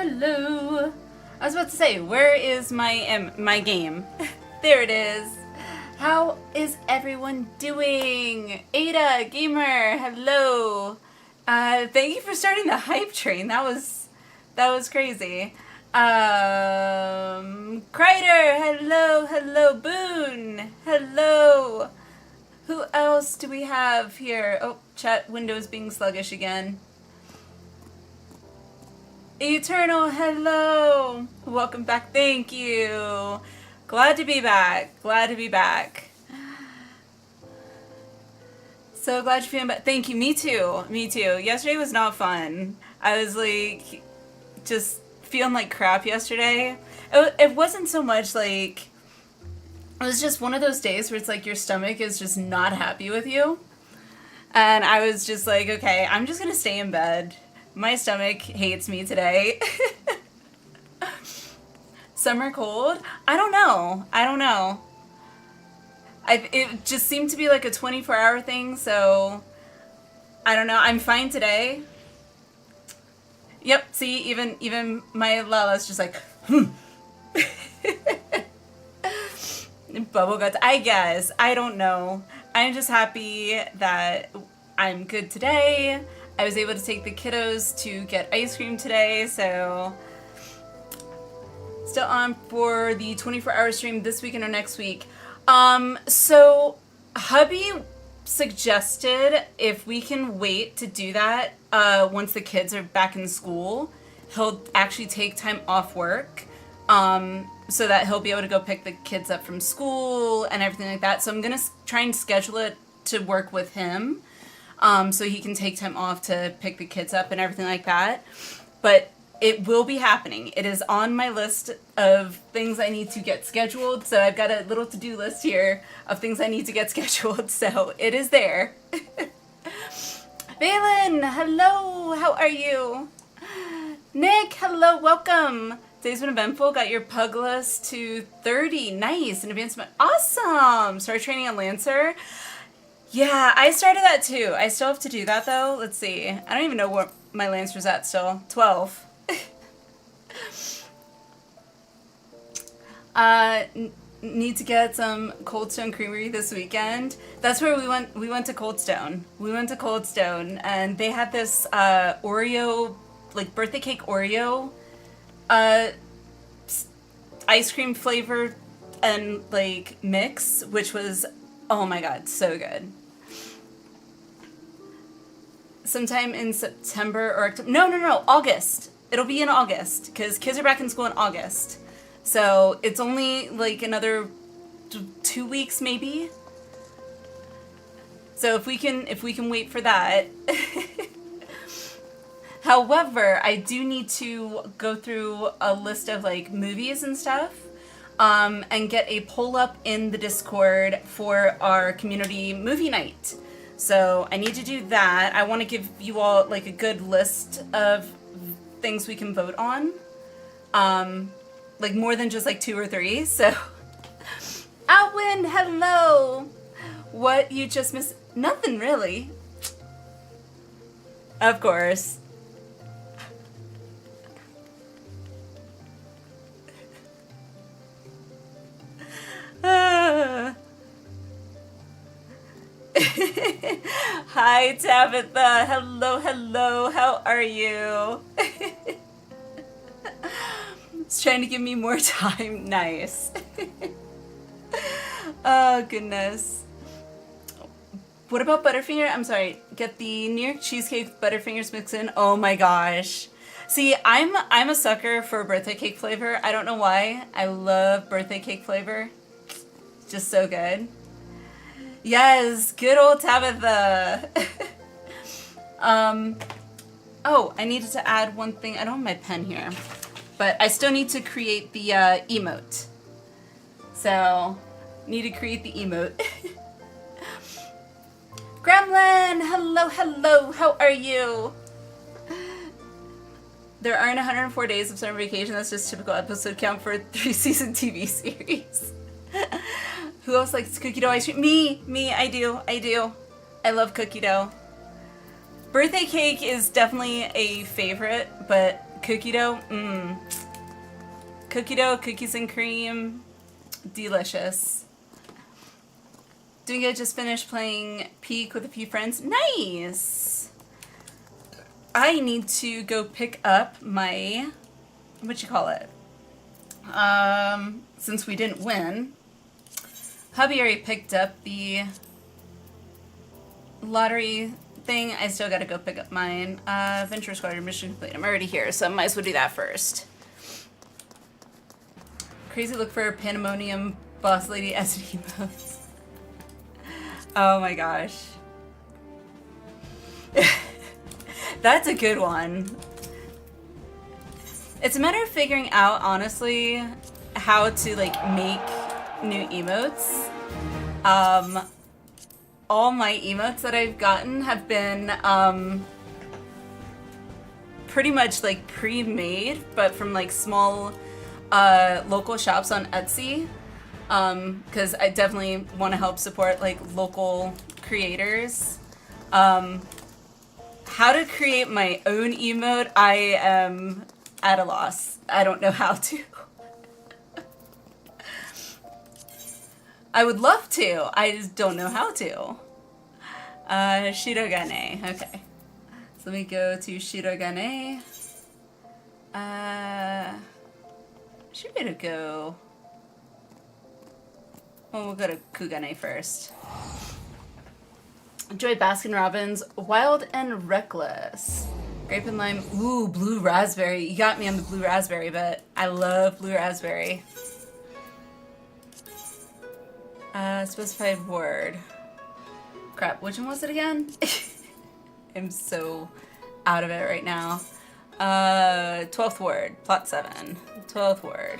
Hello. I was about to say, where is my game? There it is. How is everyone doing? Ada Gamer, hello. Thank you for starting the hype train. That was crazy. Kreider, hello. Boone, hello. Who else do we have here? Oh, chat window's being sluggish again. Eternal, hello! Welcome back, thank you! Glad to be back, So glad you're feeling back. Thank you, me too. Yesterday was not fun. I was like, just feeling like crap yesterday. It wasn't so much like, it was just one of those days where it's like your stomach is just not happy with you. And I was just like, okay, I'm just gonna stay in bed. My stomach hates me today. Summer cold? I don't know. It just seemed to be like a 24-hour thing, so I don't know. I'm fine today. Yep, see, even my Lala's just like, Bubble guts, I guess. I don't know. I'm just happy that I'm good today. I was able to take the kiddos to get ice cream today, so still on for the 24-hour stream this weekend or next week. So hubby suggested if we can wait to do that once the kids are back in school, he'll actually take time off work so that he'll be able to go pick the kids up from school and everything like that. So I'm gonna try and schedule it to work with him. So he can take time off to pick the kids up and everything like that. But it will be happening. It is on my list of things I need to get scheduled. So I've got a little to-do list here of things I need to get scheduled. So it is there. Valen, hello. How are you? Nick, hello. Welcome. Today's been eventful. Got your pug list to 30. Nice. An advancement. Awesome. Started training on Lancer. Yeah, I started that too. I still have to do that though. Let's see. I don't even know what my Lancer's at still. 12. Need to get some Cold Stone Creamery this weekend. That's where we went. We went to Cold Stone. And they had this Oreo, like birthday cake Oreo, ice cream flavor and like mix, which was, oh my god, so good. Sometime in September or October. No, August. It'll be in August because kids are back in school in August. So it's only like another 2 weeks maybe. So if we can wait for that. However, I do need to go through a list of like movies and stuff. And get a poll up in the Discord for our community movie night. So I need to do that. I want to give you all like a good list of things we can vote on. Like more than just like 2 or 3. So Alwyn, hello. What you just missed? Nothing really. Of course. Hi Tabitha, hello, how are you? It's trying to give me more time, nice. Oh goodness. What about Butterfinger? I'm sorry, get the New York cheesecake Butterfingers mix in. Oh my gosh. See, I'm a sucker for birthday cake flavor. I don't know why. I love birthday cake flavor. It's just so good. Yes, good old Tabitha. Oh, I needed to add one thing. I don't have my pen here, but I still need to create the emote. So, need to create the emote. Gremlin, hello, how are you? There aren't 104 days of summer vacation. That's just typical episode count for a 3-season TV series. Who else likes cookie dough ice cream? Me, I do. I love cookie dough. Birthday cake is definitely a favorite, but Cookie dough, Cookie dough, cookies and cream, delicious. Doing good, just finished playing Peak with a few friends. Nice! I need to go pick up my, since we didn't win, hubby already picked up the lottery thing. I still gotta go pick up mine. Venture Squadron mission complete. I'm already here, so I might as well do that first. Crazy look for Pandemonium Boss Lady as an emote. Oh my gosh. That's a good one. It's a matter of figuring out, honestly, how to like make new emotes. All my emotes that I've gotten have been pretty much like pre-made, but from like small local shops on Etsy. Because I definitely want to help support like local creators. How to create my own emote, I am at a loss. I don't know how to. I would love to, I just don't know how to. Shirogane, okay. So let me go to Shirogane. Should be able to go. Well, we'll go to Kugane first. Enjoy Baskin Robbins, Wild and Reckless. Grape and lime, ooh, blue raspberry. You got me on the blue raspberry, but I love blue raspberry. Specified word. Crap, which one was it again? I'm so out of it right now. 12th word, plot 7. 12th word.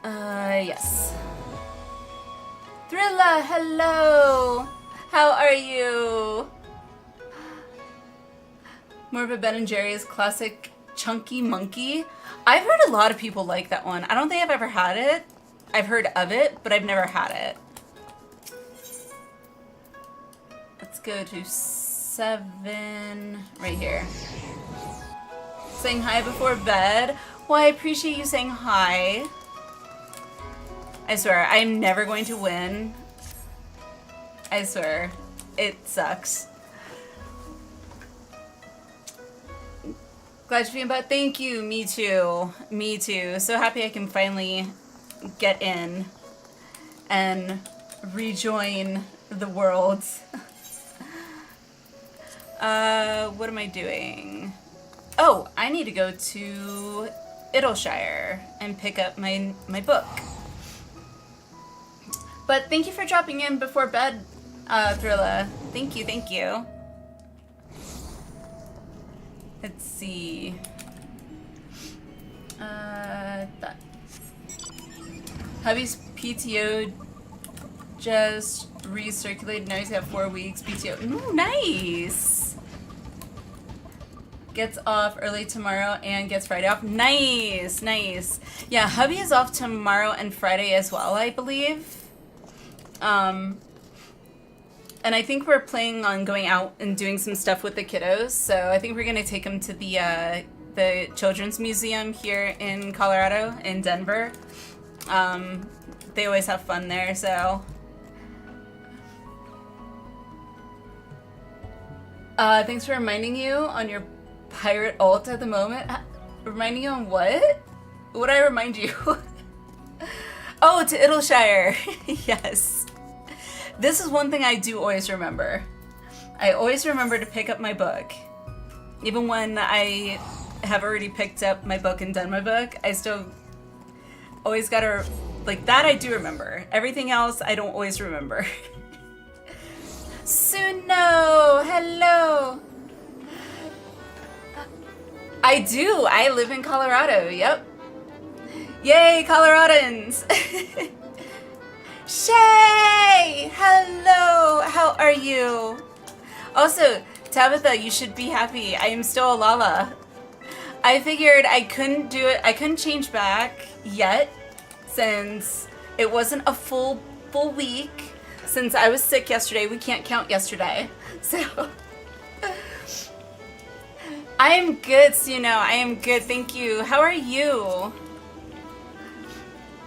Yes. Thrilla, hello! How are you? More of a Ben & Jerry's classic Chunky Monkey. I've heard a lot of people like that one. I don't think I've ever had it. I've heard of it, but I've never had it. Let's go to 7 right here. Saying hi before bed. Well, I appreciate you saying hi. I swear, I'm never going to win. I swear. It sucks. Glad you're feeling better. Thank you. Me too. Me too. So happy I can finally get in and rejoin the world. What am I doing? Oh, I need to go to Idleshire and pick up my book. But thank you for dropping in before bed, Thrilla. Thank you, thank you. Let's see. Hubby's PTO just recirculated. Now he's got 4 weeks PTO. Ooh, nice. Gets off early tomorrow and gets Friday off. Nice, nice. Yeah, hubby is off tomorrow and Friday as well, I believe. And I think we're planning on going out and doing some stuff with the kiddos. So I think we're gonna take them to the Children's Museum here in Colorado, in Denver. They always have fun there, so. Thanks for reminding you on your pirate alt at the moment. Reminding you on what? What'd I remind you? Oh, to Idleshire. Yes. This is one thing I do always remember. I always remember to pick up my book. Even when I have already picked up my book and done my book, I still always gotta, like that I do remember. Everything else I don't always remember. Suno, hello. I do, I live in Colorado, yep. Yay, Coloradans! Shay! Hello! How are you? Also, Tabitha, you should be happy. I am still a Lala. I figured I couldn't do it. I couldn't change back yet since it wasn't a full week. Since I was sick yesterday, we can't count yesterday. So, I am good, Suno. I am good, thank you. How are you?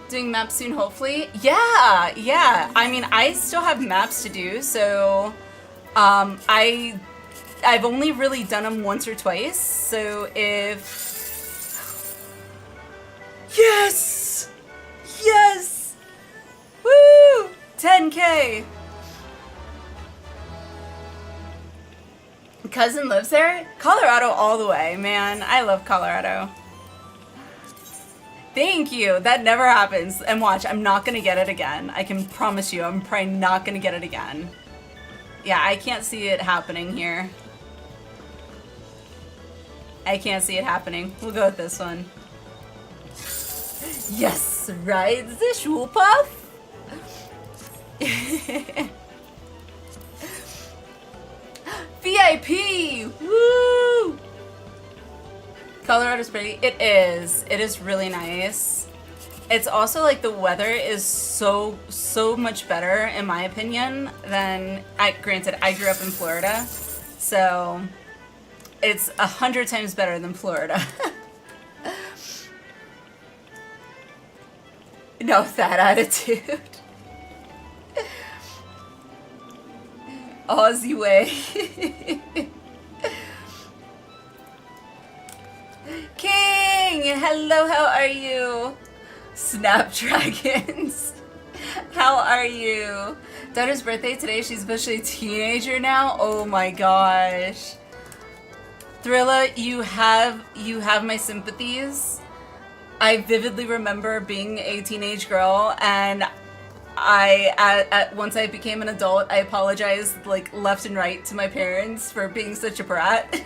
Doing maps soon, hopefully? Yeah, yeah. I mean, I still have maps to do, so I've only really done them once or twice, so if... Yes! Yes! Woo! 10K! Cousin lives there? Colorado all the way, man. I love Colorado. Thank you. That never happens. And watch, I'm not gonna get it again. I can promise you, I'm probably not gonna get it again. Yeah, I can't see it happening here. I can't see it happening. We'll go with this one. Yes, right, the shul puff. VIP! Woo! Colorado's pretty. It is. It is really nice. It's also like the weather is so much better in my opinion than granted I grew up in Florida, so it's 100 times better than Florida. No, that attitude. Aussie way. King! Hello, how are you? Snapdragons. How are you? Daughter's birthday today. She's officially a teenager now. Oh my gosh. Thrilla, you have my sympathies. I vividly remember being a teenage girl, and once I became an adult, I apologized like left and right to my parents for being such a brat.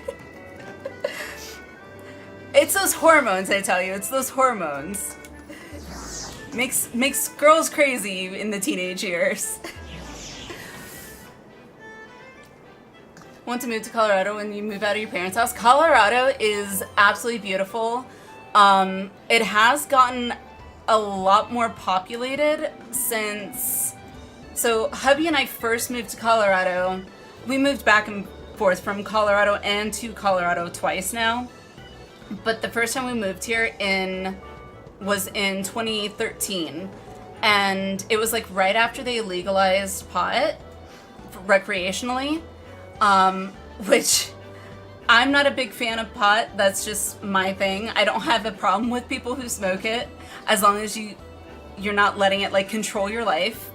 It's those hormones, I tell you. It's those hormones. Makes girls crazy in the teenage years. Want to move to Colorado when you move out of your parents' house? Colorado is absolutely beautiful. It has gotten a lot more populated since... So hubby and I first moved to Colorado. We moved back and forth from Colorado and to Colorado twice now. But the first time we moved here was in 2013. And it was like right after they legalized pot recreationally. Which I'm not a big fan of pot. That's just my thing. I don't have a problem with people who smoke it as long as you're not letting it like control your life.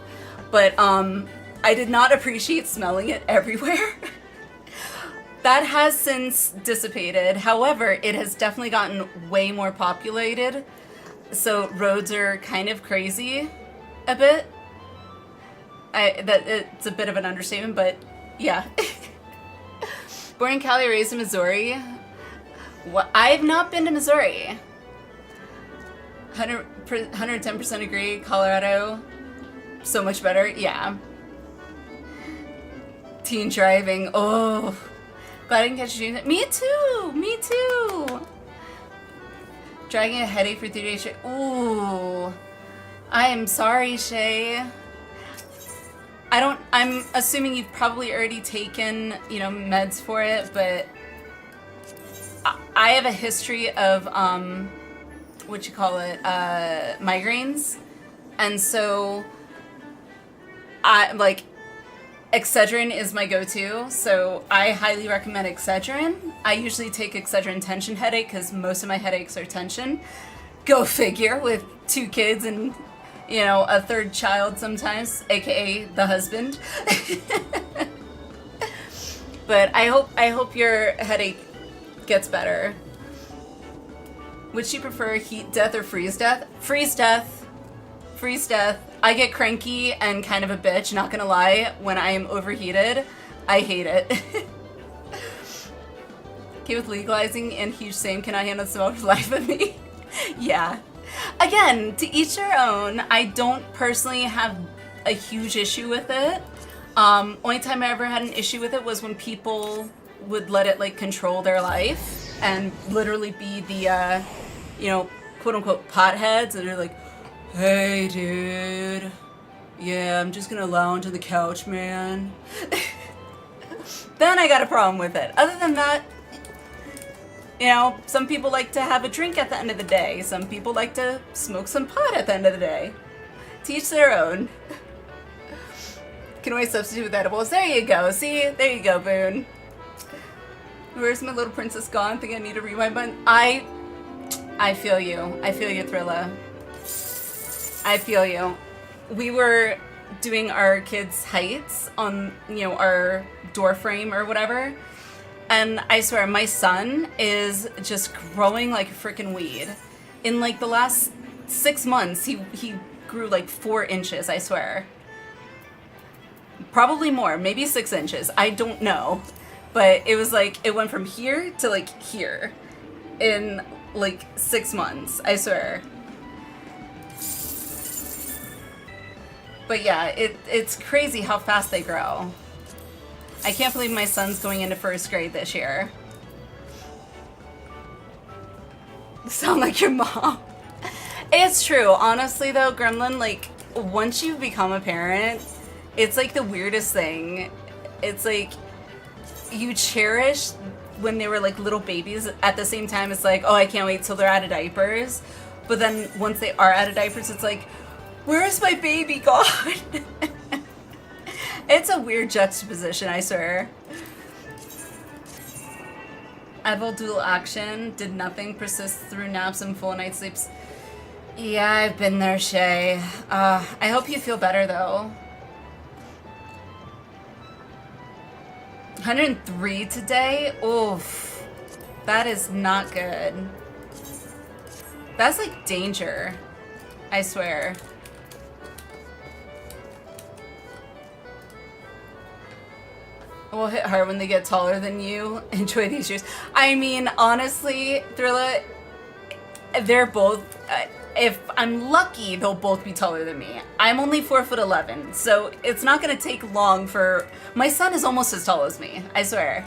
But I did not appreciate smelling it everywhere. That has since dissipated. However, it has definitely gotten way more populated. So roads are kind of crazy a bit. It's a bit of an understatement, but yeah. Born in Cali, raised in Missouri. I've not been to Missouri. 110% agree. Colorado, so much better. Yeah. Teen driving. Oh. Glad I didn't catch you. Me too. Me too. Dragging a headache for 3 days straight. Ooh. I am sorry, Shay. I'm assuming you've probably already taken, meds for it, but I have a history of, migraines. And so, Excedrin is my go-to, so I highly recommend Excedrin. I usually take Excedrin tension headache because most of my headaches are tension. Go figure, with 2 kids and, a third child sometimes, aka the husband. But I hope your headache gets better. Would you prefer heat death or freeze death? Freeze death. Freeze death. I get cranky and kind of a bitch, not gonna lie, when I am overheated. I hate it. Okay, with legalizing and huge same, can I handle the smell for life of me? Yeah. Again, to each their own. I don't personally have a huge issue with it. Only time I ever had an issue with it was when people would let it control their life and literally be the, quote unquote potheads that are like, hey, dude. Yeah, I'm just gonna lounge on the couch, man. Then I got a problem with it. Other than that, You know, some people like to have a drink at the end of the day. Some people like to smoke some pot at the end of the day. To each their own. Can always substitute with edibles. There you go. See? There you go, Boone. Where's my little princess gone? Think I need a rewind button? I feel you. I feel you, Thrilla. I feel you. We were doing our kids' heights on, you know, our door frame or whatever. And I swear, my son is just growing like a freaking weed. In like the last 6 months, he grew like 4 inches, I swear. Probably more, maybe 6 inches. I don't know. But it was like, it went from here to like here in like 6 months, I swear. But yeah, it's crazy how fast they grow. I can't believe my son's going into 1st grade this year. Sound like your mom. It's true. Honestly though, Gremlin, like, once you become a parent, it's like the weirdest thing. It's like, you cherish when they were like little babies. At the same time, it's like, oh, I can't wait till they're out of diapers. But then once they are out of diapers, it's like, where is my baby gone? It's a weird juxtaposition, I swear. Advil dual action, did nothing, persists through naps and full night sleeps. Yeah, I've been there, Shay. I hope you feel better, though. 103 today? Oof. That is not good. That's like danger. I swear. Will hit hard when they get taller than you. Enjoy these years. I mean, honestly, Thrilla, they're both, if I'm lucky, they'll both be taller than me. I'm only 4'11", so it's not gonna take long for, my son is almost as tall as me, I swear.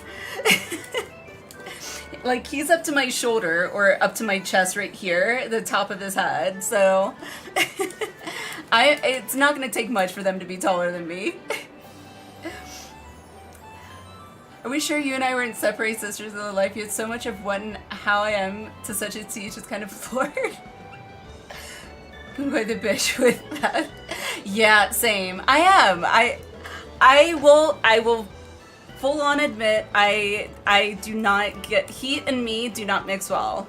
Like, he's up to my shoulder, or up to my chest right here, the top of his head, so it's not gonna take much for them to be taller than me. Are we sure you and I weren't separate sisters in the life? You had so much of what and how I am to such a T, just kind of floored. I'm quite the bitch with that. Yeah, same. I am. I will full on admit I do not get, heat and me do not mix well.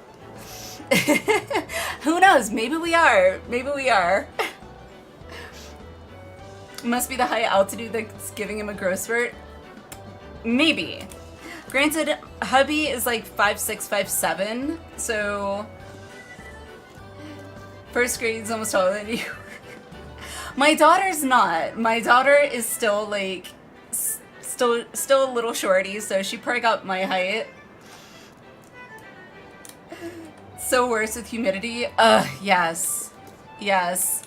Who knows? Maybe we are. Maybe we are. Must be the high altitude that's giving him a growth spurt. Maybe. Granted, hubby is like 5'6", 5'7", so 1st grade's almost taller than you. My daughter's not. My daughter is still like, still a little shorty, so she probably got my height. So worse with humidity. Yes. Yes.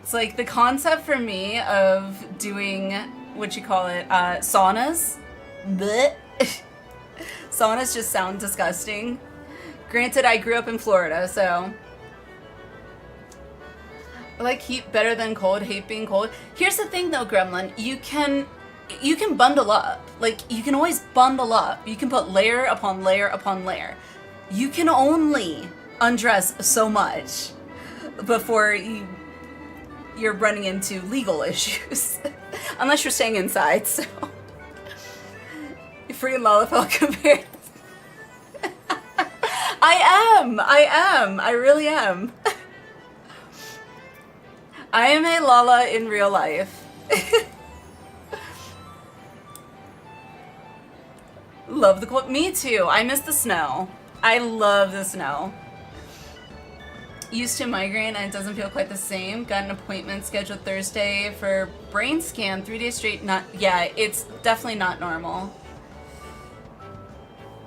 It's like the concept for me of doing, what you call it, saunas. Blech. Saunas just sound disgusting. Granted, I grew up in Florida, so I like heat better than cold, hate being cold. Here's the thing though, Gremlin, you can bundle up. Like, you can always bundle up. You can put layer upon layer upon layer. You can only undress so much before you're running into legal issues. Unless you're staying inside, so. You're free Lollapalooza compared. I am. I really am. I am a Lala in real life. Love the cold. Me too. I miss the snow. I love the snow. Used to migraine and it doesn't feel quite the same. Got an appointment scheduled Thursday for brain scan. 3 days straight. Not, yeah, it's definitely not normal.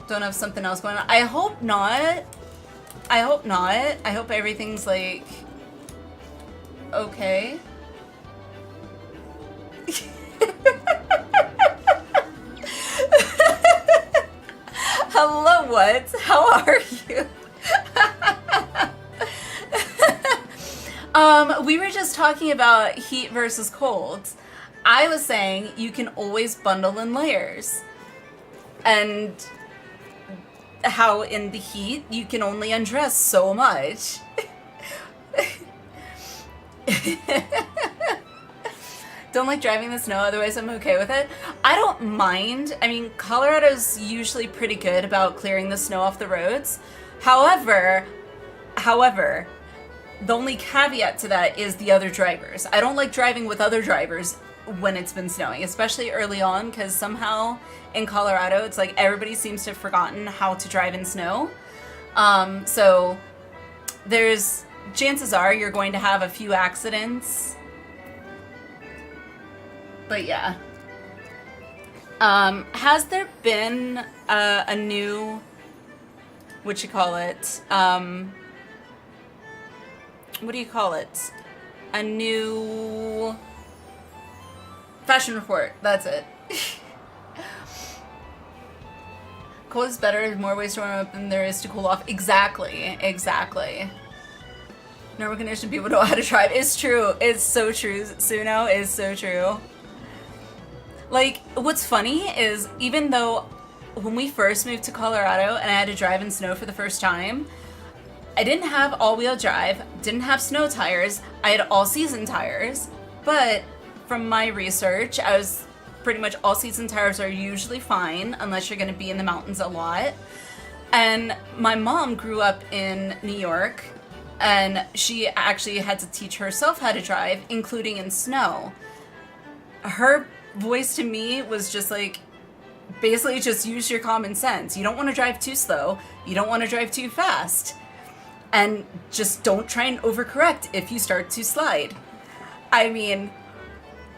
Don't have something else going on. I hope not. I hope not. I hope everything's like okay. Hello, what? How are you? We were just talking about heat versus cold. I was saying you can always bundle in layers. And how in the heat you can only undress so much. Don't like driving in the snow, otherwise I'm okay with it. I don't mind. I mean, Colorado's usually pretty good about clearing the snow off the roads. However, the only caveat to that is the other drivers. I don't like driving with other drivers when it's been snowing, especially early on, because somehow in Colorado, it's like everybody seems to have forgotten how to drive in snow. So there's chances are you're going to have a few accidents. But yeah. Has there been a new, what you call it? What do you call it? A new fashion report. That's it. Cold is better. There's more ways to warm up than there is to cool off. Exactly. Exactly. Normal condition people know how to drive. It's true. It's so true. Suno is so true. Like, what's funny is even though when we first moved to Colorado and I had to drive in snow for the first time, I didn't have all-wheel drive, didn't have snow tires, I had all-season tires, but from my research, I was pretty much all-season tires are usually fine unless you're going to be in the mountains a lot. And my mom grew up in New York, and she actually had to teach herself how to drive, including in snow. Her voice to me was just like, basically just use your common sense. You don't want to drive too slow. You don't want to drive too fast. And just don't try and overcorrect if you start to slide. I mean,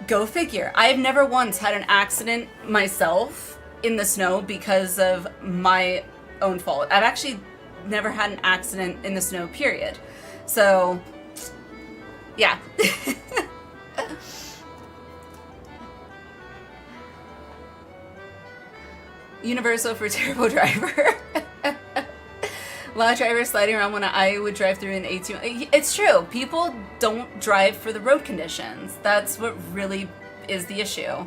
go figure. I've never once had an accident myself in the snow because of my own fault. I've actually never had an accident in the snow, period. So, yeah. Universal for terrible driver. A lot of drivers sliding around when I would drive through an 18. It's true. People don't drive for the road conditions. That's what really is the issue.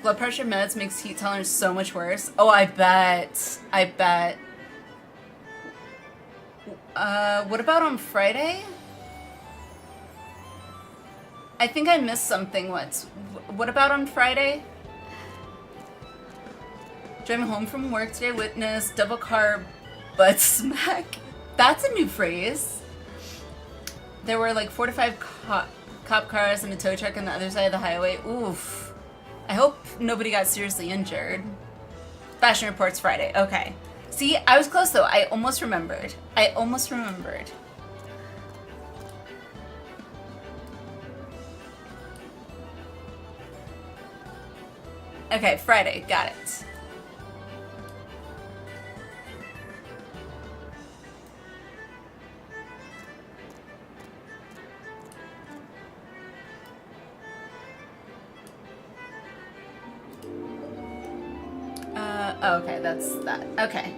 Blood pressure meds makes heat tolerance so much worse. Oh, I bet. I bet. What about on Friday? I think I missed something once. What about on Friday? Driving home from work today, witnessed double car butt smack. That's a new phrase. There were like 4 to 5 cop cars and a tow truck on the other side of the highway. Oof. I hope nobody got seriously injured. Fashion reports Friday. Okay. See, I was close though. I almost remembered. Okay, Friday. Got it. Okay, that's that. Okay.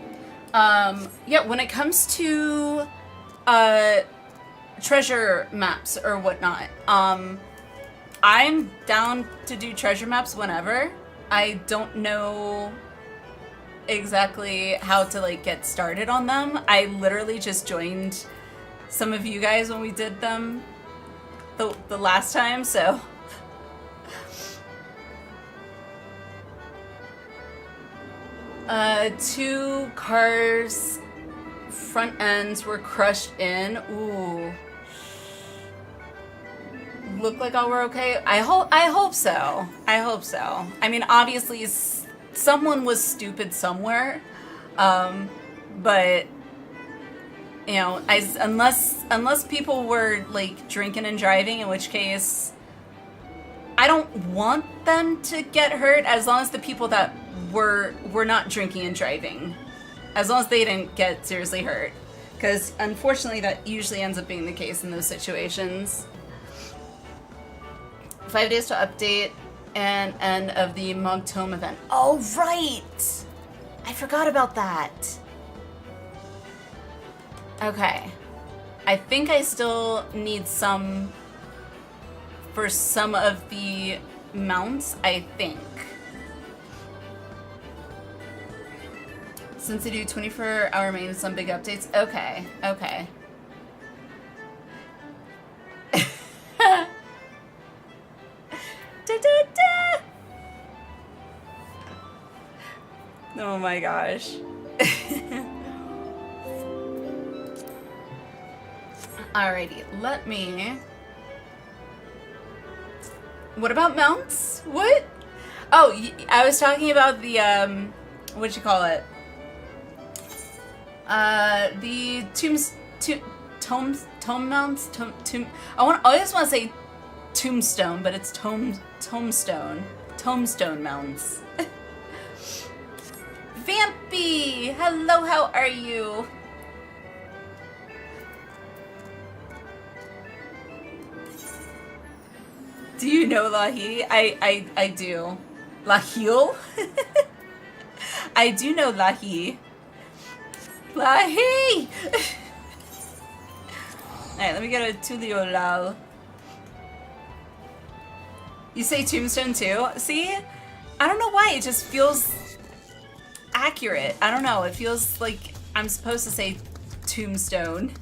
Yeah, when it comes to treasure maps or whatnot, I'm down to do treasure maps whenever. I don't know exactly how to like get started on them. I literally just joined some of you guys when we did them the last time, so 2 cars front ends were crushed in. Ooh. Look like all were okay. I hope so. I mean, obviously someone was stupid somewhere. But you know, unless people were like drinking and driving, in which case I don't want them to get hurt as long as the people that were not drinking and driving, as long as they didn't get seriously hurt, because unfortunately that usually ends up being the case in those situations. 5 days to update and end of the Mugged Home event. Oh right, I forgot about that. Okay, I think I still need some for some of the mounts, I think. Since they do 24-hour maintenance on big updates. Okay, okay. Da, da, da. Oh my gosh. Alrighty, let me... What about mounts? What? Oh, I was talking about the, what'd you call it? The tome mounts? I always want to say tombstone, but it's tombstone mounts. Vampy! Hello, how are you? Do you know Lahi? I do. Lahil? I do know Lahi. Lahi! Alright, let me get a Tulio Lal. You say tombstone too? See? I don't know why, it just feels accurate. I don't know, it feels like I'm supposed to say tombstone.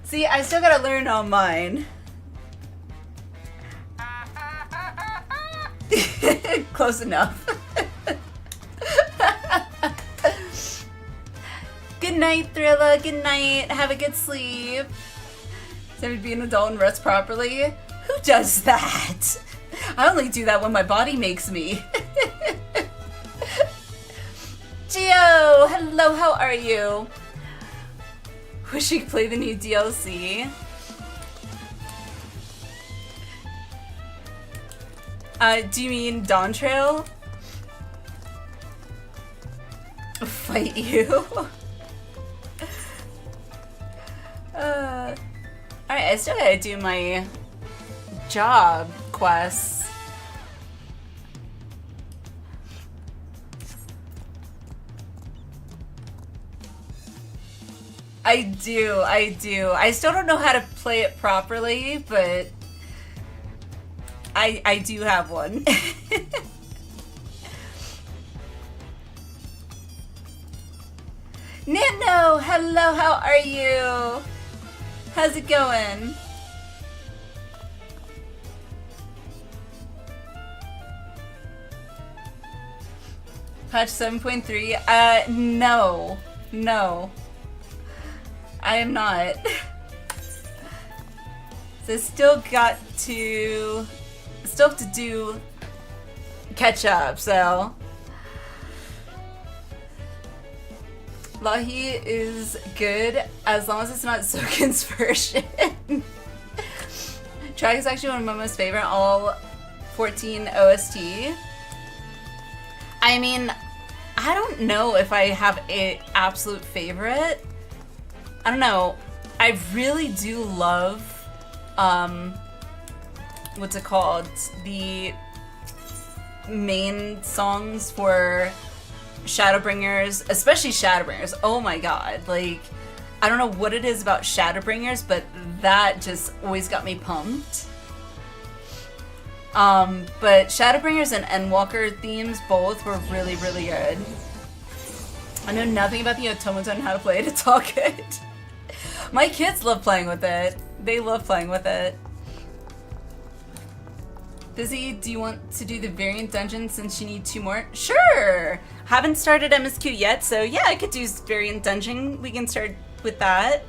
See, I still gotta learn on mine. Close enough. Good night, Thrilla. Good night. Have a good sleep. Time to be an adult and rest properly. Who does that? I only do that when my body makes me. Gio! Hello, how are you? Wish you could play the new DLC. Do you mean Dawntrail? Fight you? Alright, I still gotta do my job quests. I do. I still don't know how to play it properly, but I do have one. Nano, hello, how are you? How's it going? Patch 7.3? No. I am not. So still have to do catch up, so. Lahi is good as long as it's not Soken's version. Track is actually one of my most favorite, all 14 OST. I mean, I don't know if I have an absolute favorite. I don't know. I really do love, what's it called? The main songs for Shadowbringers, especially Shadowbringers. Oh my god. Like, I don't know what it is about Shadowbringers, but that just always got me pumped. But Shadowbringers and Endwalker themes both were really, really good. I know nothing about the automaton, how to play it. It's all good. My kids love playing with it. They love playing with it. Busy, do you want to do the variant dungeon since you need 2 more? Sure! Haven't started MSQ yet, so yeah, I could do variant dungeon. We can start with that.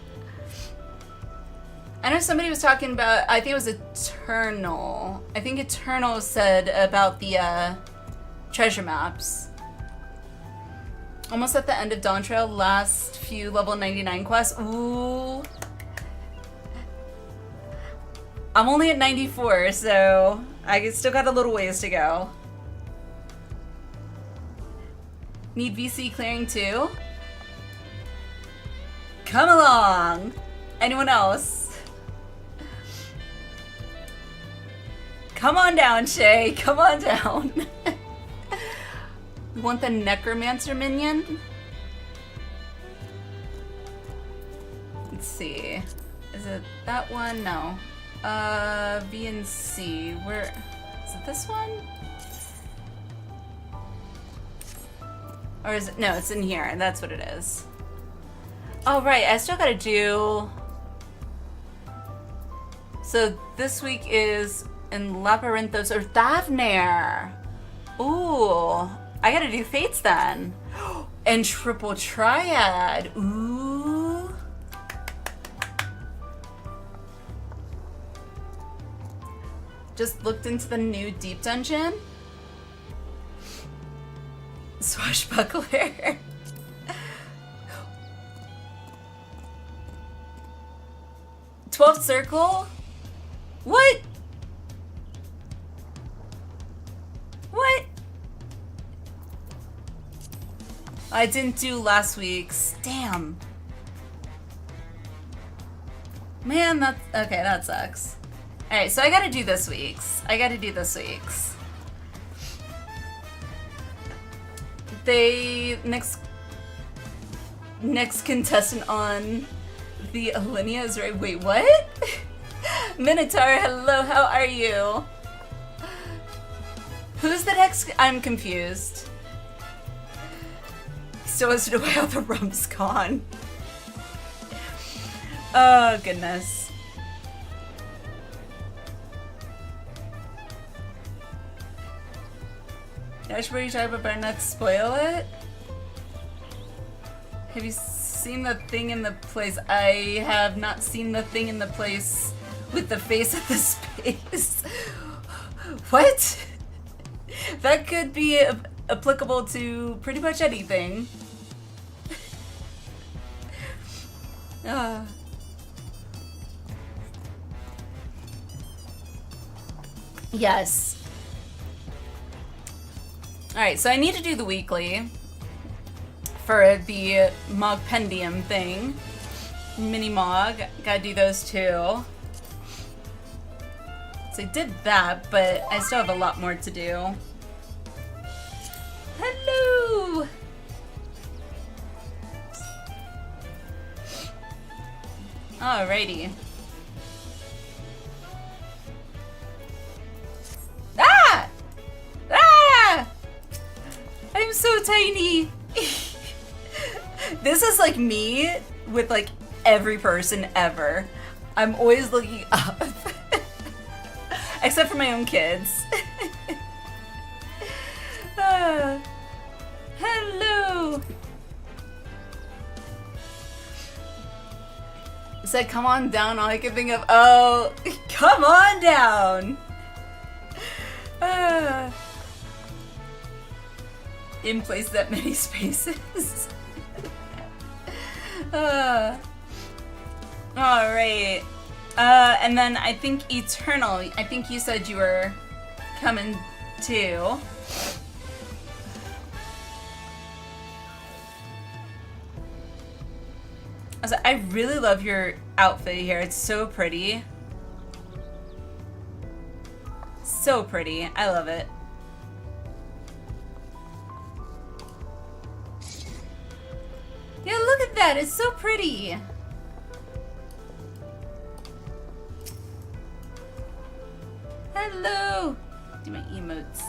I know somebody was talking about, I think it was Eternal. I think Eternal said about the treasure maps. Almost at the end of Dawntrail, last few level 99 quests. Ooh. I'm only at 94, so I still got a little ways to go. Need VC clearing too? Come along! Anyone else? Come on down, Shay. Come on down. You want the Necromancer minion? Let's see. Is it that one? No. B and C. Where is it? This one? Or is it? No, it's in here. That's what it is. Oh, right. I still gotta do. So this week is in Labyrinthos or Thavnair. Ooh. I gotta do Fates then. And Triple Triad. Ooh. Just looked into the new Deep Dungeon. Swashbuckler. 12th Circle? What? What? I didn't do last week's. Damn. Man, that's... Okay, that sucks. Alright, so I gotta do this week's. They... Next contestant on the Alinea is right. Wait, what? Minotaur, hello, how are you? Who's the next? I'm confused. Still wants to know how the rum's gone. Oh, goodness. Dash, where you talking about better not spoil it? Have you seen the thing in the place? I have not seen the thing in the place with the face at the space. What? That could be applicable to pretty much anything. Yes. Alright, so I need to do the weekly for the Mogpendium thing. Mini Mog, gotta do those too. So I did that, but I still have a lot more to do. Hello! Alrighty. Ah! Ah! I'm so tiny! This is like me with like every person ever. I'm always looking up. Except for my own kids. Hello! It said, come on down, all I can think of, oh, come on down! In place that many spaces. Alright. And then I think Eternal, I think you said you were coming too. I really love your outfit here. It's so pretty. So pretty. I love it. Yeah, look at that. It's so pretty. Hello. Do my emotes.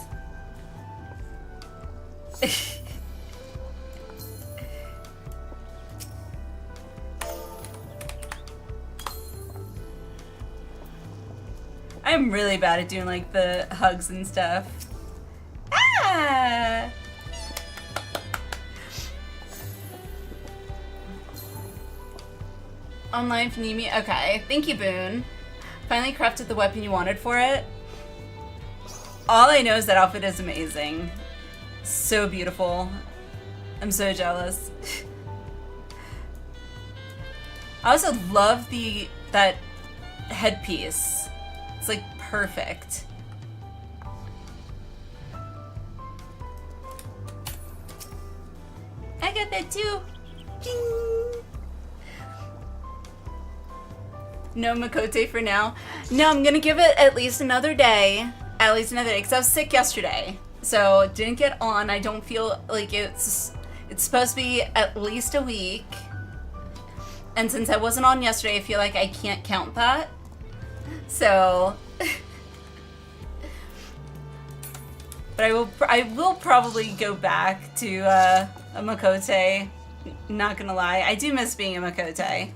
I'm really bad at doing like the hugs and stuff. Ah! Online if you need me. Okay, thank you, Boone. Finally crafted the weapon you wanted for it. All I know is that outfit is amazing. So beautiful. I'm so jealous. I also love that headpiece. It's like perfect. I got that too. Ding. No Makote for now. No, I'm gonna give it at least another day. At least another day, because I was sick yesterday. So didn't get on. I don't feel like it's supposed to be at least a week. And since I wasn't on yesterday, I feel like I can't count that. So, but I will probably go back to a Makote. Not gonna lie, I do miss being a Makote.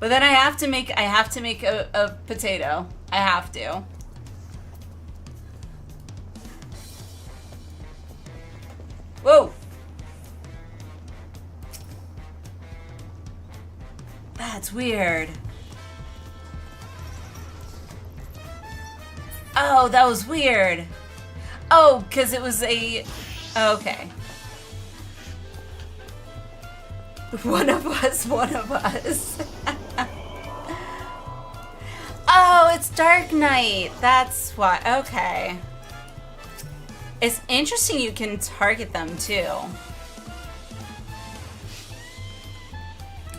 But then I have to make a potato. I have to. Whoa. That's weird. Oh, that was weird. Oh, because it was a... Okay. One of us, one of us. Oh, it's Dark Knight. That's why. Okay. It's interesting you can target them too.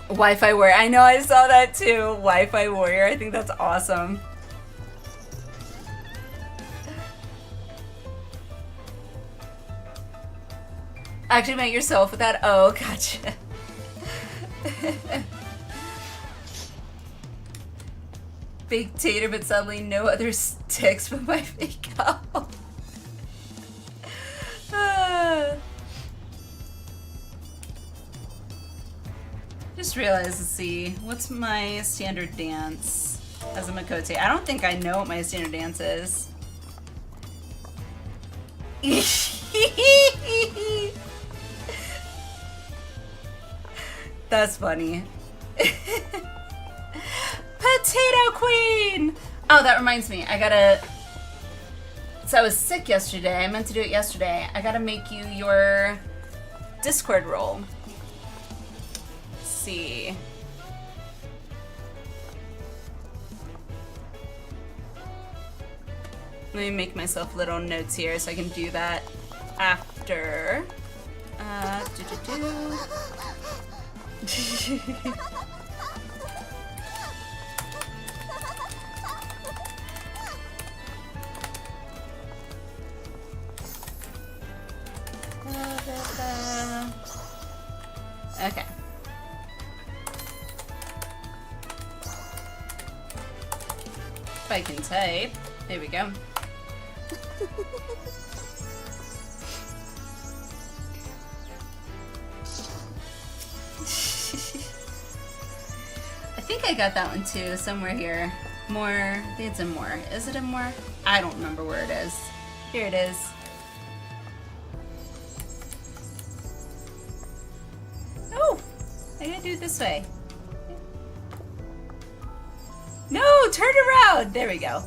Wi-Fi Warrior. I know, I saw that too. Wi-Fi Warrior. I think that's awesome. Actually met yourself with that? Oh, gotcha. Big tater, but suddenly no other sticks but my fake cow. Just realized, let's see, what's my standard dance as a Makote? I don't think I know what my standard dance is. That's funny. Potato Queen! Oh, that reminds me. So I was sick yesterday. I meant to do it yesterday. I gotta make you your Discord role. Let's see. Let me make myself little notes here so I can do that after. Okay. If I can type. There we go. I think I got that one too, somewhere here. More, I think it's in more. Is it in more? I don't remember where it is. Here it is. Oh, I gotta do it this way. No, turn around. There we go.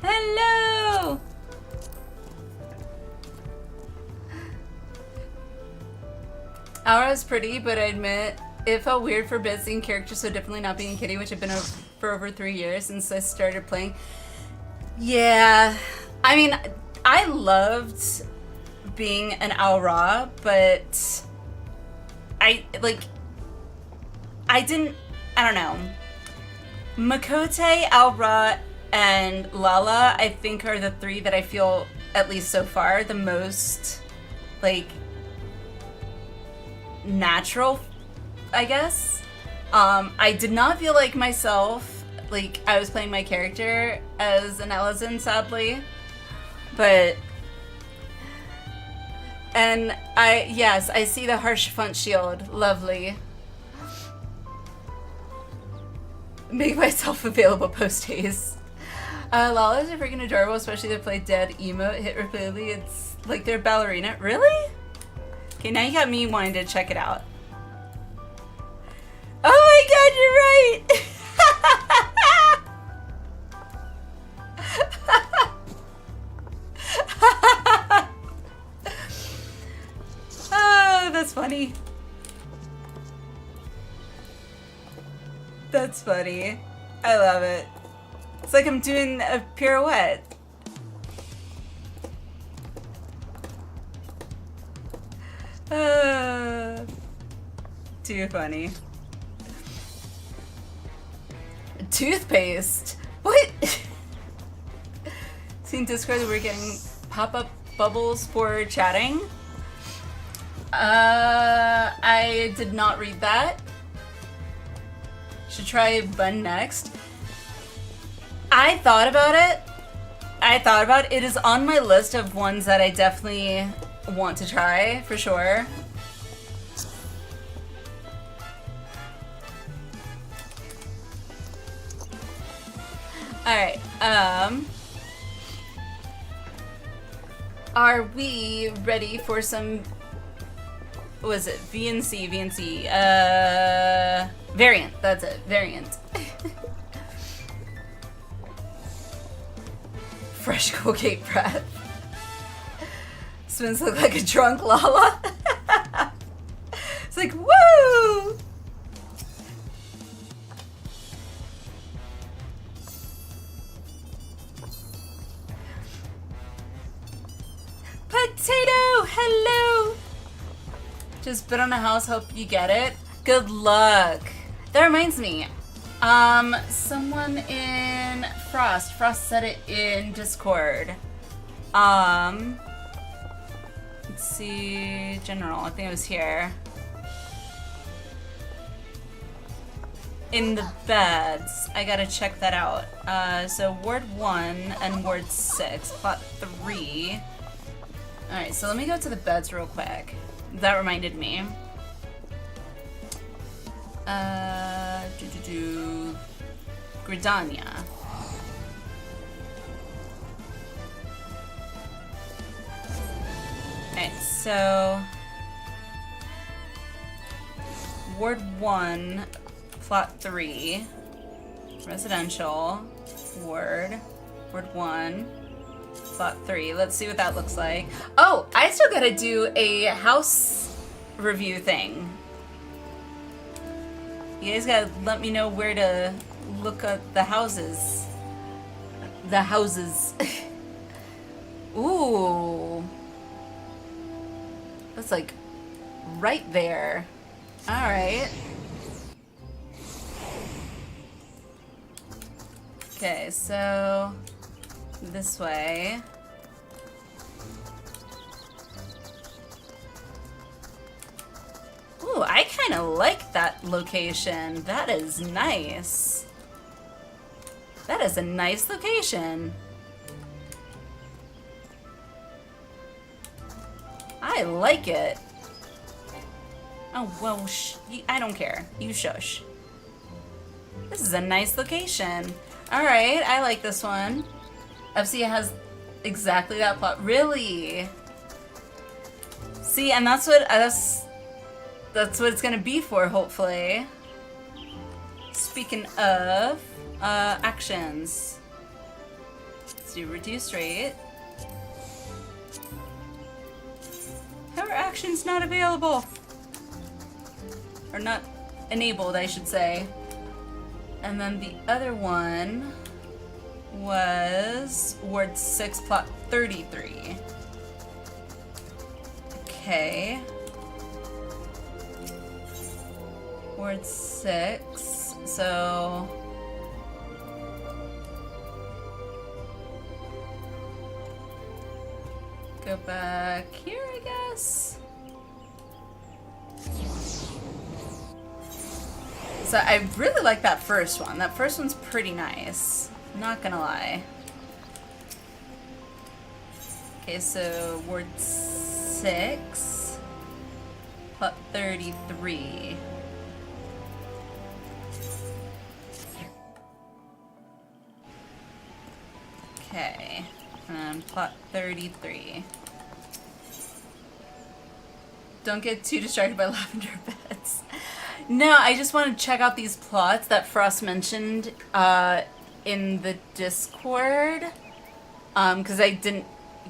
Hello. Aura's pretty, but I admit it felt weird for being character so differently not being Kitty, which I've been for over 3 years since I started playing. Yeah, I mean, I loved being an Aura, but I don't know. Makote, Aura, and Lala, I think are the 3 that I feel, at least so far, the most, like, natural, I guess. I did not feel like myself, like I was playing my character as an Elezen, sadly. But, and yes, I see the harsh font shield, lovely. Make myself available post-haste. Lala's are freaking adorable, especially they play dead emote, hit repeatedly. It's like they're ballerina. Really? Okay, now you got me wanting to check it out. Oh my god, you're right! Oh, that's funny. That's funny. I love it. It's like I'm doing a pirouette. Too funny. Toothpaste? What? See in Discord that we're getting pop-up bubbles for chatting? I did not read that. Should try bun next. I thought about it. It is on my list of ones that I definitely want to try, for sure. Alright, are we ready for some, what was it, VNC, variant, that's it, variant. Fresh Colgate breath. Spins look like a drunk Lala. It's like, woo! Potato, hello! Just bid on a house, hope you get it. Good luck. That reminds me. Someone in Frost said it in Discord. Let's see, general, I think it was here. In the beds, I gotta check that out. So Ward 1 and Ward 6, plot 3. Alright, so let me go to the beds real quick. That reminded me. Gridania. Alright, so Ward 1, plot 3, residential, Ward 1, plot 3. Let's see what that looks like. Oh, I still gotta do a house review thing. You guys gotta let me know where to look at the houses. The houses. Ooh. That's like right there. Alright. Okay, so this way. Ooh, I kind of like that location. That is nice. That is a nice location. I like it. Oh, well, I don't care. You shush. This is a nice location. Alright, I like this one. FC has exactly that plot. Really? See, and that's what it's gonna be for, hopefully. Speaking of actions, let's do reduced rate. How are actions not available? Or not enabled, I should say. And then the other one was Ward 6, plot 33. Okay. Ward 6, so go back here, I guess. So I really like that first one. That first one's pretty nice. Not gonna lie. Okay, so Ward 6, plot 33. Okay, and plot 33. Don't get too distracted by lavender beds. No, I just want to check out these plots that Frost mentioned in the Discord. Because I didn't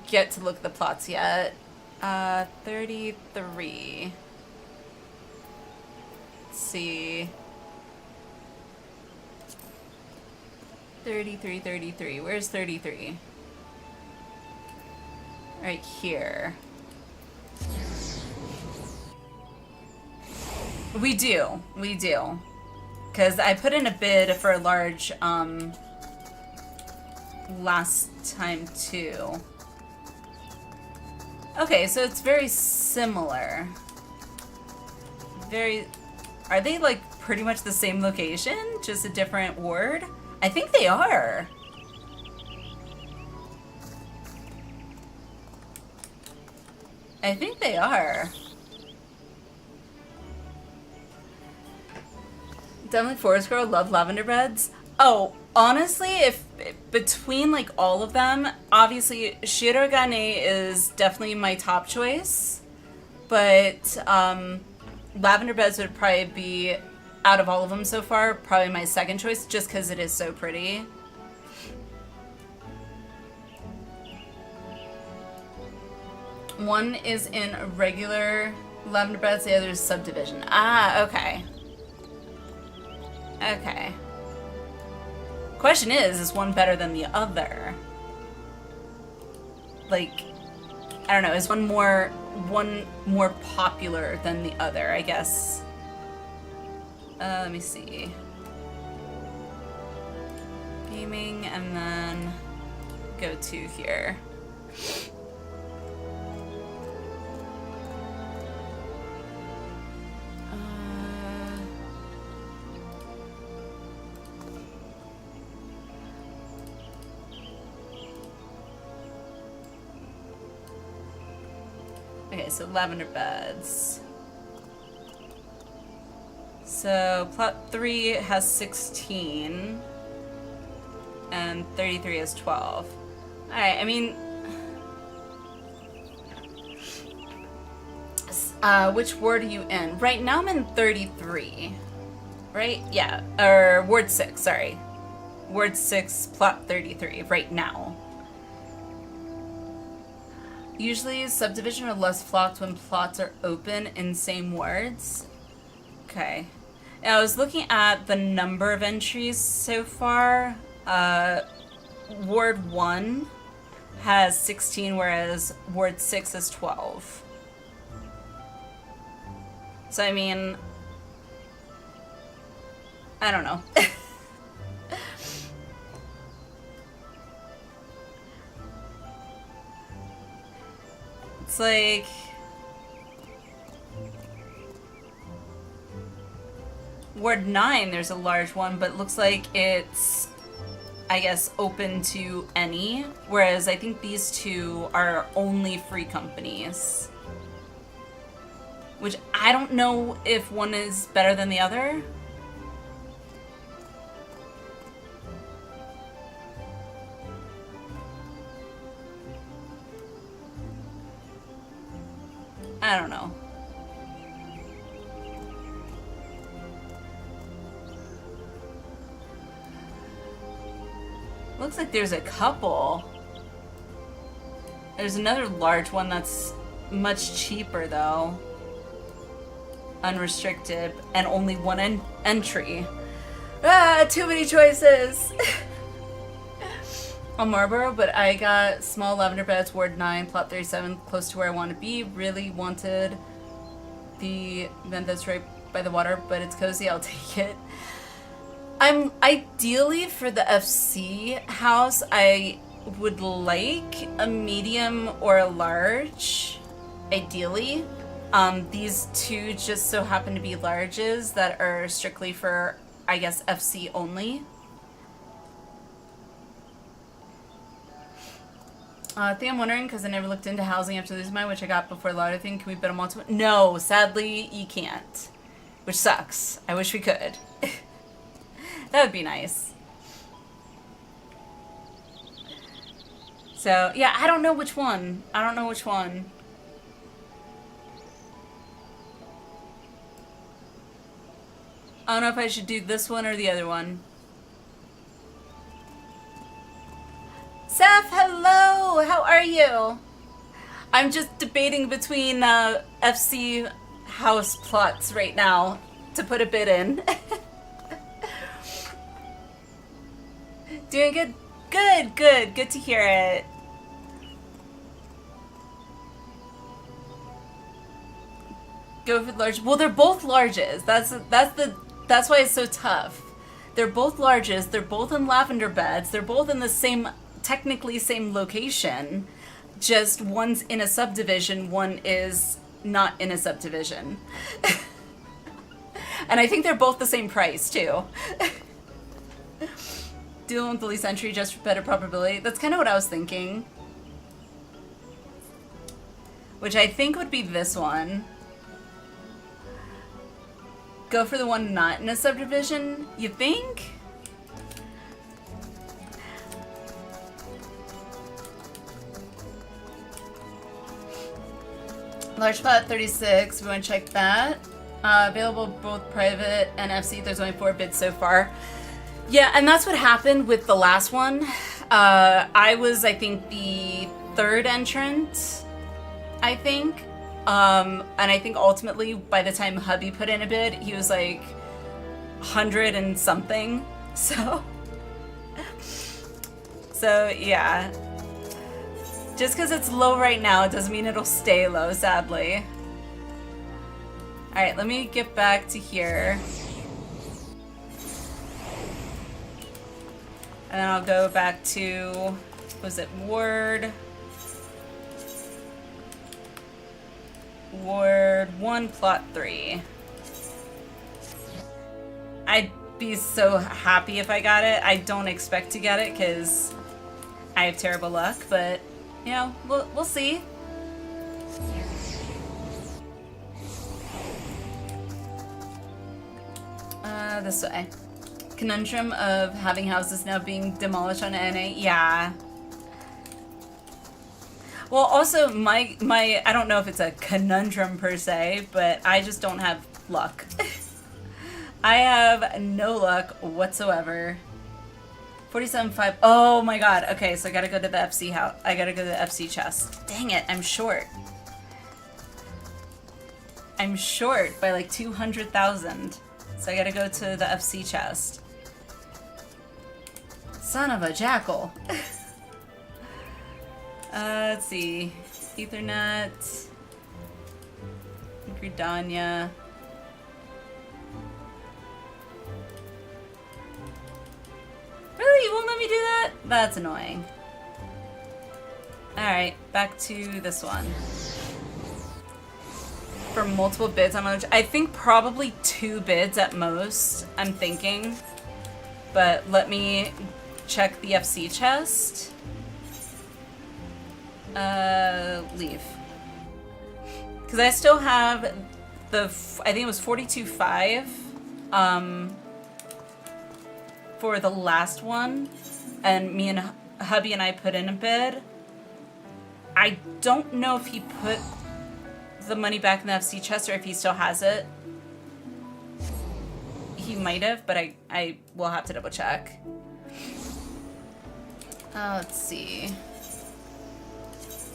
get to look at the plots yet. 33. Let's see. 33. Where's 33? Right here. We do. Because I put in a bid for a large, last time too. Okay, so it's very similar. very... Are they, like, pretty much the same location? Just a different ward? I think they are. I think they are. Definitely Forest Girl, love lavender beds. Oh, honestly, if between like all of them, obviously Shirogane is definitely my top choice, but lavender beds would probably be, out of all of them so far, probably my second choice, just because it is so pretty. One is in regular lavender beds, the other is subdivision. Ah, okay. Okay. Question is one better than the other? Like, I don't know, is one more popular than the other, I guess? Let me see. Gaming, and then go to here. Okay, so lavender beds. So plot 3 has 16 and 33 has 12. Alright, I mean, which ward are you in? Right now I'm in 33, right? Yeah, or ward 6, sorry. Ward 6, plot 33, right now. Usually subdivision are less flocked when plots are open in same wards. Okay. Now, I was looking at the number of entries so far. Ward 1 has 16, whereas Ward 6 has 12. So, I mean, I don't know. It's like... Ward 9, there's a large one, but it looks like it's, I guess, open to any, whereas I think these two are only free companies. Which I don't know if one is better than the other. I don't know. Looks like there's a couple. There's another large one that's much cheaper though. Unrestricted and only one entry. Ah, too many choices. On Marlboro, but I got small lavender beds, Ward 9, plot 37, close to where I want to be. Really wanted the event that's right by the water, but it's cozy, I'll take it. I'm ideally for the FC house, I would like a medium or a large, ideally. These two just so happen to be larges that are strictly for, I guess, FC only. I think I'm wondering, because I never looked into housing after losing mine, which I got before the lottery thing. Can we bid on multiple? No, sadly, you can't. Which sucks. I wish we could. That would be nice. So, yeah, I don't know which one. I don't know which one. I don't know if I should do this one or the other one. Seth, hello! How are you? I'm just debating between FC house plots right now to put a bid in. Doing good? Good, good. Good to hear it. Go for the large. Well, they're both larges. That's why it's so tough. They're both larges. They're both in lavender beds. They're both in the same, technically same location. Just one's in a subdivision, one is not in a subdivision. And I think they're both the same price, too. Dealing with the least entry just for better probability. That's kind of what I was thinking. Which I think would be this one. Go for the one not in a subdivision, you think? Large plot 36, we want to check that. Available both private and FC, there's only 4 bids so far. Yeah, and that's what happened with the last one. I was, I think, the 3rd entrant, I think. And I think ultimately, by the time hubby put in a bid, he was like 100 and something. So yeah. Just because it's low right now doesn't mean it'll stay low, sadly. Alright, let me get back to here. And then I'll go back to, was it Ward 1, plot 3. I'd be so happy if I got it. I don't expect to get it because I have terrible luck, but you know, we'll see. This way. Conundrum of having houses now being demolished on NA. Yeah. Well, also my I don't know if it's a conundrum per se, but I just don't have luck. I have no luck whatsoever. 47.5. Oh my god. Okay, so I gotta go to the FC house. I gotta go to the FC chest. Dang it, I'm short. I'm short by like 200,000. So I gotta go to the FC chest. Son of a jackal. Let's see. Ethernet. Gridania. Really? You won't let me do that? That's annoying. Alright, back to this one. For multiple bids, I think probably 2 bids at most, I'm thinking. But let me check the FC chest. Leave. Because I still have the, I think it was 42.5, for the last one. And me and hubby and I put in a bid. I don't know if he put the money back in the FC chest or if he still has it. He might have, but I will have to double check. Let's see.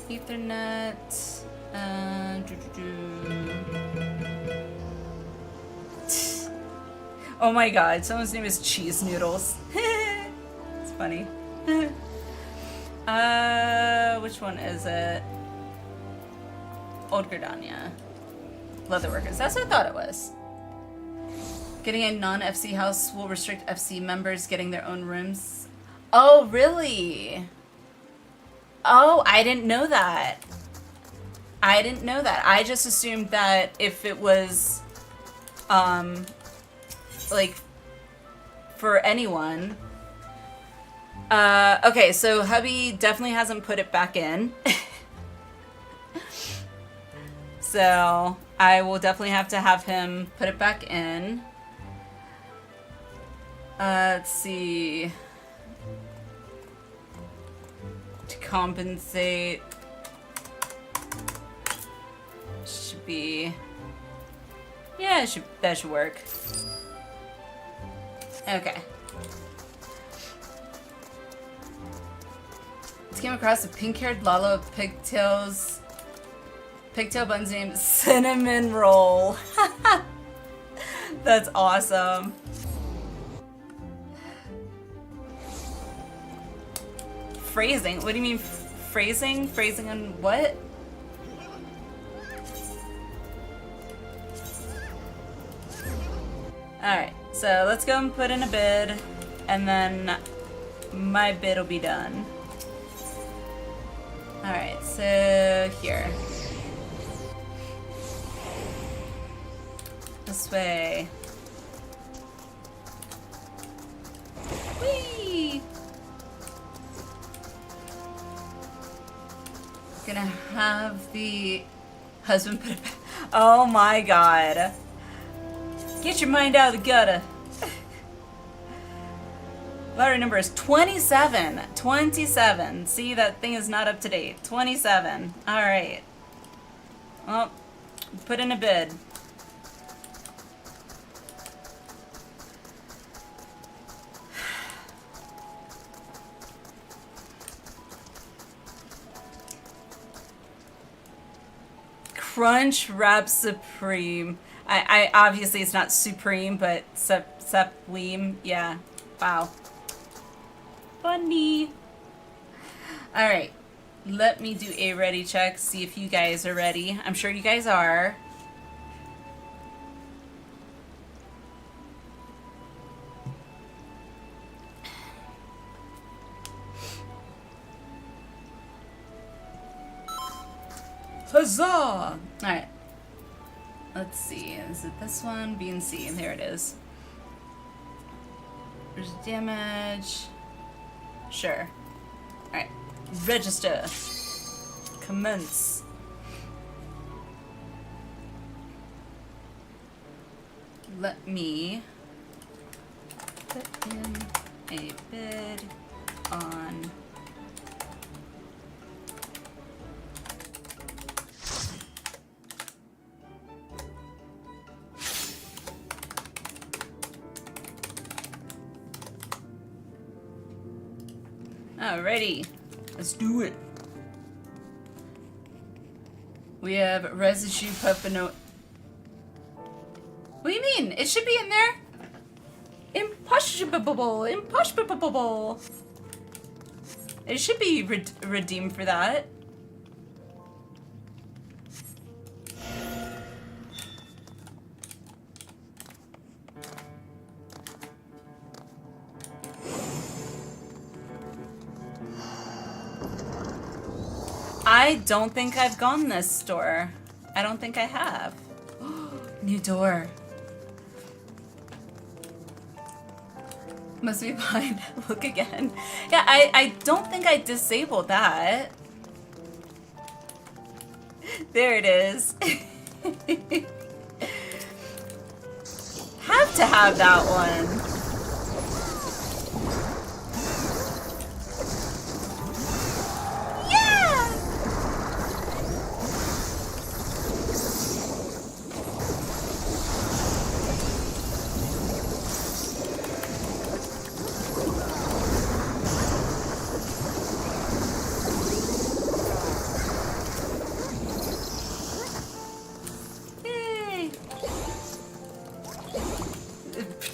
Ethernet. Oh my god, someone's name is Cheese Noodles. It's funny. Which one is it? Old Gridania. Leatherworkers. That's what I thought it was. Getting a non-FC house will restrict FC members getting their own rooms. Oh, really? Oh, I didn't know that. I didn't know that. I just assumed that if it was, like, for anyone. Okay, so hubby definitely hasn't put it back in. So I will definitely have to have him put it back in. Let's see. To compensate. Should be. Yeah, that should work. Okay. Just came across a pink-haired Lalo with pigtails. Pigtail bun's name Cinnamon Roll. That's awesome. Phrasing? What do you mean phrasing? Phrasing on what? Alright, so let's go and put in a bid, and then my bid will be done. Alright, so here. This way. Gonna have the husband put it back. Oh my god. Get your mind out of the gutter. Lottery number is 27. 27. See, that thing is not up to date. 27. Alright. Well, put in a bid. Crunch Wrap Supreme. I obviously it's not Supreme, but Supreme. Yeah. Wow. Funny. Alright. Let me do a ready check, see if you guys are ready. I'm sure you guys are. Huzzah! Alright. Let's see. Is it this one? B and C. There it is. There's damage. Sure. Alright. Register. Commence. Let me put in a bid on Alrighty, let's do it. We have residue puffino. What do you mean? It should be in there. Impossible, impossible. It should be redeemed for that. I don't think I've gone this store. I don't think I have. New door. Must be fine. Look again. Yeah, I don't think I disabled that. There it is. Have to have that one.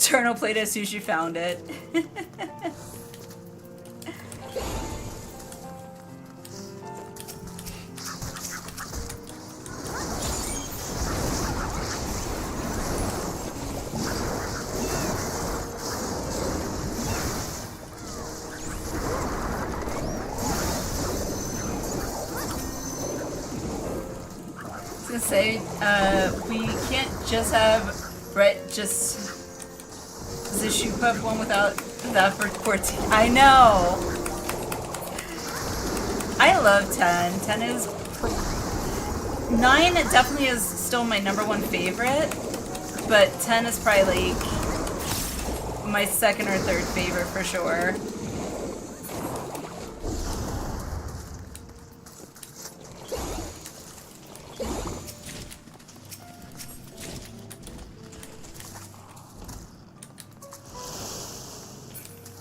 Eternal plate as soon as you found it. I was gonna say, we can't just have Brett just the shoe puff one without that for 14. I know. I love 10. 10 is 9 definitely is still my #1 favorite, but 10 is probably like my second or third favorite for sure.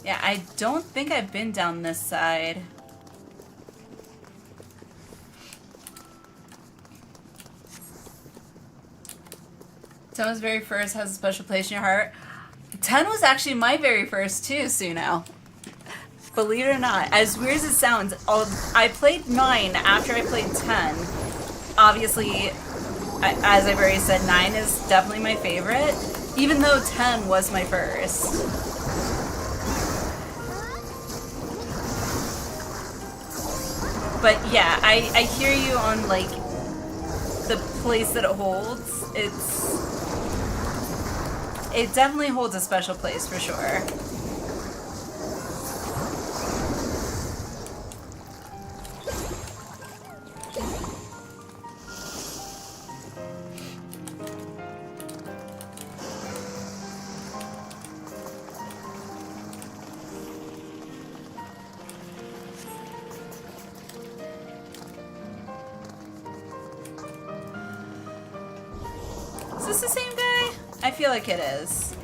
Yeah, I don't think I've been down this side. Ten was very first, has a special place in your heart. 10 was actually my very first too, Suno. Believe it or not, as weird as it sounds, I played 9 after I played 10. Obviously, as I've already said, 9 is definitely my favorite, even though 10 was my first. But yeah, I hear you on like the place that it holds. It definitely holds a special place for sure. this the same guy? I feel like it is.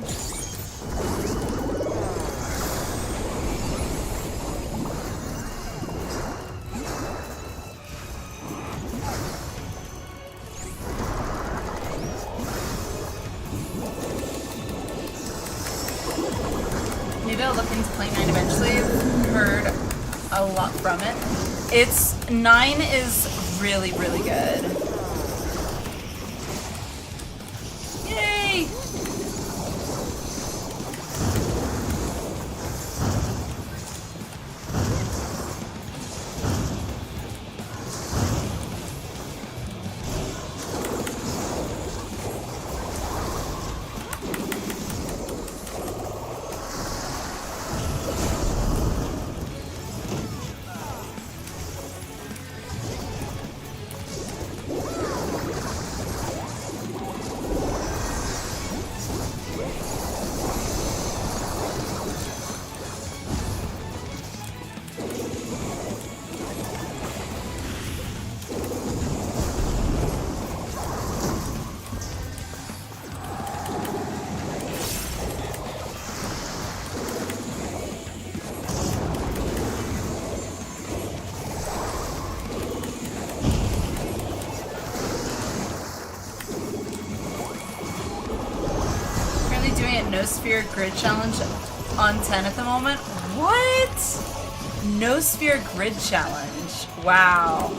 Maybe I'll look into Play 9 eventually. I've heard a lot from it. 9 is really, really good. Yay! No Sphere Grid Challenge on 10 at the moment. What? No Sphere Grid Challenge. Wow.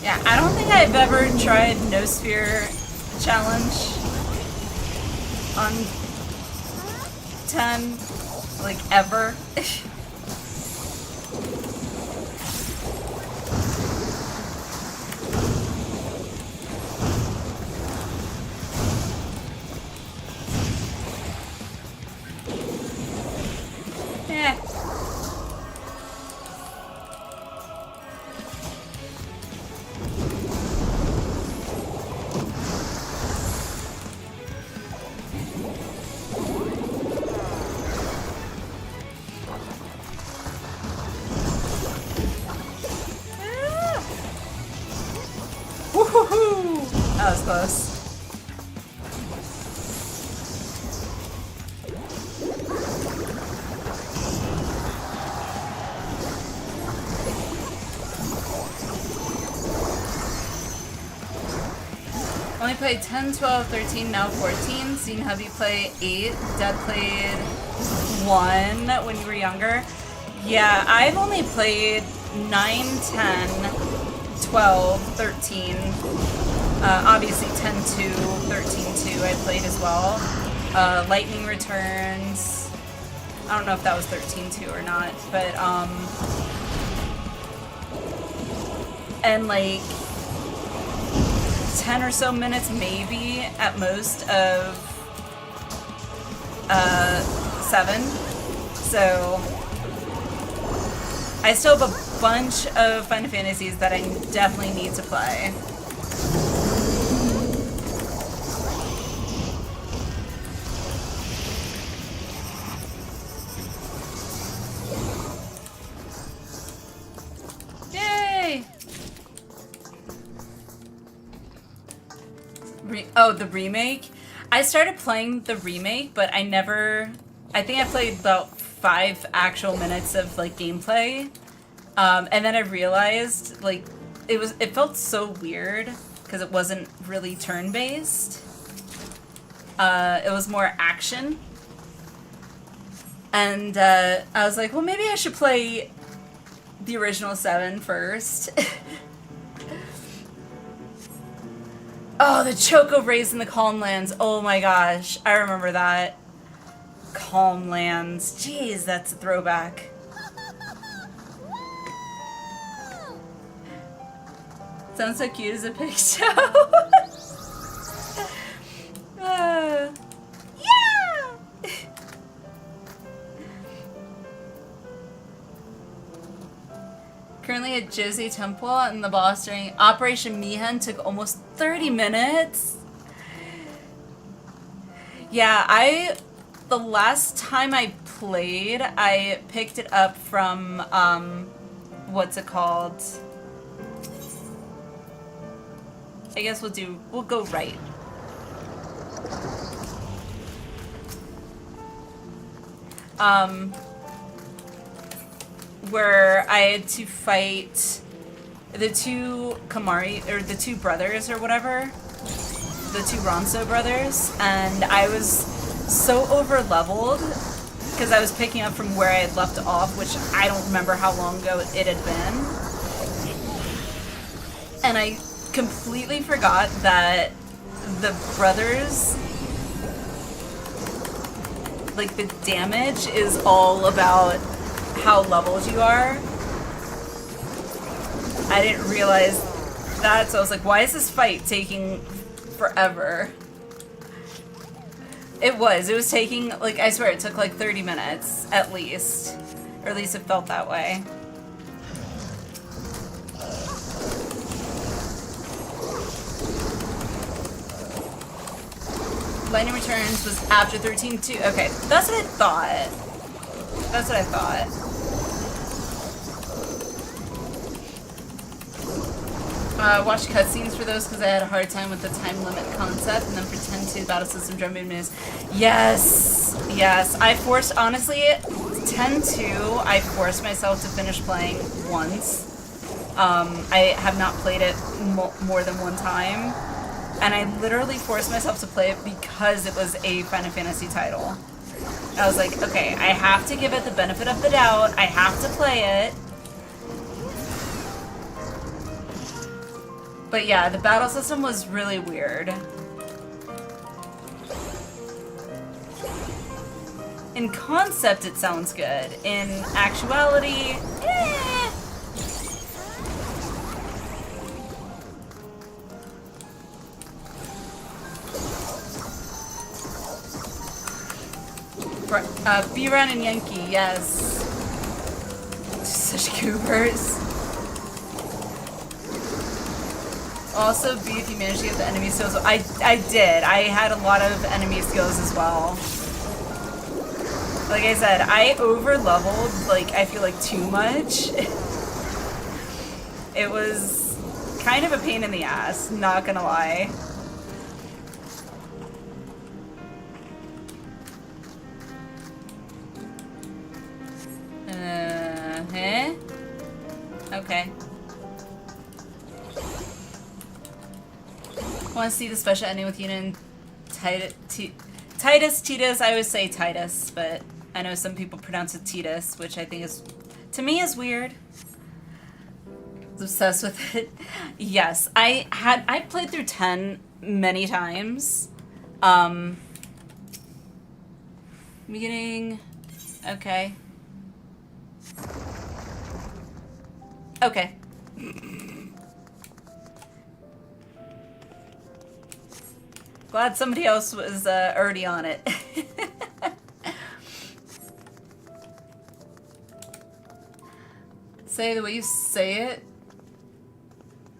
Yeah, I don't think I've ever tried No Sphere Challenge on 10, like, ever. Yeah. Woohoo! That was close. Only played 10, 12, 13, now 14. Seen hubby play 8. Dad played 1 when you were younger. Yeah, I've only played 9, 10, 12, 13. Obviously 10, 2, 13, 2 I played as well. Lightning Returns. I don't know if that was 13, 2 or not, but and like 10 or so minutes maybe at most of 7. So I still have a bunch of Final Fantasies that I definitely need to play. Yay! Oh, the remake? I started playing the remake, but I think I played about 5 actual minutes of like gameplay. And then I realized like it felt so weird because it wasn't really turn-based. It was more action. And I was like, well, maybe I should play the original 7 first. Oh, the Choco Rays in the Calm Lands. Oh my gosh. I remember that. Calm Lands. Jeez, that's a throwback. Sounds so cute as a pig show. Yeah! Currently at Josie Temple, and the boss during Operation Mihen took almost 30 minutes. Yeah, the last time I played, I picked it up from, what's it called? I guess we'll go right. Where I had to fight the two Kamari, or the two brothers or whatever, the two Ronso brothers, and I was so over leveled because I was picking up from where I had left off, which I don't remember how long ago it had been, and I completely forgot that the brothers, like, the damage is all about how leveled you are. I didn't realize that, so I was like, why is this fight taking forever? It was taking, like, I swear it took like 30 minutes at least, or at least it felt that way. Lightning Returns was after 13-2. Okay, that's what I thought. That's what I thought. Watched cutscenes for those because I had a hard time with the time limit concept, and then for 10-2 battle system drum movement is yes, yes. I forced, honestly, 10-2. I forced myself to finish playing once. I have not played it more than one time, and I literally forced myself to play it because it was a Final Fantasy title. I was like, okay, I have to give it the benefit of the doubt. I have to play it. But yeah, the battle system was really weird. In concept, it sounds good. In actuality, eh. B-Run and Yankee, yes. Such goobers. Also, B, if you managed to get the enemy skills. I did. I had a lot of enemy skills as well. Like I said, I over-leveled, like, I feel like too much. It was kind of a pain in the ass, not gonna lie. Okay. Want to see the special ending with Yuna and Titus. I always say Titus, but I know some people pronounce it Titus, which I think is, to me, is weird. I was obsessed with it. Yes, I played through 10 many times. Beginning. Okay. Okay. Glad somebody else was already on it. Say the way you say it.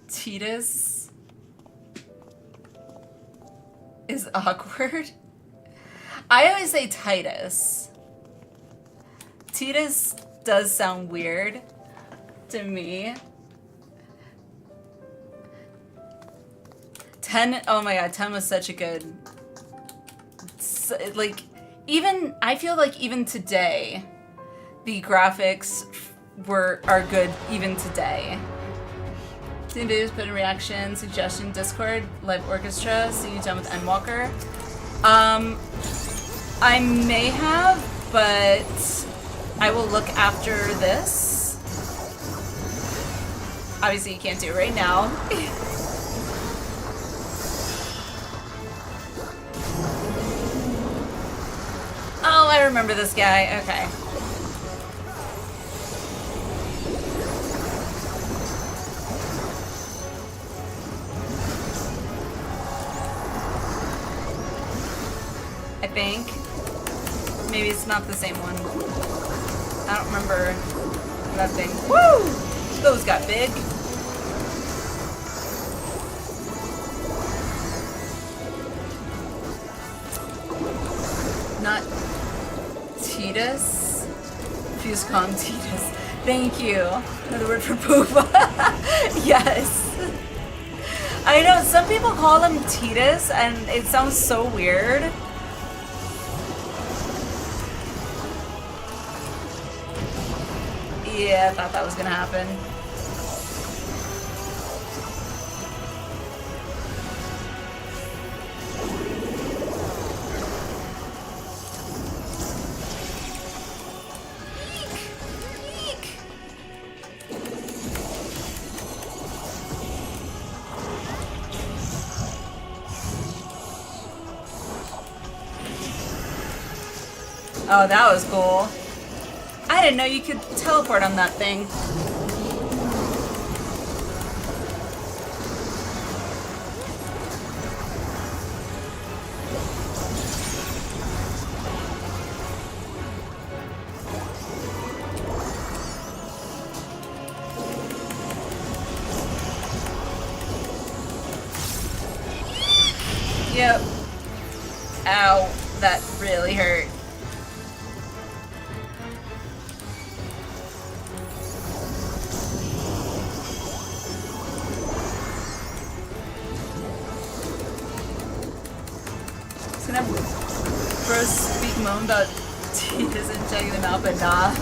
Titus is awkward. I always say Titus. Titus does sound weird to me. 10, oh my god, 10 was such a good, like, even, I feel like even today, the graphics are good even today. Seeing videos, put in reaction, suggestion, Discord, live orchestra, see you done with Endwalker. I may have, but I will look after this. Obviously you can't do it right now. I remember this guy. Okay. I think. Maybe it's not the same one. I don't remember that thing. Woo! Those got big. Not Titus? Fuse call him Titus. Thank you. Another word for poop. Yes. I know, some people call him Titus and it sounds so weird. Yeah, I thought that was gonna happen. Oh, that was cool. I didn't know you could teleport on that thing. Yep. Ow, that really hurt. First speak moan about Titus and checking them out, but nah.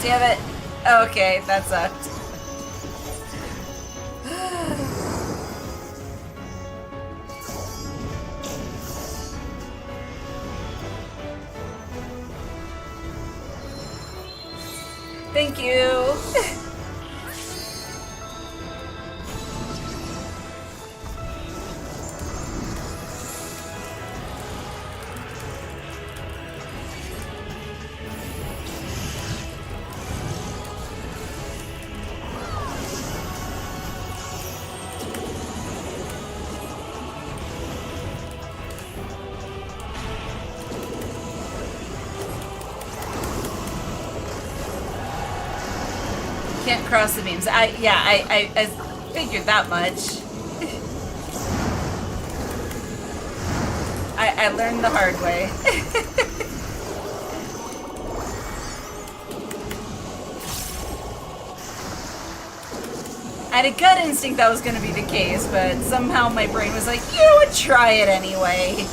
Damn it. Okay, that sucked. Thank you. Can't cross the beams. I figured that much. I learned the hard way. I had a gut instinct that was going to be the case, but somehow my brain was like, you would try it anyway.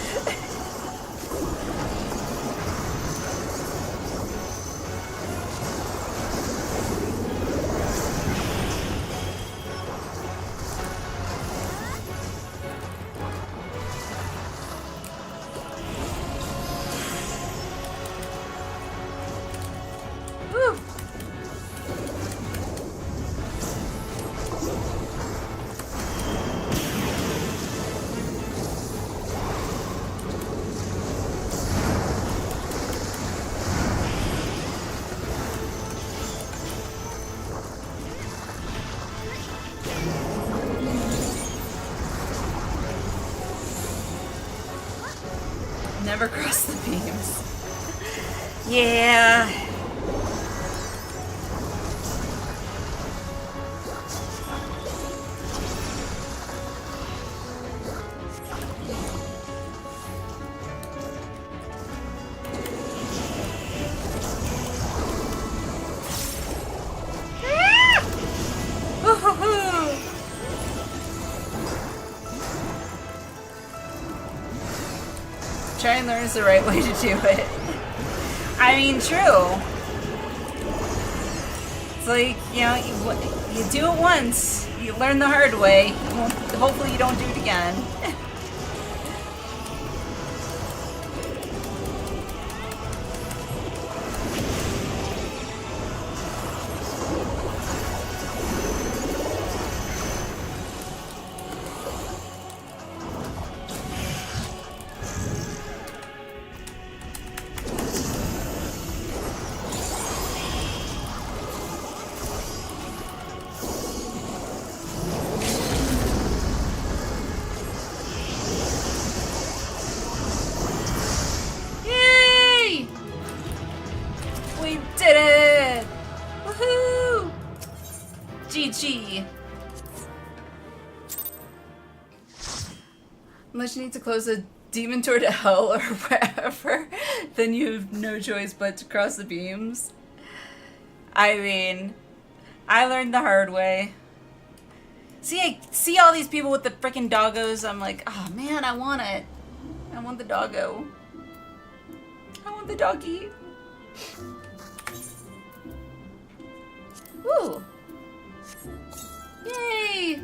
Never cross the beams. Yeah. Try and learn is the right way to do it. I mean, true. It's like, you know, you do it once, you learn the hard way. Hopefully you don't do it again. Unless you need to close a demon door to hell or wherever, then you have no choice but to cross the beams. I mean, I learned the hard way. See, I see all these people with the freaking doggos. I'm like, oh man, I want it. I want the doggo. I want the doggy. Woo! Yay!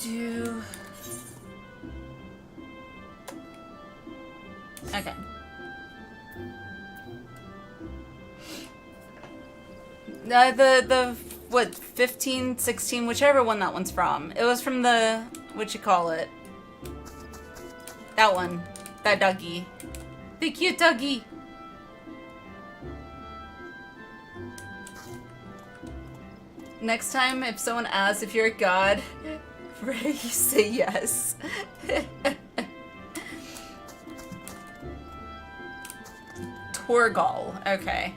Do. Okay. The what, 15, 16, whichever one that one's from. It was from the, what you call it? That one. That doggy. The cute doggy. Next time, if someone asks if you're a god, Ray, you say yes. Torgal. Okay.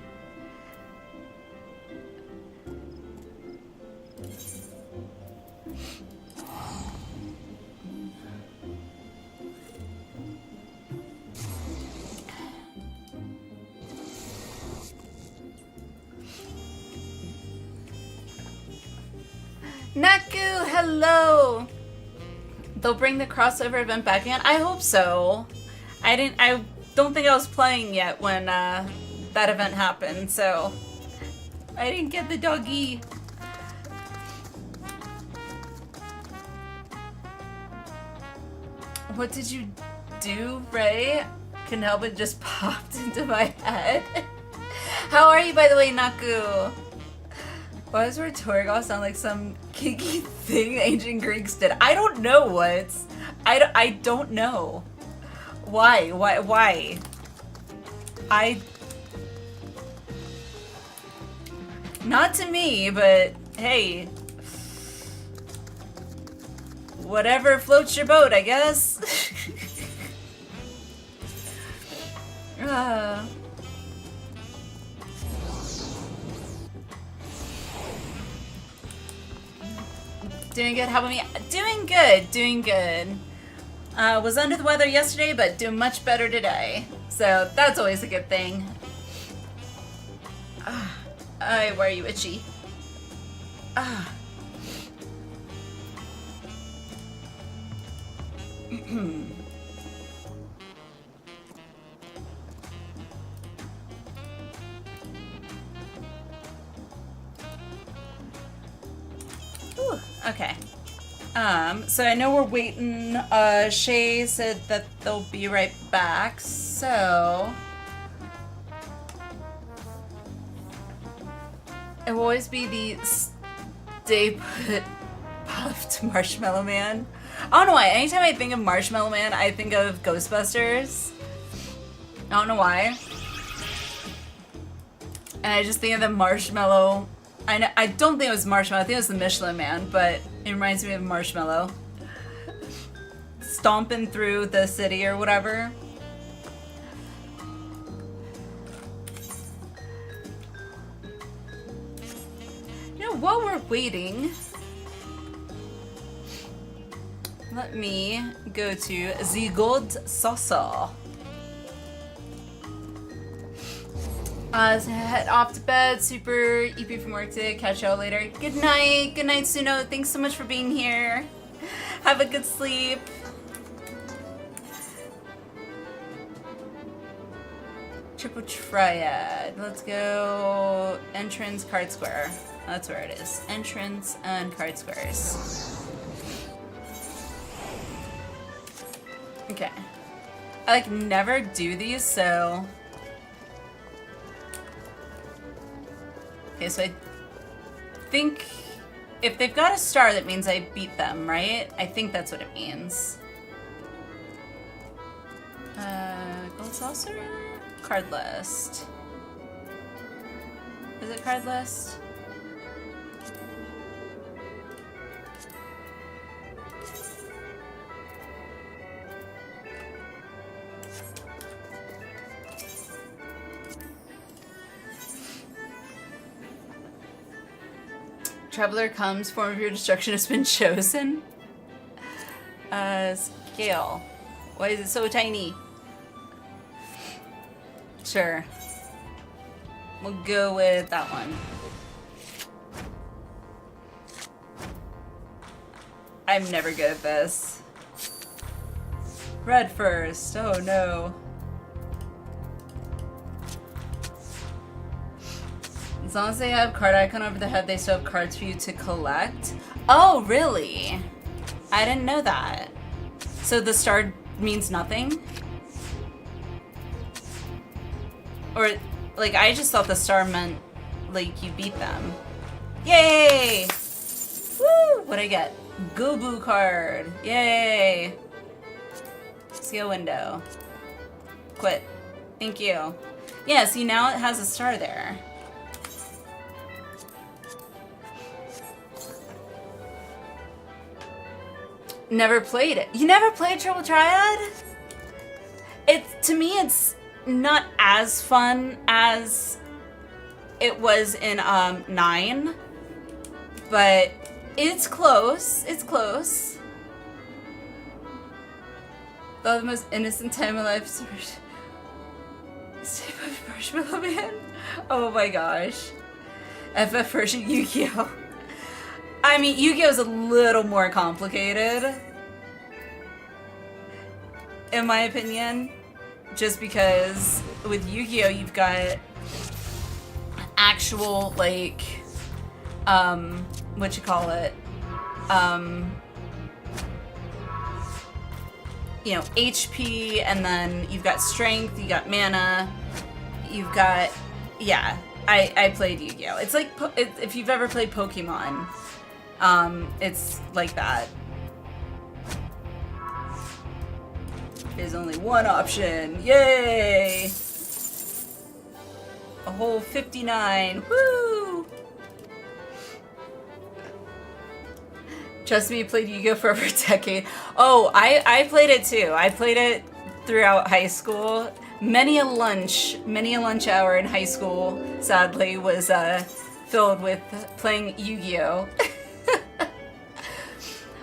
Naku, hello! They'll bring the crossover event back again? I hope so. I don't think I was playing yet when that event happened, so I didn't get the doggy. What did you do, Ray? Couldn't help it, just popped into my head. How are you, by the way, Naku? Why does Torgal sound like some kinky thing the ancient Greeks did? I don't know what. I don't know. Why? Why? Not to me, but hey. Whatever floats your boat, I guess. Doing good. How about me? Doing good. Doing good. Was under the weather yesterday, but doing much better today. So that's always a good thing. Why are you itchy? Ooh, okay. So I know we're waiting. Shay said that they'll be right back, so it will always be the stay put puffed Marshmallow Man. I don't know why. Anytime I think of Marshmallow Man, I think of Ghostbusters. I don't know why. And I just think of the marshmallow. I don't think it was Marshmallow. I think it was the Michelin Man, but it reminds me of Marshmallow. Stomping through the city or whatever. You know, while we're waiting, let me go to the Gold Saucer. Head off to bed, super EP from work today. Catch y'all later. Good night, Suno. Thanks so much for being here. Have a good sleep. Triple Triad. Let's go entrance, card square. That's where it is. Entrance and card squares. Okay. I like never do these, so. Okay, so I think if they've got a star, that means I beat them, right? I think that's what it means. Gold saucer? Card list. Is it card list? Traveler comes, form of your destruction has been chosen. Scale. Why is it so tiny? Sure. We'll go with that one. I'm never good at this. Red first. Oh no. As long as they have card icon over the head, they still have cards for you to collect. Oh, really? I didn't know that. So the star means nothing? Or, like, I just thought the star meant, like, you beat them. Yay! Woo! What'd I get? Gooboo card. Yay! Skill window. Quit. Thank you. Yeah, see, now it has a star there. Never played it. You never played Triple Triad? To me, it's not as fun as it was in 9, but it's close. It's close. The most innocent time of life. Stay Puft Marshmallow Man. Oh my gosh. FF version Yu-Gi-Oh! I mean, Yu-Gi-Oh! Is a little more complicated, in my opinion, just because with Yu-Gi-Oh! You've got actual, like, what you call it, you know, HP, and then you've got strength, you got mana, you've got, yeah, I played Yu-Gi-Oh! It's like, if you've ever played Pokemon, it's like that. There's only one option. Yay! A whole 59. Woo! Trust me, I played Yu-Gi-Oh! For over a decade. Oh, I played it too. I played it throughout high school. Many a lunch hour in high school, sadly, was filled with playing Yu-Gi-Oh!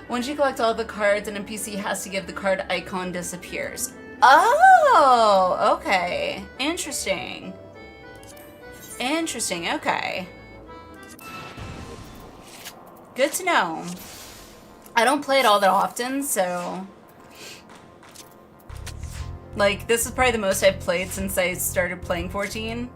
Once you collect all the cards, an NPC has to give the card icon disappears. Oh, okay. Interesting. Interesting, okay. Good to know. I don't play it all that often, so... Like, this is probably the most I've played since I started playing 14.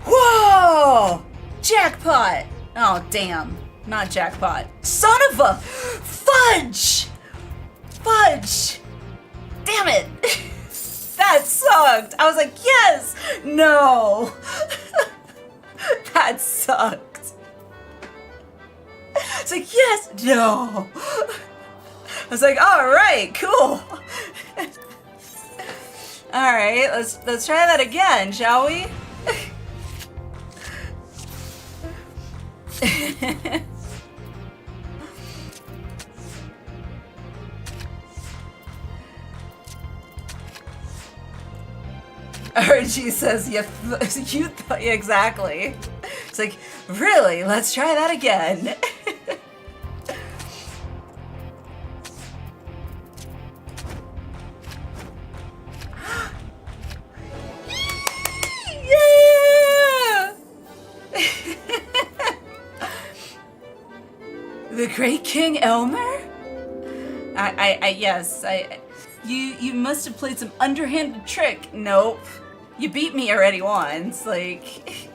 Whoa! Jackpot! Oh, damn. Not jackpot. Son of a fudge! Fudge! Damn it! That sucked! I was like, yes! No! That sucked. It's like, yes! No! I was like, all right, cool. All right, let's try that again, shall we? RG says, yeah, you thought, yeah, exactly. It's like, really? Let's try that again. The Great King Elmer? Yes, you must have played some underhanded trick. Nope. You beat me already once, like...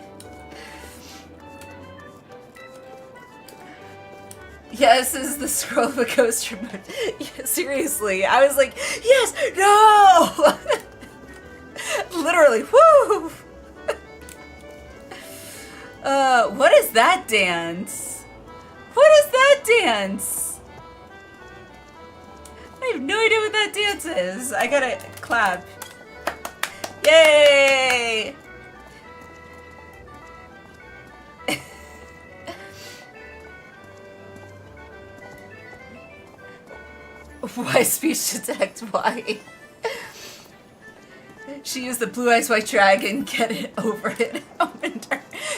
Yes, this is the scroll of a coaster, but yeah, seriously, I was like, yes, no! Literally, whoo! What is that dance? What is that dance? I have no idea what that dance is. I gotta clap. Yay! Why speech detect? Why? She used the blue eyes white dragon. Get it over it.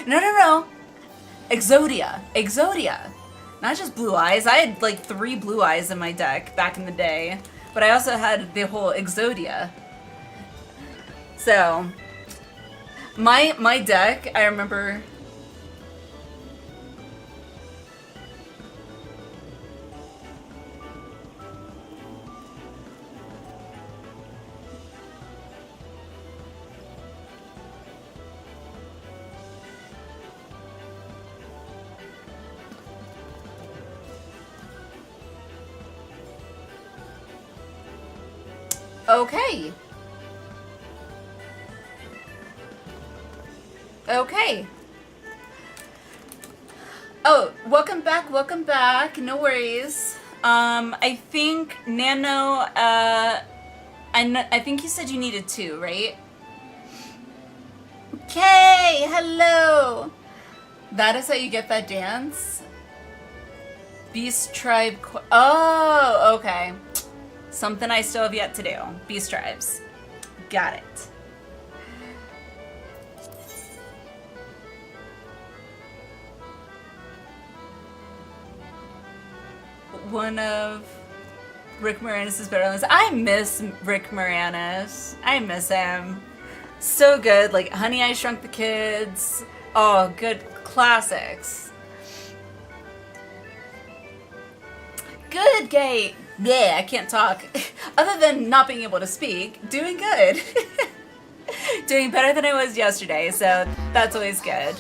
No. Exodia. Not just blue eyes. I had like 3 blue eyes in my deck back in the day, but I also had the whole Exodia. So my deck, I remember. Okay. Oh, welcome back. No worries. I think Nano, I think you said you needed 2, right? Okay, hello. That is how you get that dance? Beast Tribe, oh, okay. Something I still have yet to do. Beast Tribes. Got it. One of Rick Moranis' better ones. I miss Rick Moranis. I miss him. So good. Like Honey, I Shrunk the Kids. Oh, good classics. Good, Gay. Yeah, I can't talk. Other than not being able to speak, doing good. Doing better than I was yesterday, so that's always good.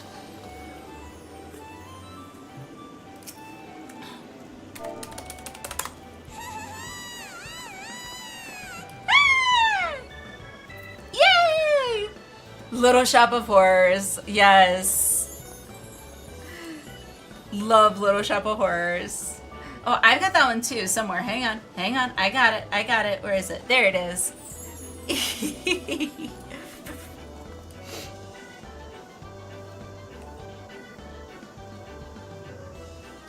Ah! Yay! Little Shop of Horrors, yes. Love Little Shop of Horrors. Oh, I've got that one too somewhere. Hang on. I got it. Where is it? There it is.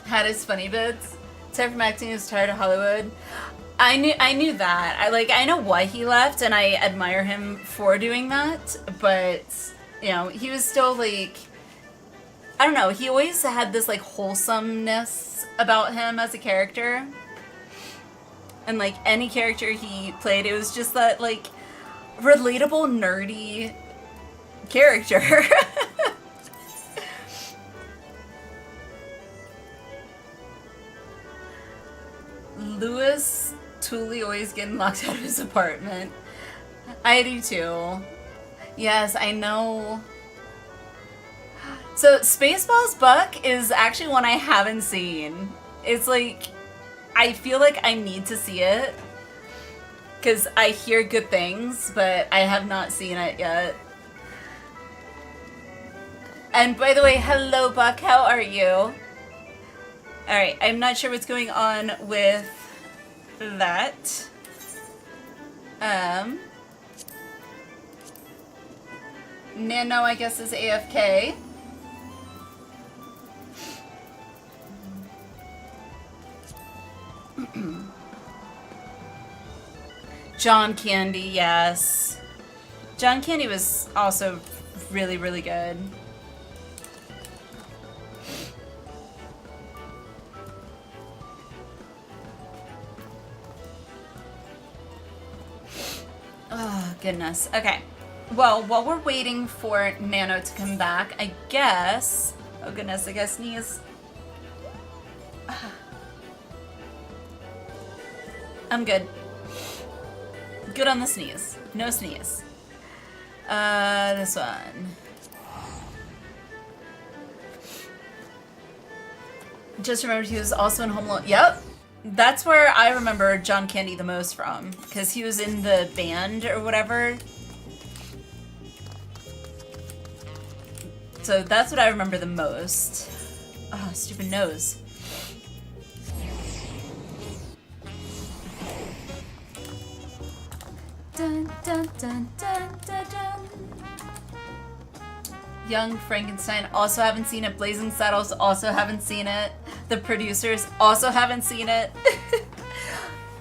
Had his funny bits. Tired from acting, is tired of Hollywood. I knew that. I know why he left, and I admire him for doing that. But you know, he was still like, I don't know. He always had this like wholesomeness about him as a character, and like any character he played, it was just that like relatable nerdy character. Louis Tooley always getting locked out of his apartment. I do too. Yes, I know. So Spaceballs Buck is actually one I haven't seen. It's like, I feel like I need to see it because I hear good things, but I have not seen it yet. And by the way, hello Buck, how are you? Alright, I'm not sure what's going on with that. Nano, I guess, is AFK. John Candy, yes. John Candy was also really, really good. Oh, goodness. Okay. Well, while we're waiting for Nano to come back, I guess... Oh, goodness, I guess sneeze. I'm good. Good on the sneeze. No sneeze. This one. Just remembered he was also in Home Alone. Yep. That's where I remember John Candy the most from. Because he was in the band or whatever. So that's what I remember the most. Oh, stupid nose. Dun, dun, dun, dun, dun, dun. Young Frankenstein, also haven't seen it. Blazing Saddles, also haven't seen it. The producers, also haven't seen it.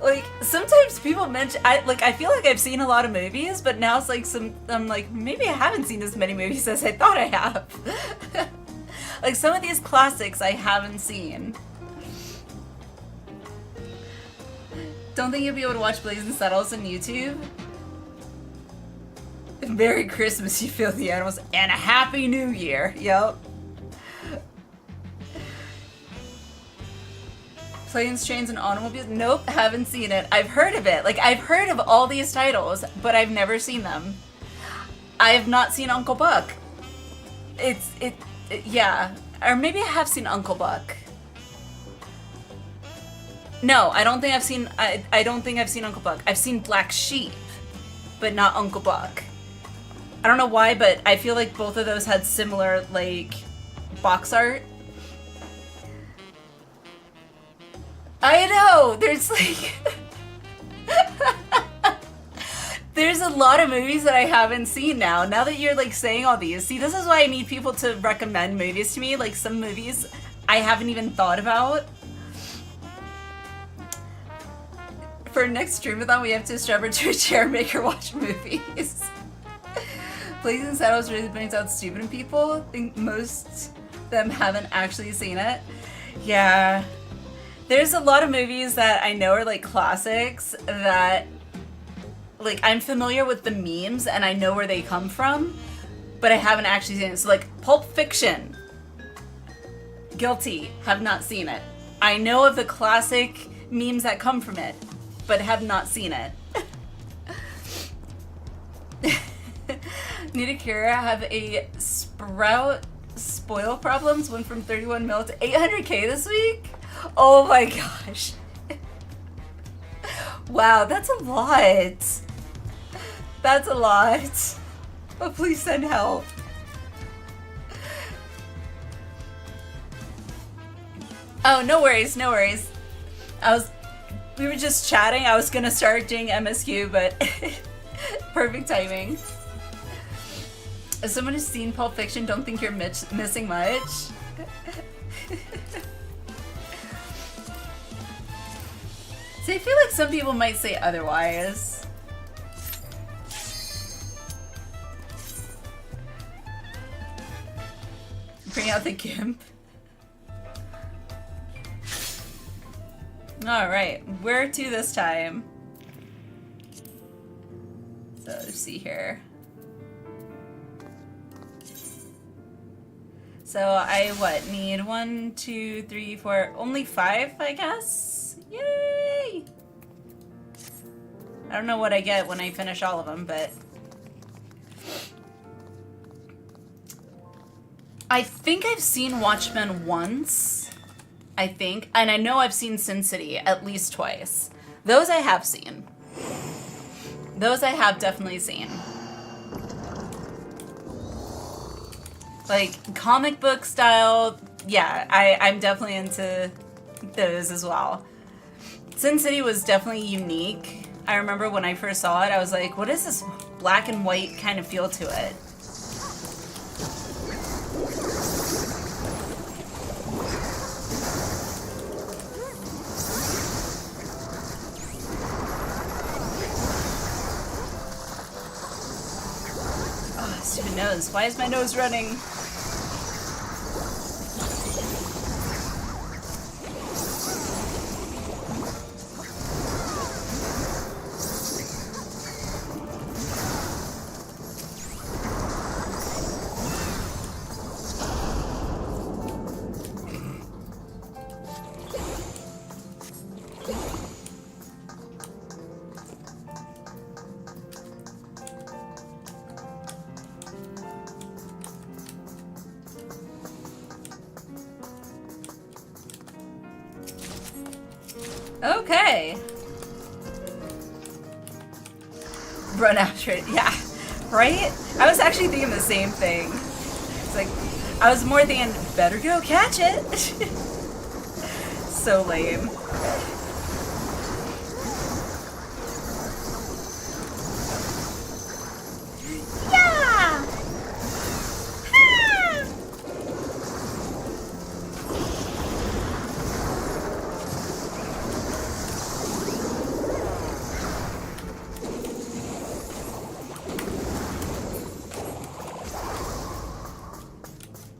Like, sometimes people mention, I feel like I've seen a lot of movies, but now it's like I'm like, maybe I haven't seen as many movies as I thought I have. Like, some of these classics I haven't seen. Don't think you'll be able to watch Blazing Saddles on YouTube? Merry Christmas, you filthy animals, and a Happy New Year. Yep. Planes, Trains, and Automobiles? Nope, haven't seen it. I've heard of it. Like, I've heard of all these titles, but I've never seen them. I have not seen Uncle Buck. Yeah. Or maybe I have seen Uncle Buck. No, I don't think I've seen, I don't think I've seen Uncle Buck. I've seen Black Sheep, but not Uncle Buck. I don't know why, but I feel like both of those had similar, like, box art. I know! There's, like... There's a lot of movies that I haven't seen now. Now that you're, like, saying all these. See, this is why I need people to recommend movies to me. Like, some movies I haven't even thought about. For next streamathon, we have to strap her to a chair and make her watch movies. Blazing Saddles really brings out stupid in people. I think most of them haven't actually seen it. Yeah. There's a lot of movies that I know are like classics that like I'm familiar with the memes and I know where they come from, but I haven't actually seen it. So like Pulp Fiction. Guilty. Have not seen it. I know of the classic memes that come from it, but have not seen it. Nita Kira have a Sprout spoil problems, went from 31 mil to 800k this week? Oh my gosh. Wow, that's a lot. That's a lot. But please send help. Oh, no worries, no worries. We were just chatting. I was gonna start doing MSQ, but perfect timing. As someone who's seen Pulp Fiction, don't think you're missing much. So I feel like some people might say otherwise. Bring out the GIMP. Alright, where to this time? So let's see here. So I need 1, 2, 3, 4, only 5, I guess? Yay! I don't know what I get when I finish all of them, but I think I've seen Watchmen once. I think. And I know I've seen Sin City at least twice. Those I have seen. Those I have definitely seen. Like, comic book style, yeah, I'm definitely into those as well. Sin City was definitely unique. I remember when I first saw it, I was like, what is this black and white kind of feel to it? Oh, stupid nose. Why is my nose running? Okay. Run after it, yeah. Right? I was actually thinking the same thing. It's like, I was more thinking, better go catch it. So lame. Yeah!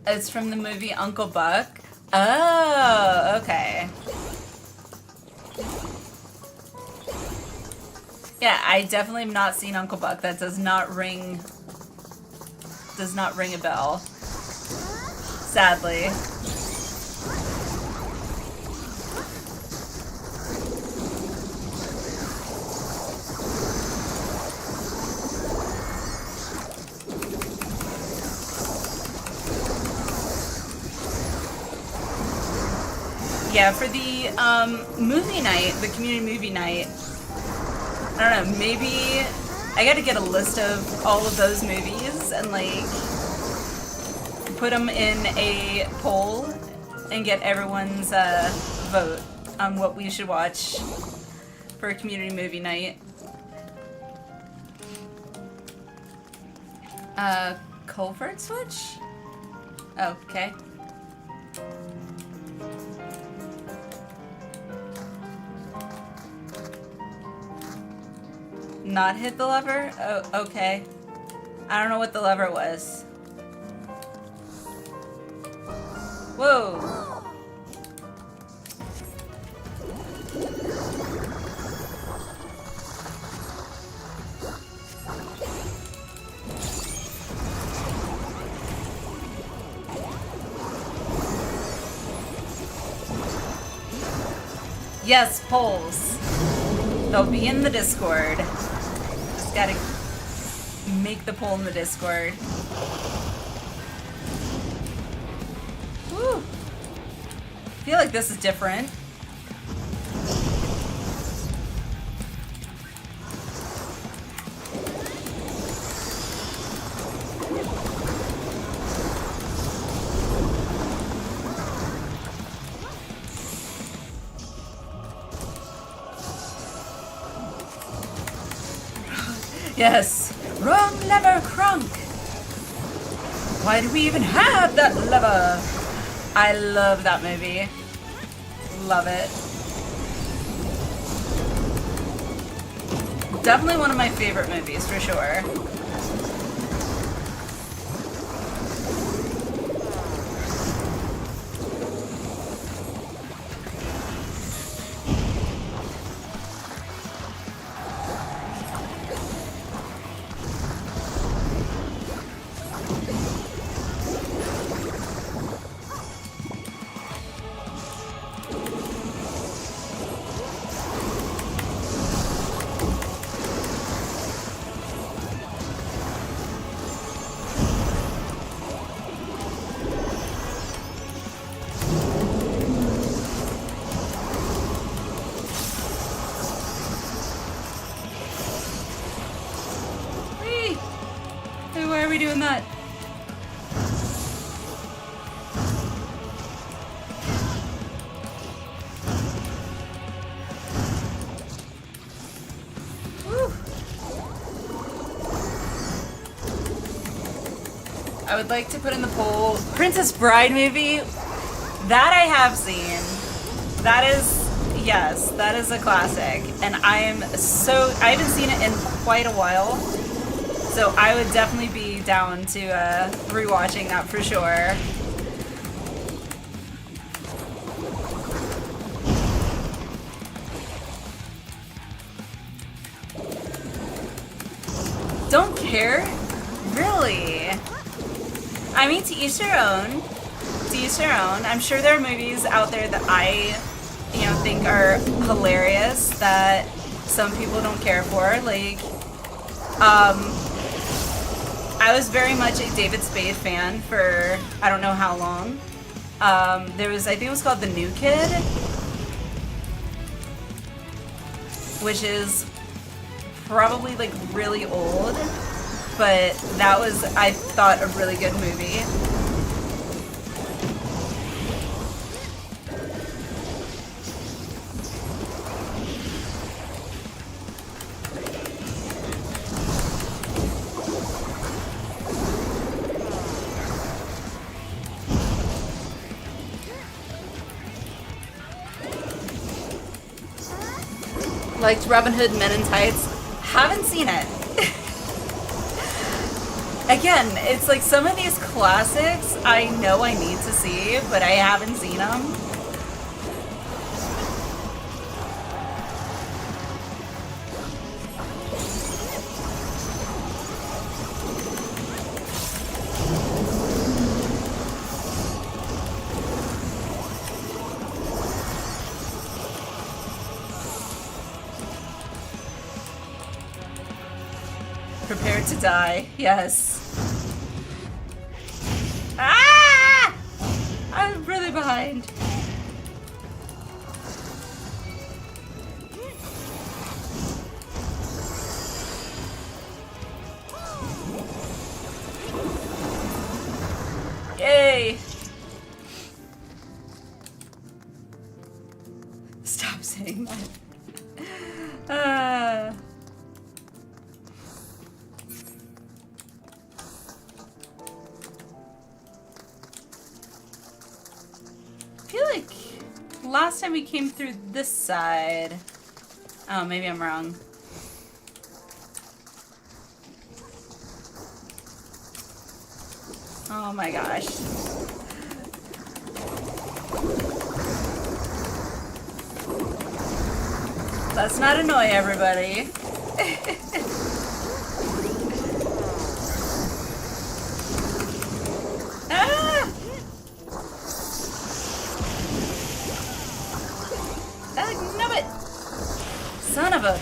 It's from the movie Uncle Buck. Oh, okay. Yeah, I definitely have not seen Uncle Buck. That does not ring a bell. Sadly. Yeah, for the movie night, the community movie night, I don't know, maybe I gotta get a list of all of those movies and like put them in a poll and get everyone's vote on what we should watch for a community movie night. Culvert switch? Oh, okay. Not hit the lever? Oh, okay. I don't know what the lever was. Whoa. Yes, polls. They'll be in the Discord. Just gotta make the poll in the Discord. Woo! I feel like this is different. Yes, wrong lever, crunk. Why do we even have that lever? I love that movie. Love it. Definitely one of my favorite movies, for sure. Why are we doing that? Woo. I would like to put in the poll Princess Bride movie. That I have seen. That is, yes, that is a classic. And I haven't seen it in quite a while. So I would definitely be down to rewatching that for sure. Don't care? Really? I mean, to each their own. To each their own. I'm sure there are movies out there that I, think are hilarious that some people don't care for. Like, I was very much a David Spade fan for I don't know how long. I think it was called The New Kid, which is probably like really old, but that was, I thought, a really good movie. Liked Robin Hood Men in Tights. Haven't seen it. Again, it's like some of these classics I know I need to see, but I haven't seen them. Prepare to die. Yes. Ah! I'm really behind. Yay! Stop saying that. I feel like last time we came through this side. Oh, maybe I'm wrong. Oh my gosh. Let's not annoy everybody. Ah! Nubbit! Son of a...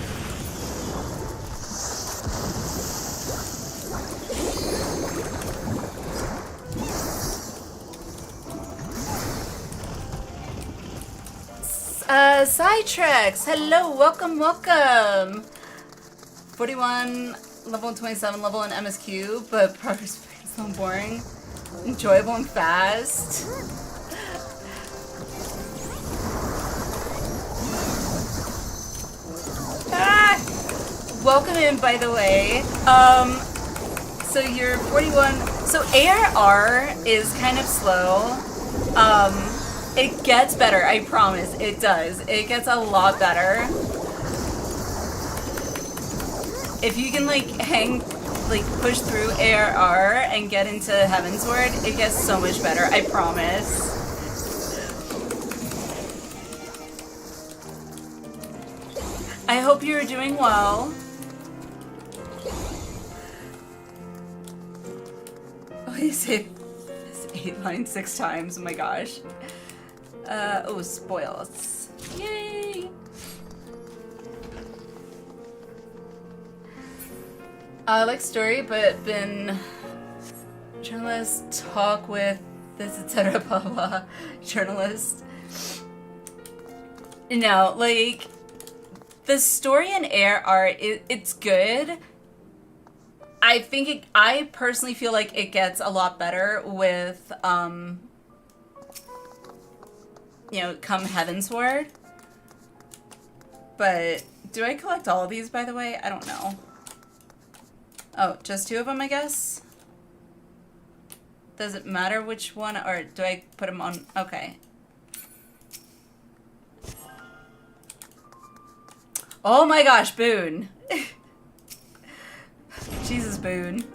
Sidetracks! Hello, welcome, welcome! 41, level 27, level in MSQ, but progress is so boring. Enjoyable and fast. Ah! Welcome in, by the way. So you're 41. So ARR is kind of slow. It gets better, I promise. It does. It gets a lot better. If you can push through ARR and get into Heavensward, it gets so much better, I promise. I hope you're doing well. Oh, you say this 8 lines 6 times, oh my gosh. Oh, spoils. Yay! I like story, but been journalist, talk with this, etc. Blah blah. Journalist. No, like the story in ARR, it's good. I personally feel like it gets a lot better with come Heavensward. But do I collect all of these, by the way? I don't know. Oh, just 2 of them, I guess? Does it matter which one, or do I put them on? Okay. Oh my gosh, Boone. Jesus, Boone.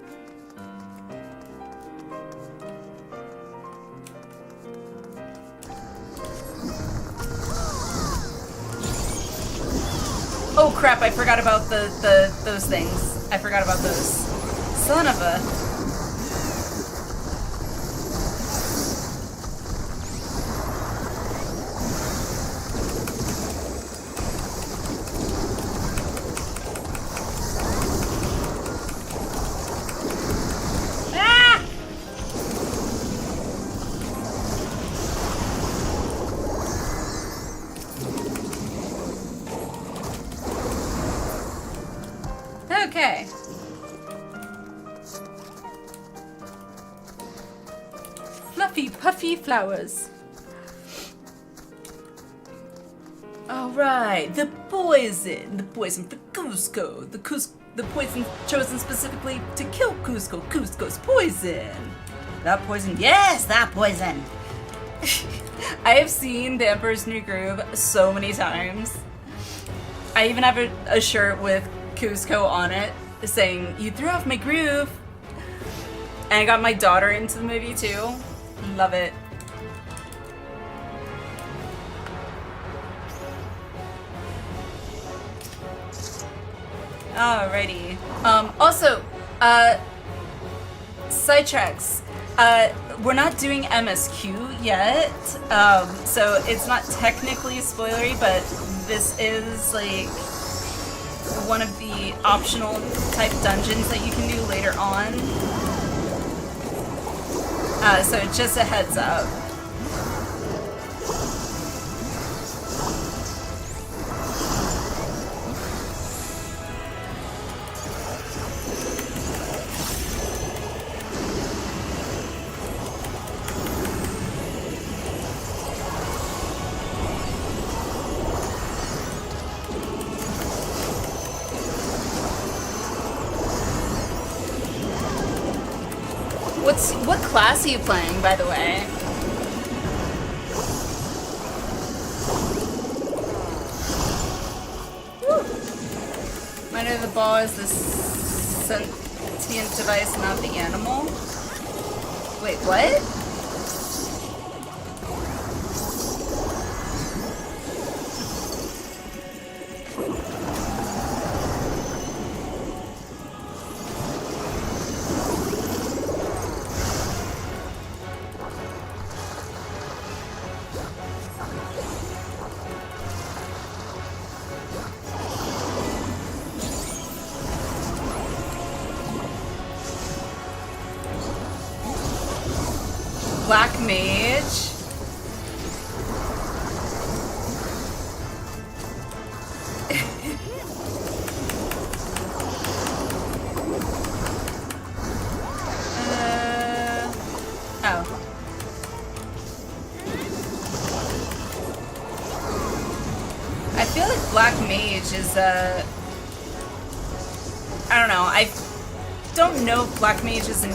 Oh crap, I forgot about those things. I forgot about those. Son of a... Ah! Okay. Fluffy, puffy flowers. Alright, the poison for Cusco. The poison chosen specifically to kill Cusco. Cusco's poison. That poison, yes, that poison. I have seen The Emperor's New Groove so many times. I even have a shirt with Cusco on it saying, "You threw off my groove." And I got my daughter into the movie too. Love it. Alrighty. Also, sidetracks. We're not doing MSQ yet, so it's not technically spoilery, but this is like one of the optional type dungeons that you can do later on. So just a heads up. What class are you playing, by the way? Mind of the ball is the sentient device, not the animal. Wait, what? Black Mage. Oh. I feel like Black Mage is I don't know. I don't know if Black Mage is an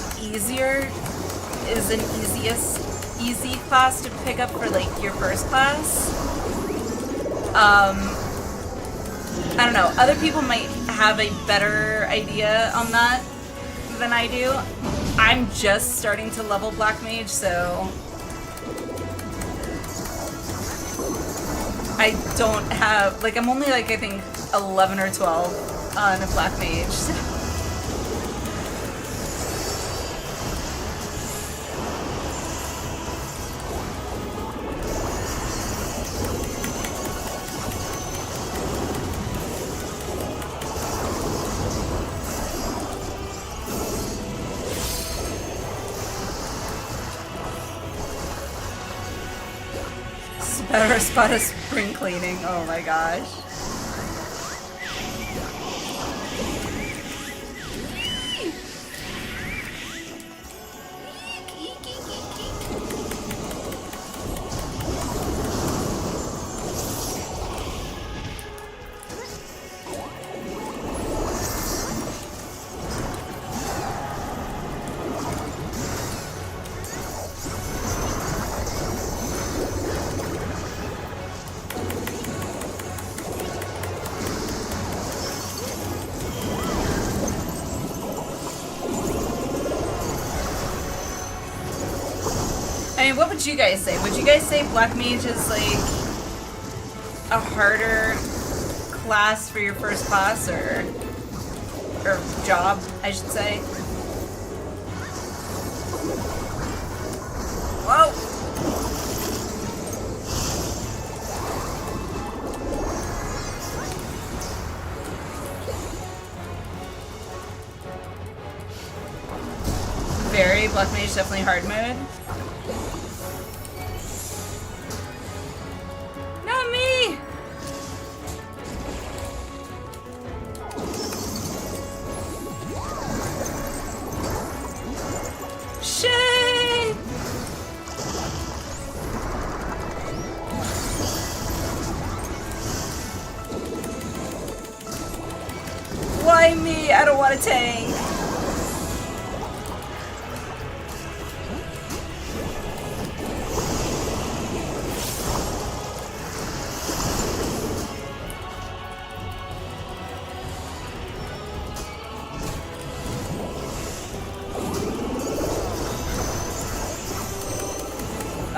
easy class to pick up for like your first class. I don't know. Other people might have a better idea on that than I do. I'm just starting to level Black Mage, so I don't have like I'm only like I think 11 or 12 on a Black Mage. Better spot of spring cleaning. Oh my gosh. I mean, what would you guys say? Would you guys say Black Mage is like a harder class for your first class or job, I should say? Whoa! Very Black Mage, definitely hard mode. Why me? I don't want to tank.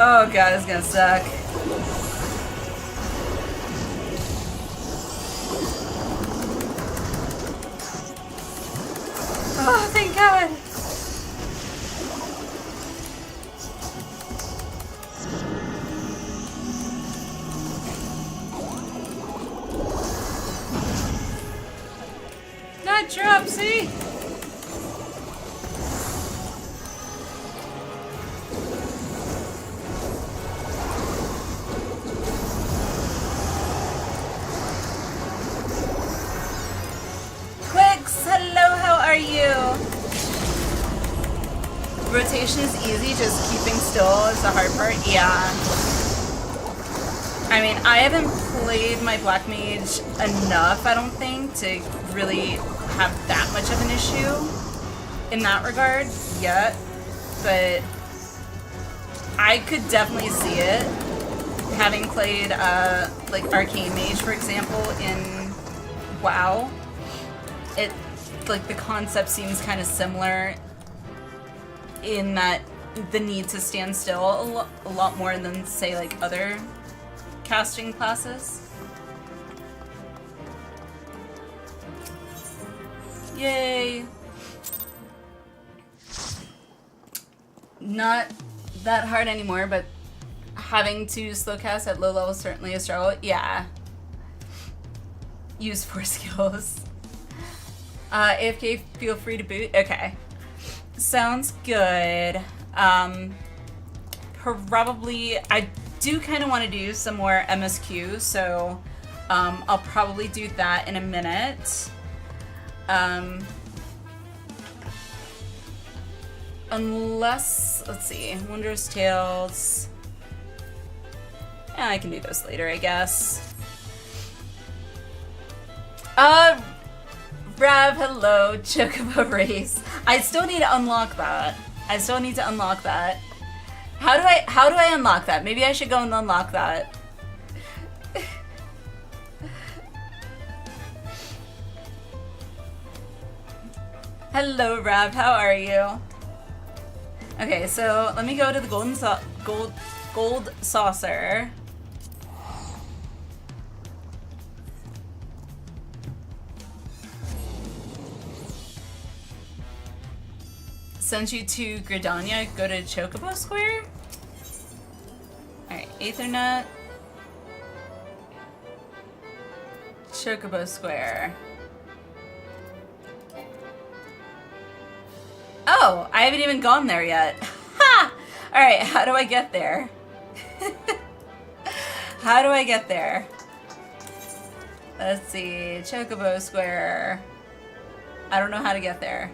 Oh god, it's gonna suck. Oh, thank god. Not Dropsy! Quicks, hello, how are you? Rotation is easy, just keeping still is the hard part. Yeah. I mean, I haven't played my Black Mage enough, I don't think, to really have that much of an issue in that regard yet, but I could definitely see it. Having played, like, Arcane Mage, for example, in WoW, it, like, the concept seems kind of similar in that the need to stand still a lot more than, say, like, other casting classes. Yay! Not that hard anymore, but having to slow cast at low levels certainly a struggle. Yeah. Use 4 skills. AFK, feel free to boot. Okay. Sounds good. Probably, I do kind of want to do some more MSQ, so I'll probably do that in a minute. Unless, let's see, Wondrous Tales. Yeah, I can do those later, I guess. Rav, hello, Chocobo Race. I still need to unlock that. How do I unlock that? Maybe I should go and unlock that. Hello, Rav, how are you? Okay, so let me go to the gold saucer. Send you to Gridania, go to Chocobo Square? Alright, Aethernet. Chocobo Square. Oh, I haven't even gone there yet. Ha! Alright, how do I get there? How do I get there? Let's see, Chocobo Square. I don't know how to get there.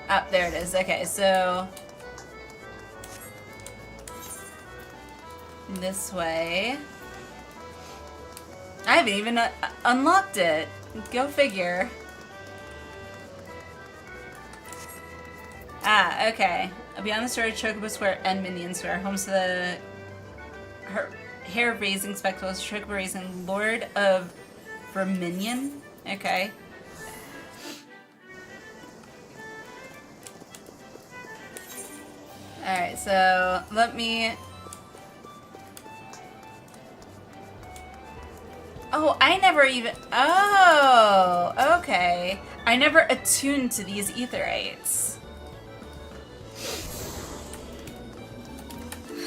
Oh, there it is. Okay, so this way. I haven't even unlocked it. Go figure. Ah, okay. Beyond the story, Chocobo Square and Minion Square, homes to the hair-raising spectacles, Chocobo Raising, Lord of Verminion. Okay. Alright, so let me... Oh, I never even... Oh, okay. I never attuned to these aetherites.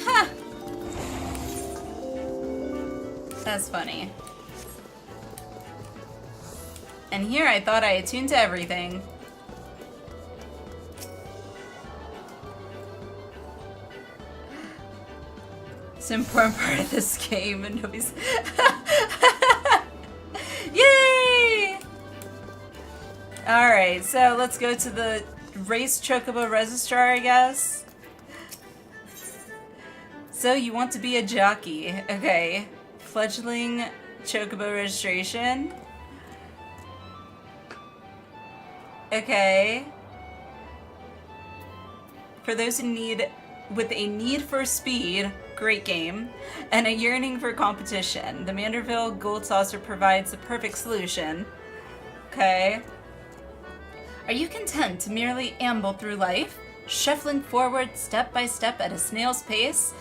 Huh. That's funny. And here I thought I attuned to everything. It's an important part of this game and nobody's... Yay! Alright, so let's go to the race Chocobo registrar, I guess. So you want to be a jockey. Okay. Fledgling Chocobo registration. Okay. For those who with a need for speed, great game, and a yearning for competition, the Manderville Gold Saucer provides the perfect solution. Okay. Are you content to merely amble through life, shuffling forward step by step at a snail's pace?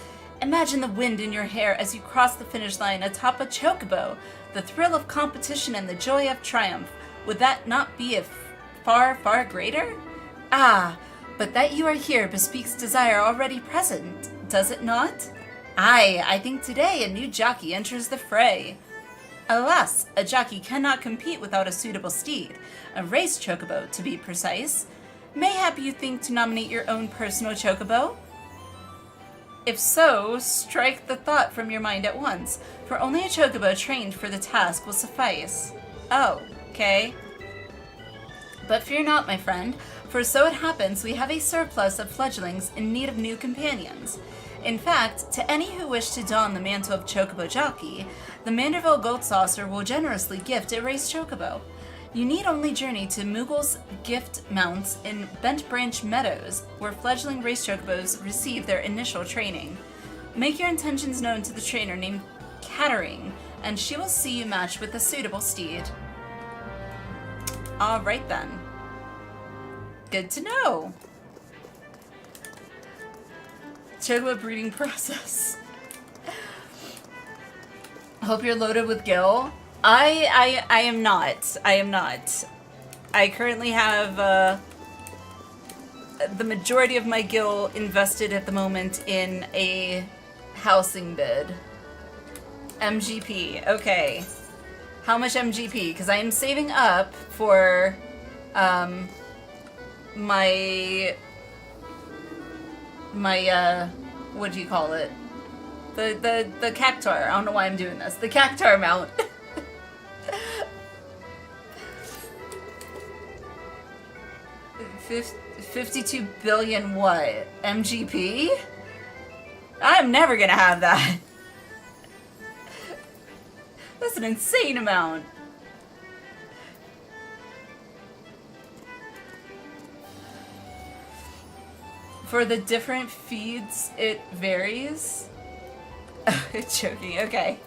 Imagine the wind in your hair as you cross the finish line atop a chocobo, the thrill of competition and the joy of triumph. Would that not be a far, far greater? Ah, but that you are here bespeaks desire already present, does it not? Aye, I think today a new jockey enters the fray. Alas, a jockey cannot compete without a suitable steed, a race chocobo to be precise. Mayhap you think to nominate your own personal chocobo? If so, strike the thought from your mind at once, for only a chocobo trained for the task will suffice. Oh, okay. But fear not, my friend, for so it happens we have a surplus of fledglings in need of new companions. In fact, to any who wish to don the mantle of chocobo jockey, the Manderville Gold Saucer will generously gift a race chocobo. You need only journey to Moogle's gift mounts in Bent Branch Meadows, where fledgling race chocobos receive their initial training. Make your intentions known to the trainer named Cattering, and she will see you matched with a suitable steed. Alright then. Good to know. Chocobo breeding process. Hope you're loaded with gil. I am not. I am not. I currently have the majority of my gil invested at the moment in a housing bid. MGP. Okay. How much MGP? Because I am saving up for my what do you call it? The cactar. I don't know why I'm doing this. The cactar mount. 52 billion what? MGP? I'm never gonna have that. That's an insane amount. For the different feeds, it varies. It's joking, okay.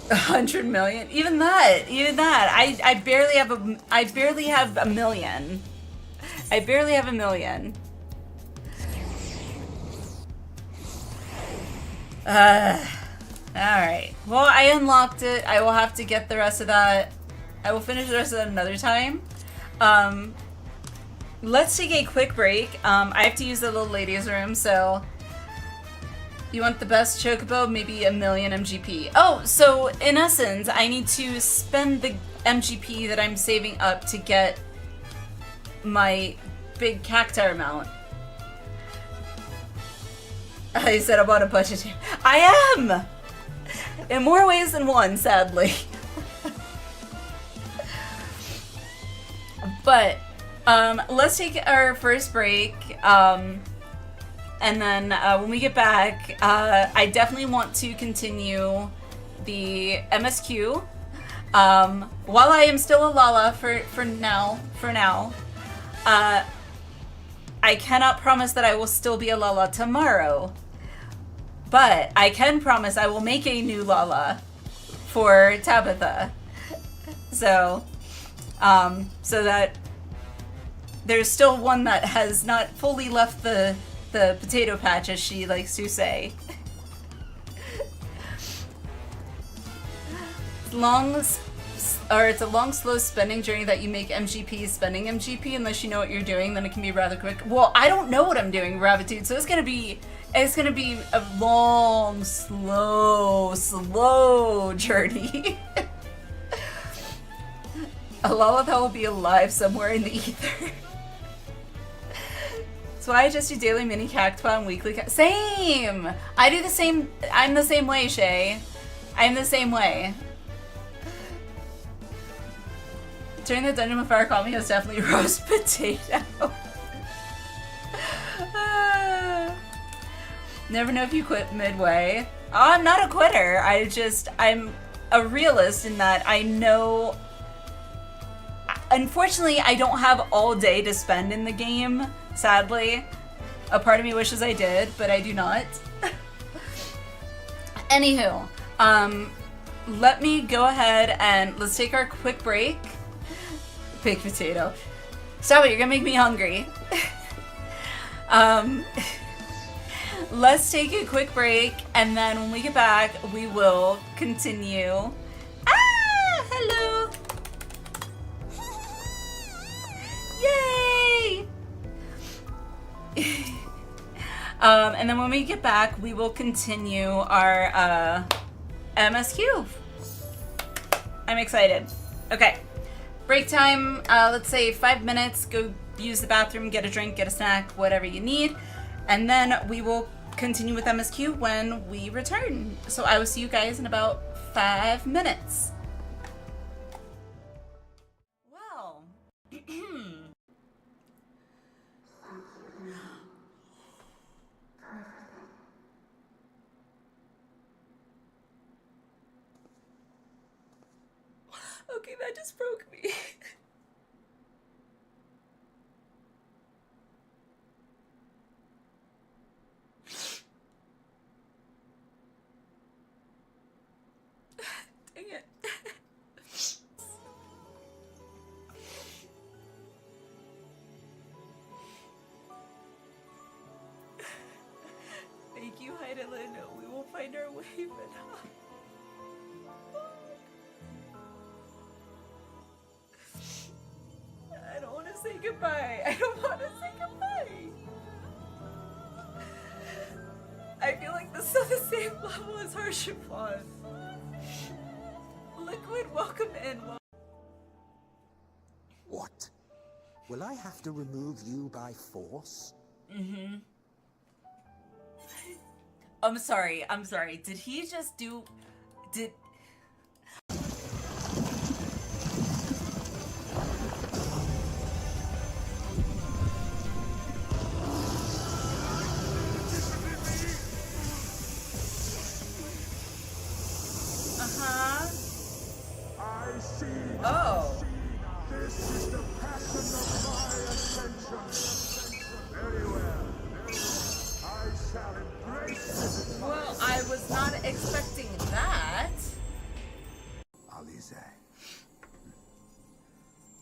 $100 million? Even that. I barely have a million. I barely have a million. Alright. Well, I unlocked it. I will have to get the rest of that. I will finish the rest of that another time. Let's take a quick break. I have to use the little ladies' room, so... You want the best chocobo? Maybe a million MGP. Oh, so in essence, I need to spend the MGP that I'm saving up to get my big cactar mount. I said I'm on a budget here. I am! In more ways than one, sadly. But, let's take our first break. And then when we get back, I definitely want to continue the MSQ. While I am still a Lala for now, I cannot promise that I will still be a Lala tomorrow. But I can promise I will make a new Lala for Tabitha. So that there's still one that has not fully left the potato patch, as she likes to say. It's a long, slow spending journey that you make MGP spending MGP unless you know what you're doing, then it can be rather quick. Well, I don't know what I'm doing, Rabbitude, so it's gonna be a long, slow journey. A Lullaby will be alive somewhere in the ether. So I just do daily mini cacti and weekly same! I do the same. I'm the same way, Shay. I'm the same way. During the Dungeon with Fire Coffee is definitely roast potato. Never know if you quit midway. Oh, I'm not a quitter. I'm a realist in that I know... Unfortunately, I don't have all day to spend in the game, sadly. A part of me wishes I did, but I do not. Anywho, Let me go ahead and let's take our quick break. Baked potato. Stop it, you're gonna make me hungry. Let's take a quick break, and then when we get back, we will continue. Ah, hello. Yay! And then when we get back, we will continue our MSQ. I'm excited. Okay, break time. Let's say 5 minutes. Go use the bathroom, get a drink, get a snack, whatever you need. And then we will continue with MSQ when we return. So I will see you guys in about 5 minutes. Well, okay, that just broke me. Dang it. Thank you, Heidelin. We will find our way, but I don't want to say goodbye. I don't want to say goodbye. I feel like this is on the same level as Harshipon. Liquid, welcome in. What? Will I have to remove you by force? Mm-hmm. I'm sorry. Did he just do... Did... Uh-huh. I see. Oh. This is the passion of my ascension. Very well. I shall embrace this. Well, I was not expecting that. Alize,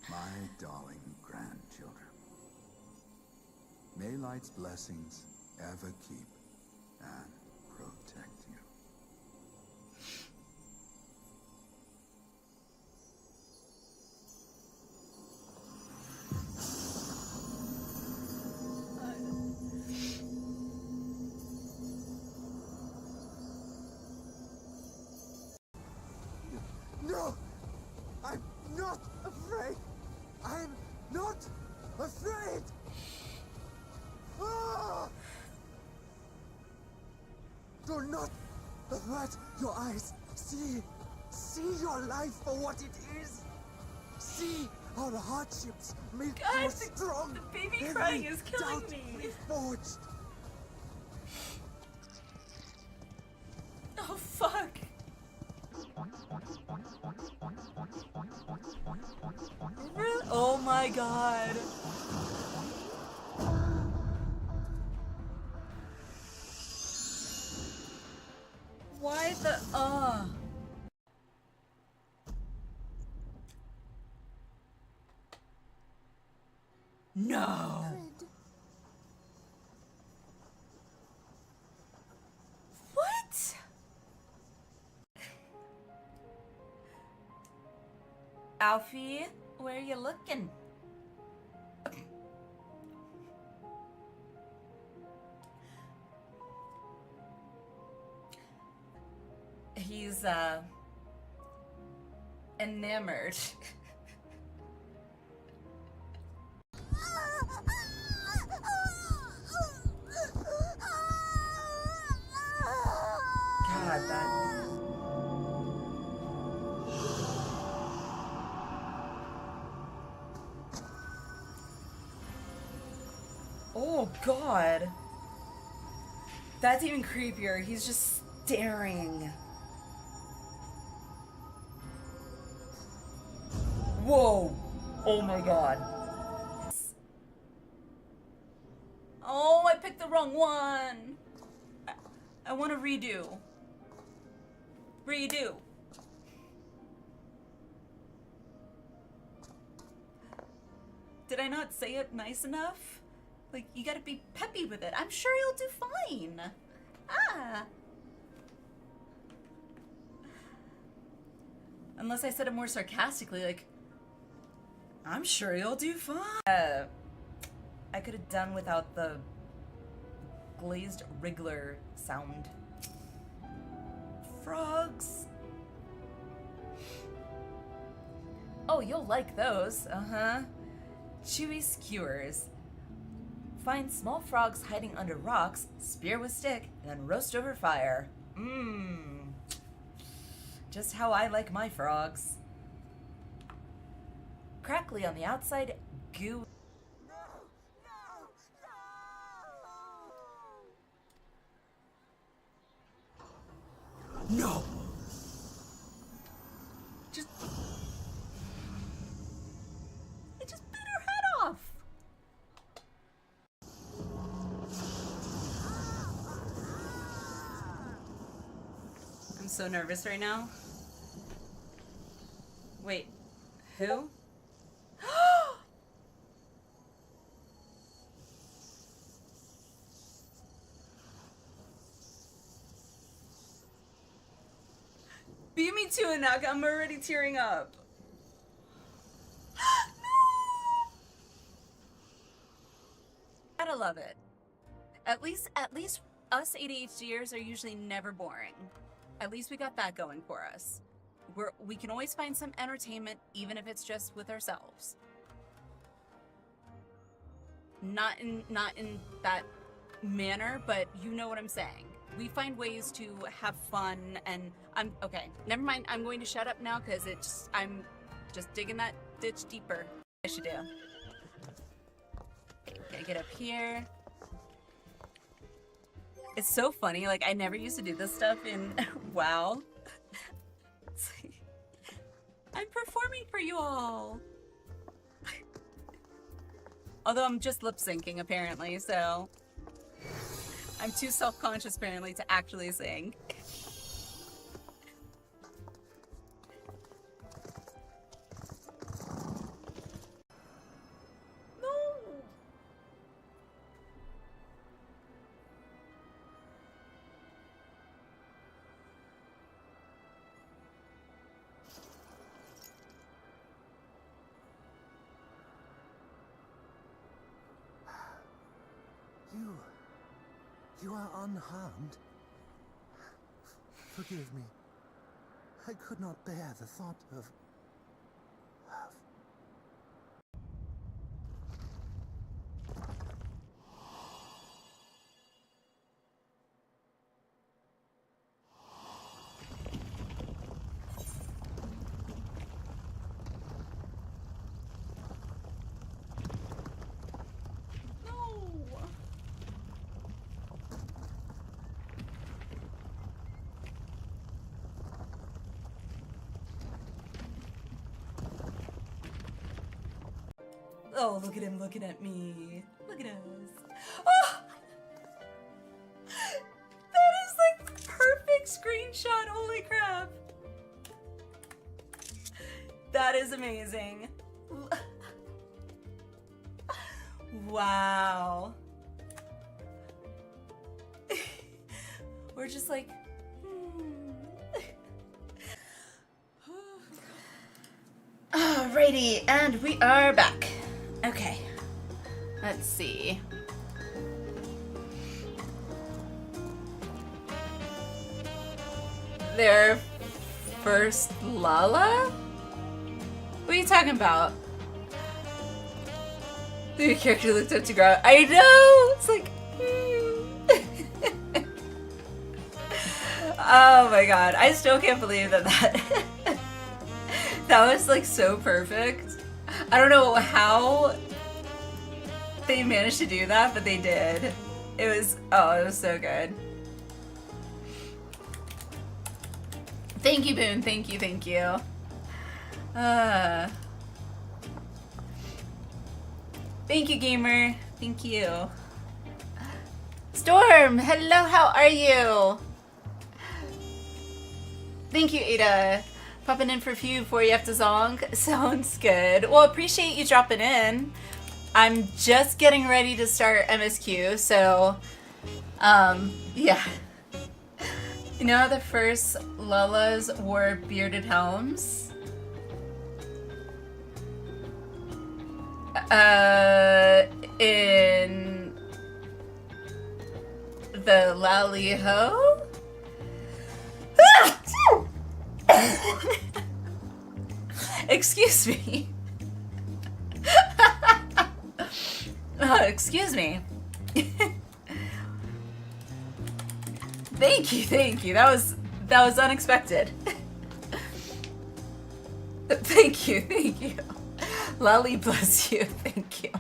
my darling grandchildren, may light's blessings ever keep and protect you. No! I'm not afraid! I'm not afraid! Ah! Do not avert your eyes. See your life for what it is. See how the hardships make God, you strong. the baby Every crying is killing doubt me. Forged. Oh, fuck. Really? Oh my god. Why the No. What? Alfie, where are you looking? He's enamored. God, that. Oh God. That's even creepier. He's just staring. Whoa. Oh my God. Oh, I picked the wrong one. I want to redo. Redo. Did I not say it nice enough? Like, you gotta be peppy with it. I'm sure you'll do fine. Ah. Unless I said it more sarcastically, like, I'm sure you'll do fine. I could have done without the glazed wriggler sound. Frogs. Oh, you'll like those. Uh-huh. Chewy skewers. Find small frogs hiding under rocks, spear with stick, and then roast over fire. Mmm. Just how I like my frogs. Crackly on the outside, goo. No! It just bit her head off. I'm so nervous right now. Wait, who? Beat me to it, Naka. I'm already tearing up. No! Gotta love it. At least us ADHDers are usually never boring. At least we got that going for us. We can always find some entertainment, even if it's just with ourselves. Not in that manner, but you know what I'm saying. We find ways to have fun, and okay. Never mind. I'm going to shut up now because I'm just digging that ditch deeper. I should do. Okay, gotta get up here. It's so funny. Like, I never used to do this stuff in WoW. It's like, I'm performing for you all. Although I'm just lip syncing apparently, so I'm too self-conscious apparently to actually sing. No. You are unharmed. Forgive me. I could not bear the thought of... Oh, look at him looking at me. Look at us. Oh! That is like the perfect screenshot. Holy crap. That is amazing. Wow. We're just like, Alrighty, and we are back. Okay, let's see. Their first Lala? What are you talking about? The character looked up to ground. I know! It's like, Oh my god, I still can't believe that that was like so perfect. I don't know how they managed to do that, but they did. It was so good. Thank you, Boone. Thank you, thank you. Thank you, gamer. Thank you. Storm, hello, how are you? Thank you, Ada. Popping in for a few before you have to zonk. Sounds good. Well, appreciate you dropping in. I'm just getting ready to start MSQ, so, yeah. You know how the first Lullas wore bearded helms? In the Lally-Ho? Excuse me. Excuse me. Thank you. That was unexpected. Thank you. Lally, bless you. Thank you.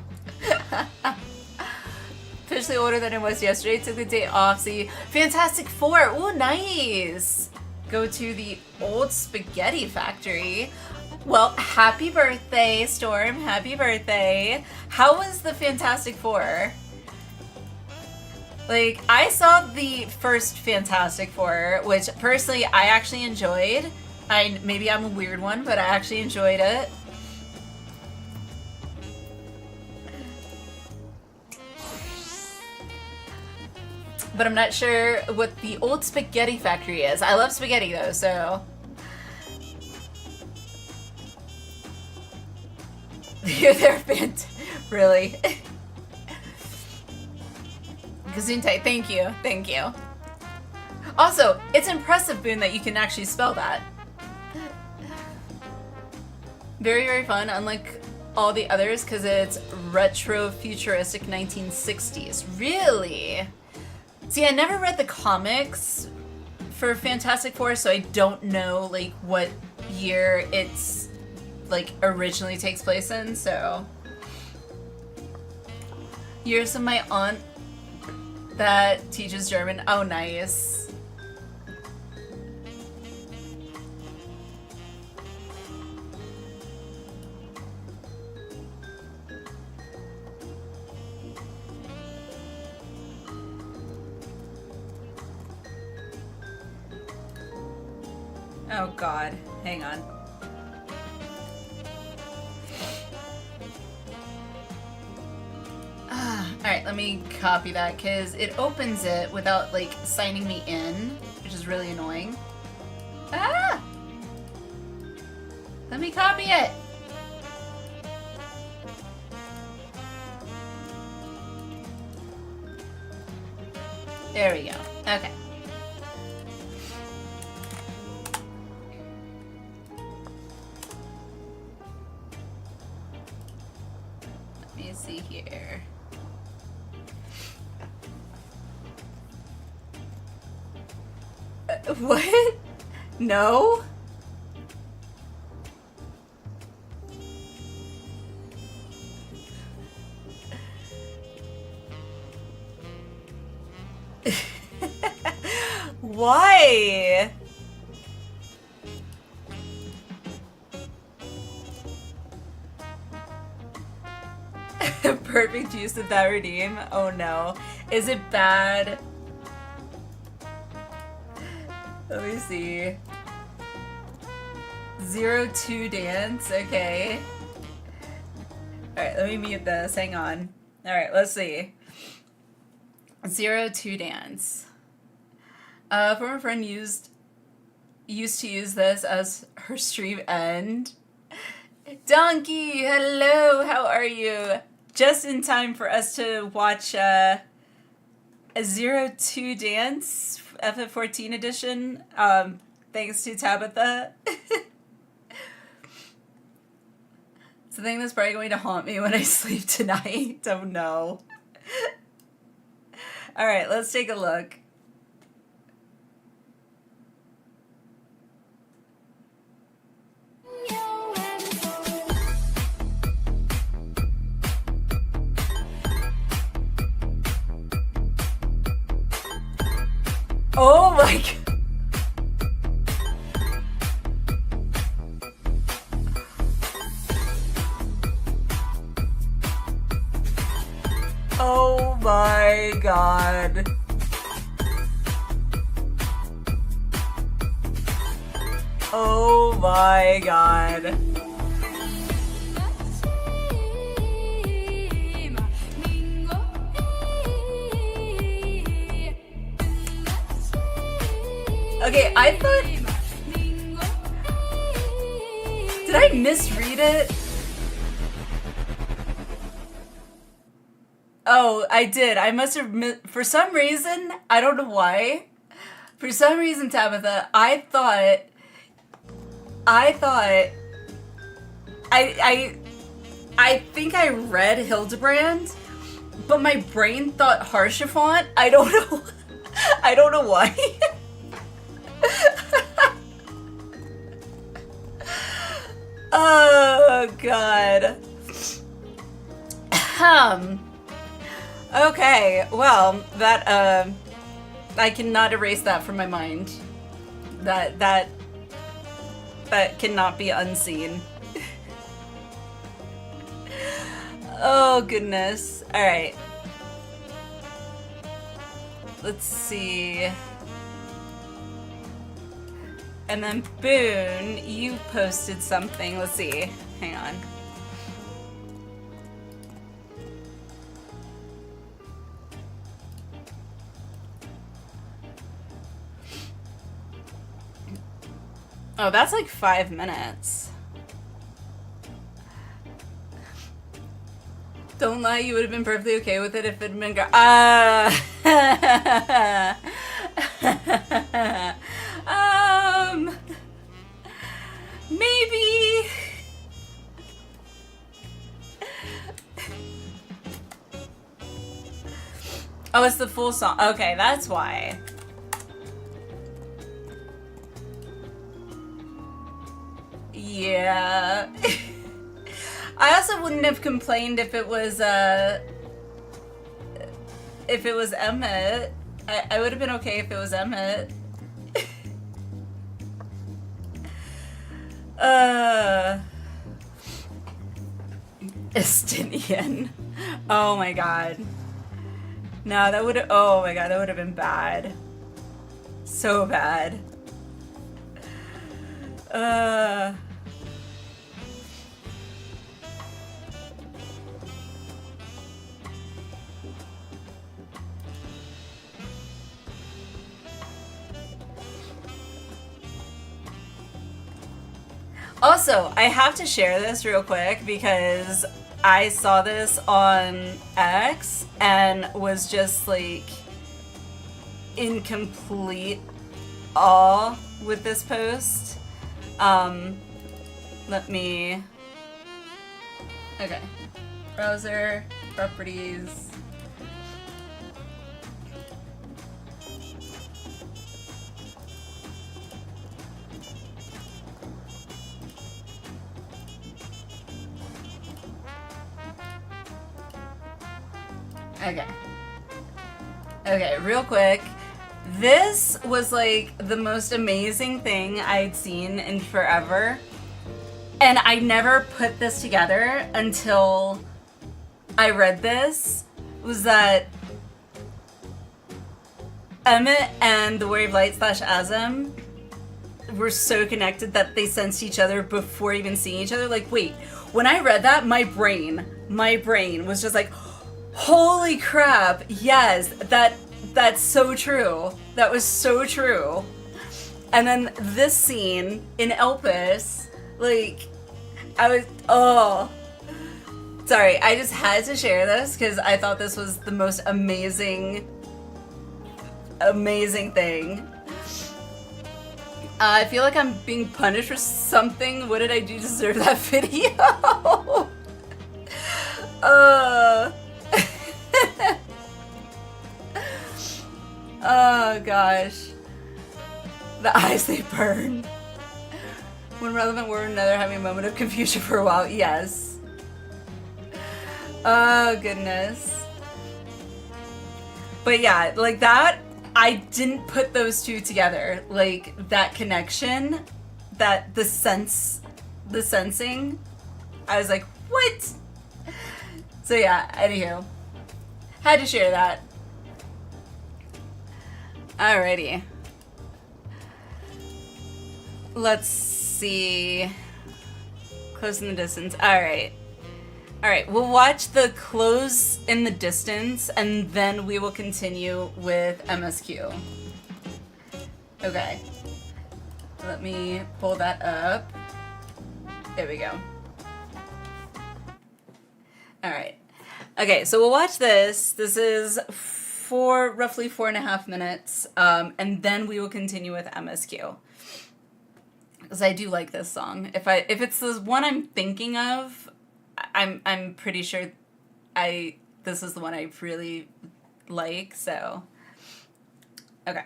Officially older than it was yesterday. Took the day off. See, Fantastic Four. Ooh, nice. Go to the old spaghetti factory. Well, happy birthday, Storm. Happy birthday. How was the Fantastic Four? Like, I saw the first Fantastic Four, which personally I actually enjoyed. Maybe I'm a weird one, but I actually enjoyed it. But I'm not sure what the old spaghetti factory is. I love spaghetti though, so. They're fantastic. Really? Gesundheit, thank you. Also, it's impressive, Boone, that you can actually spell that. Very, very fun, unlike all the others, because it's retro-futuristic 1960s. Really? See, I never read the comics for Fantastic Four, so I don't know, like, what year it's, like, originally takes place in, so. Years of my aunt that teaches German. Oh, nice. Oh God, hang on. Alright, let me copy that because it opens it without like signing me in, which is really annoying. Ah! Let me copy it! There we go. Okay. Let me see here. What? No? Why? Perfect use of that redeem. Oh no. Is it bad? Let me see. 02 dance. Okay. Alright, let me mute this. Hang on. Alright, let's see. 02 dance. Former friend used to use this as her stream end. Donkey, hello, how are you? Just in time for us to watch a 02 dance, FF14 edition, thanks to Tabitha. It's the thing that's probably going to haunt me when I sleep tonight. Oh no. Alright, let's take a look. Oh my god. Oh my god. Oh my god. Okay, I thought... Did I misread it? Oh, I did. I must have... For some reason, I don't know why. For some reason, Tabitha, I thought... I think I read Hildebrand, but my brain thought Harshiphant. I don't know. I don't know why. Oh god. Okay, well, that I cannot erase that from my mind. That cannot be unseen. Oh goodness. All right. Let's see. And then Boone, you posted something. Let's see. Hang on. Oh, that's like 5 minutes. Don't lie, you would have been perfectly okay with it if it had been maybe. Oh, it's the full song. Okay, that's why. Yeah. I also wouldn't have complained if it was Emmett. I would have been okay if it was Emmett. Estinian. Oh my god. No, that would have, oh my god, that would have been bad. So bad. Also, I have to share this real quick because I saw this on X and was just like in complete awe with this post. Let me... Okay. Browser, properties... Okay. Okay, real quick. This was like the most amazing thing I'd seen in forever. And I never put this together until I read this. Was that Emmett and the Warrior of Light / Azem were so connected that they sensed each other before even seeing each other. Like, wait, when I read that, my brain was just like, holy crap, yes, that's so true. That was so true. And then this scene in Elpis, like, I was, oh. Sorry, I just had to share this because I thought this was the most amazing thing. I feel like I'm being punished for something. What did I do to deserve that video? Oh gosh. The eyes, they burn. One relevant word or another, having a moment of confusion for a while. Yes. Oh goodness. But yeah, like that, I didn't put those two together. Like that connection, that the sensing. I was like, what? So yeah, anywho. Had to share that. Alrighty. Let's see. Close in the distance. Alright. Alright, we'll watch the close in the distance and then we will continue with MSQ. Okay. Let me pull that up. There we go. Alright. Okay, so we'll watch this. This is roughly 4.5 minutes. And then we will continue with MSQ. Because I do like this song. If it's the one I'm thinking of, I'm pretty sure this is the one I really like, so. Okay.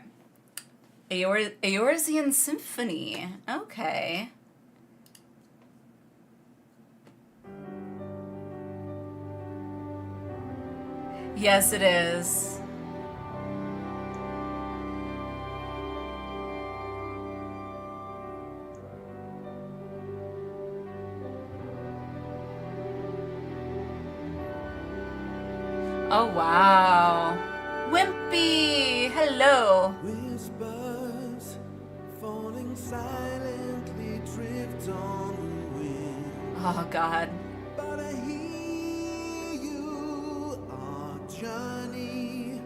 Eorzean Symphony. Okay. Yes, it is. Oh, wow. Wimpy! Hello! Whispers falling silently drift on the wind. Oh, God. But I hear you, our journey.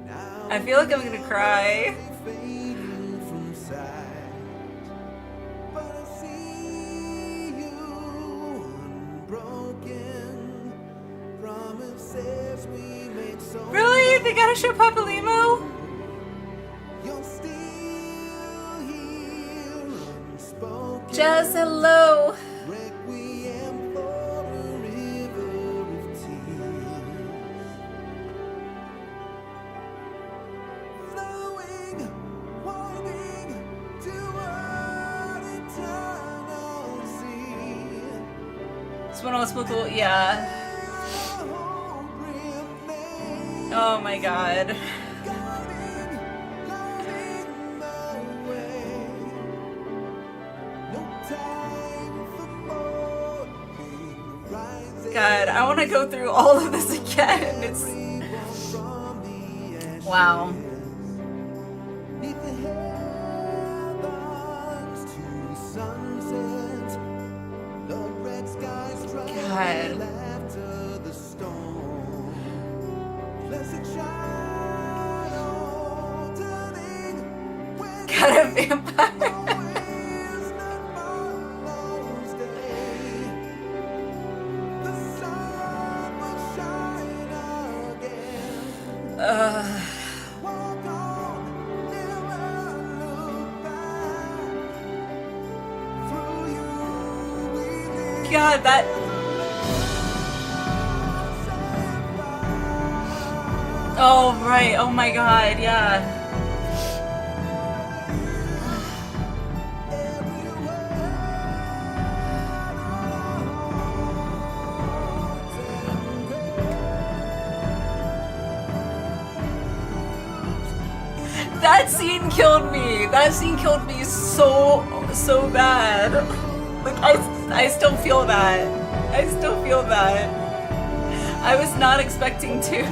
Now I feel like I'm gonna cry. fading from sight. But I see you unbroken. Promises we made so Really? They gotta show Papa Limo? you're still here unspoken. Jazz, hello! Requiem for a river of tears. Flowing, winding toward eternal sea. It's one of those cool, yeah. Hope remains Oh my god. guiding, lighting the way. No time for mourning, rising God, I wanna go through all of this again. It's. from the ashes. Wow. Neath the heavens to sunset, the red skies God. trail after the storm. Blessed shadow turning when God, a vampire. always not follows day. The sun will shine again. Walk on, never look back. Through you we live. God, that. Oh, right. Oh my god, yeah. That scene killed me. That scene killed me so bad. Like, I still feel that. I still feel that. I was not expecting to.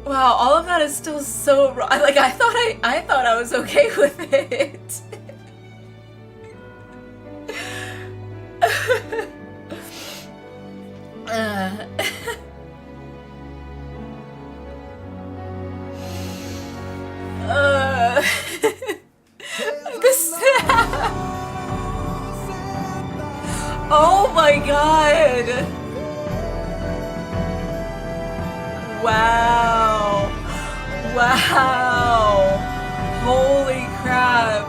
Wow, all of that is still so wrong. Like, I thought I was okay with it. This. Oh my god. Wow. Wow. Holy crap.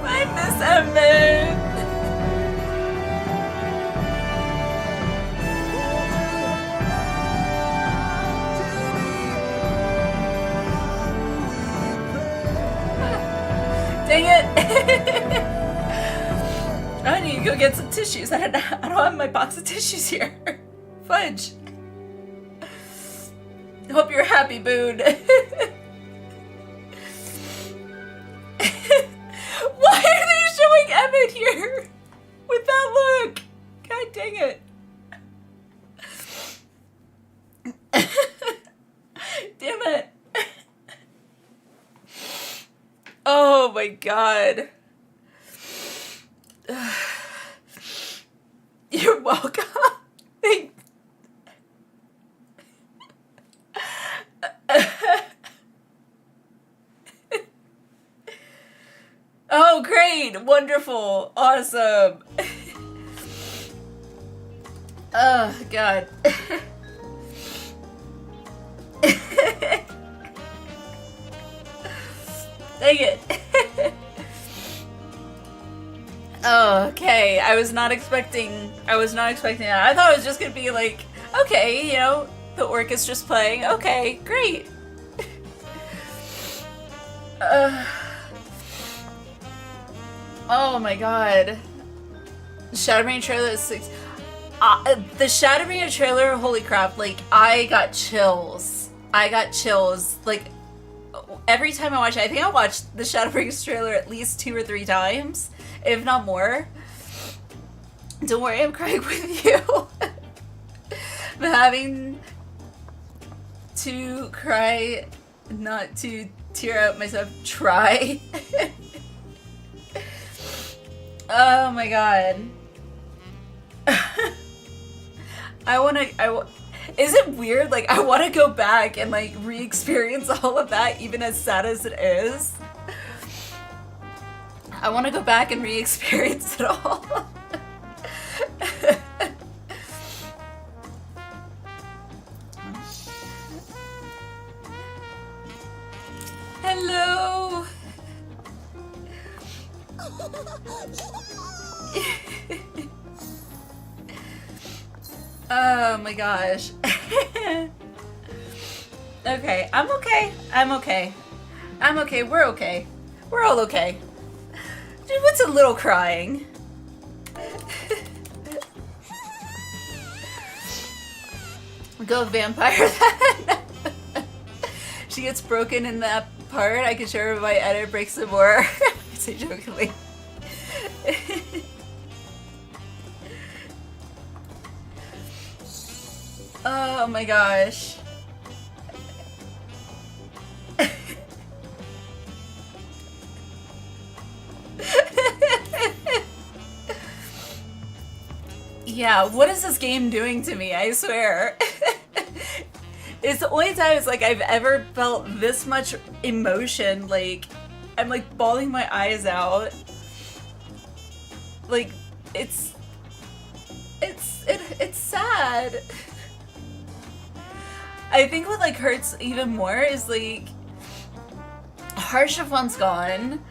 I miss Emmett. Dang it. I need to go get some tissues. I don't have my box of tissues here. Fudge. Hope you're happy, Boone. Why are they showing Emmett here with that look? God dang it. Damn it. Oh my god. You're welcome. Oh, great. Wonderful. Awesome. Oh, God. Dang it. Oh, okay. I was not expecting that. I thought it was just gonna be like, okay, you know, the orchestra's playing. Okay, great. Oh my god. Shadowbringers trailer is 6. The Shadowbringers trailer, holy crap, like, I got chills. Like, every time I watch it, I think I watched the Shadowbringers trailer at least 2 or 3 times, if not more. Don't worry, I'm crying with you. I'm having to cry, not to tear out myself. Try. Oh my god. Is it weird? Like, I want to go back and, like, re-experience all of that, even as sad as it is. I want to go back and re-experience it all. Hello. Oh my gosh. Okay, I'm okay. We're okay. We're all okay. Dude, what's a little crying? Go vampire then. She gets broken in that part. I can show her my edit breaks some more. I say jokingly. Oh my gosh. Yeah, what is this game doing to me? I swear. It's the only time it's like I've ever felt this much emotion. Like, I'm like bawling my eyes out. Like, it's sad. I think what like hurts even more is like Harshafon's gone.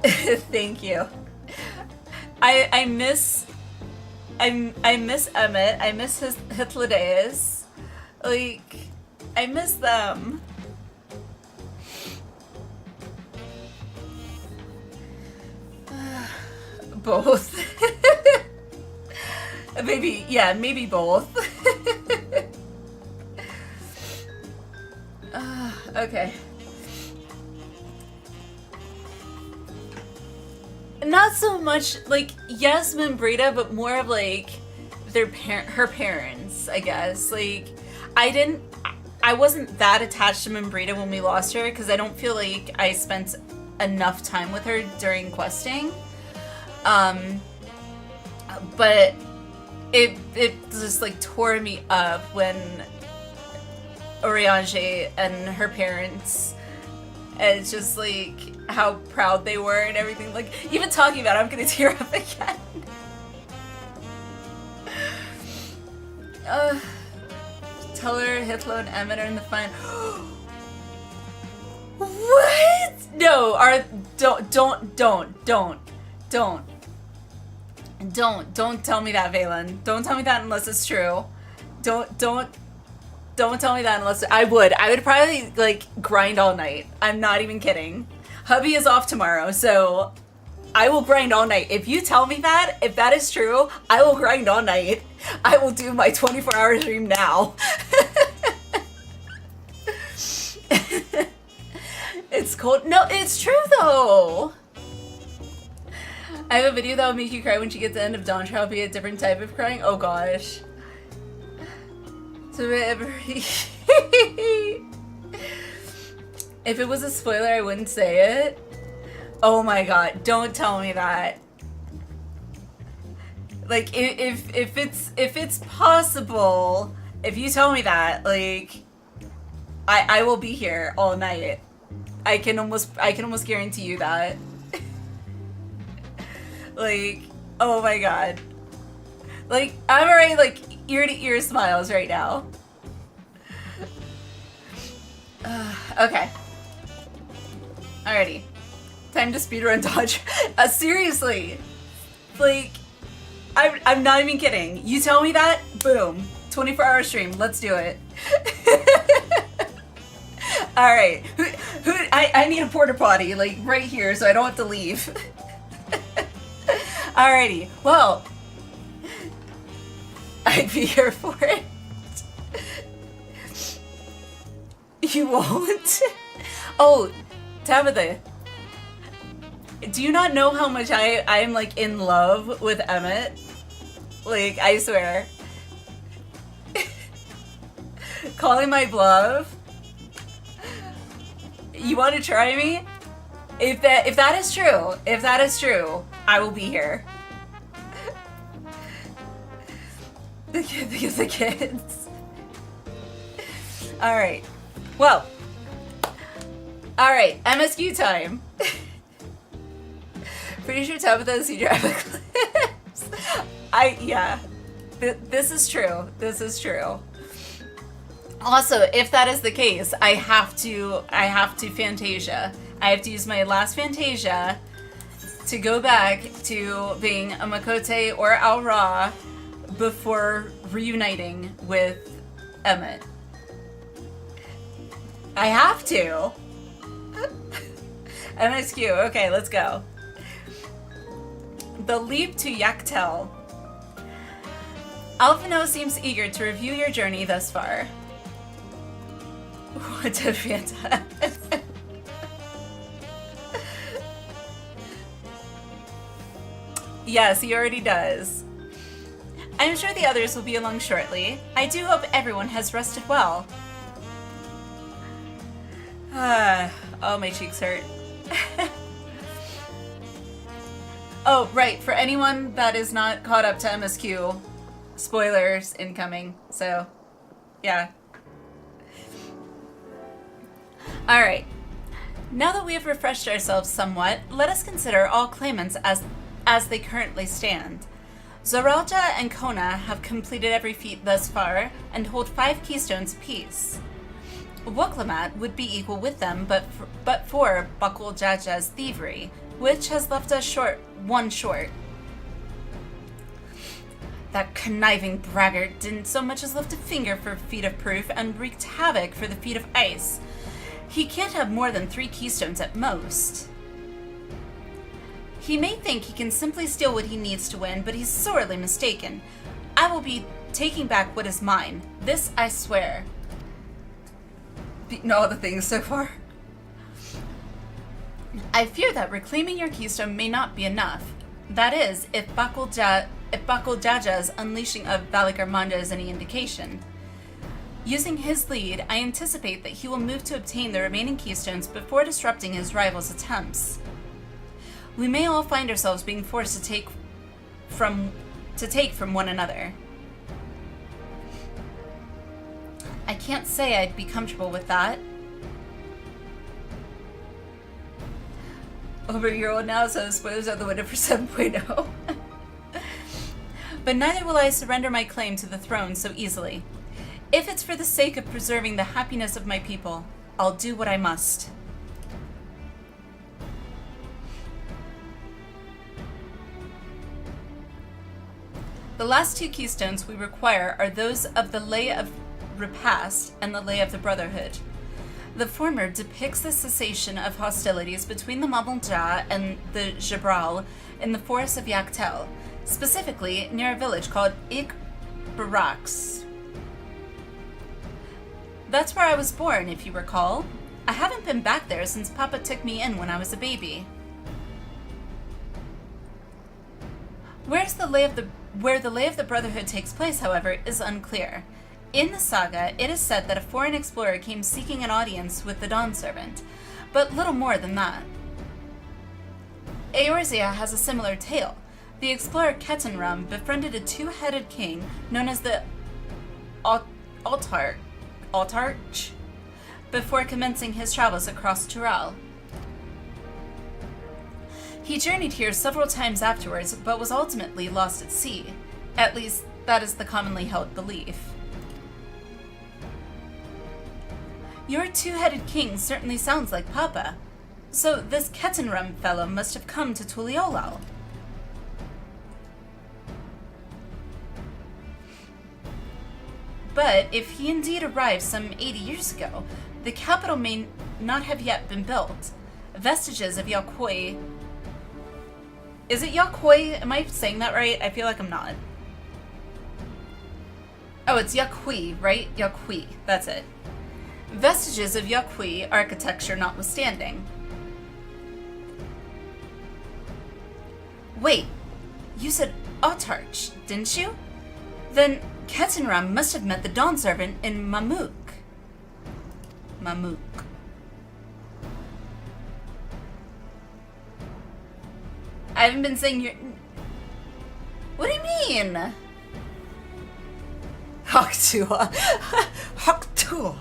Thank you. I miss Emmett. I miss his Hitler days. Like, I miss them. Both. Maybe both. Okay. Not so much like Yasmin Breda, but more of like her parents, I guess. Like, I wasn't that attached to Membrita when we lost her because I don't feel like I spent enough time with her during questing. But it just like tore me up when Oriange and her parents, and it's just like how proud they were and everything. Like, even talking about it, I'm gonna tear up again. Tell her Hitler and Emmett are in the final. What? No, don't tell me that, Valen. Don't tell me that unless it's true. Don't tell me that unless I would probably like grind all night. I'm not even kidding. Hubby is off tomorrow, so I will grind all night. If you tell me that, if that is true, I will grind all night. I will do my 24-hour stream now. It's cold. No, it's true though. I have a video that will make you cry when she gets to the end of Dawntrail, be a different type of crying. Oh gosh. So if it was a spoiler, I wouldn't say it. Oh my god, don't tell me that. Like, if it's possible, if you tell me that, like, I will be here all night. I can almost guarantee you that. Like, oh my god. Like, I'm already, like, ear to ear smiles right now. Okay. Alrighty. Time to speedrun Dodge. Seriously. Like, I'm not even kidding. You tell me that, boom. 24-hour stream. Let's do it. Alright. I need a porta potty, like, right here, so I don't have to leave. Alrighty. Well, I'd be here for it. You won't? Oh, Tabitha. Do you not know how much I'm like in love with Emmett? Like, I swear. Calling my bluff? You want to try me? If that is true, I will be here. The kids. Alright. Well. Alright, MSQ time. Pretty sure Tabitha seen your epic clips. Yeah. This is true. This is true. Also, if that is the case, I have to Fantasia. I have to use my last Fantasia to go back to being a Makote or Al Ra before reuniting with Emmett. I have to. MSQ, okay, let's go. The leap to Yaktel. Alphino seems eager to review your journey thus far. What a fantastic. Yes, he already does. I'm sure the others will be along shortly. I do hope everyone has rested well. Oh, my cheeks hurt. Oh, right, for anyone that is not caught up to MSQ, spoilers incoming, so, yeah. Alright, now that we have refreshed ourselves somewhat, let us consider all claimants as they currently stand. Zoralja and Kona have completed every feat thus far, and hold 5 keystones apiece. Woklamat would be equal with them, but for Bakul Jaja's thievery, which has left us one short. That conniving braggart didn't so much as lift a finger for Feat of Proof and wreaked havoc for the Feat of Ice. He can't have more than 3 keystones at most. He may think he can simply steal what he needs to win, but he's sorely mistaken. I will be taking back what is mine. This I swear. Know all the things so far. I fear that reclaiming your keystone may not be enough. That is, if Bakul Jaja's unleashing of Valik Armanda is any indication. Using his lead, I anticipate that he will move to obtain the remaining keystones before disrupting his rival's attempts. We may all find ourselves being forced to take from one another. I can't say I'd be comfortable with that. Over a year old now, so spoilers out the window for 7.0. But neither will I surrender my claim to the throne so easily. If it's for the sake of preserving the happiness of my people, I'll do what I must. The last 2 keystones we require are those of the Lay of Repast and the Lay of the Brotherhood. The former depicts the cessation of hostilities between the Mamalja and the Jabral in the forests of Yaktel, specifically near a village called Barracks. That's where I was born, if you recall. I haven't been back there since Papa took me in when I was a baby. Where the Lay of the Brotherhood takes place, however, is unclear. In the saga, it is said that a foreign explorer came seeking an audience with the Dawn Servant, but little more than that. Eorzea has a similar tale. The explorer Ketenram befriended a two-headed king known as the Altarch before commencing his travels across Tural. He journeyed here several times afterwards, but was ultimately lost at sea. At least, that is the commonly held belief. Your two-headed king certainly sounds like Papa. So this Ketenram fellow must have come to Tuliolal. But if he indeed arrived some 80 years ago, the capital may not have yet been built. Vestiges of Yakoi... Is it Yakoi? Am I saying that right? I feel like I'm not. Oh, it's Yakui, right? Yakui, that's it. Vestiges of Yakui architecture notwithstanding. Wait, you said Autarch, didn't you? Then Ketenram must have met the Dawn Servant in Mamuk. Mamuk. I haven't been saying your... What do you mean? Haktua. Haktua.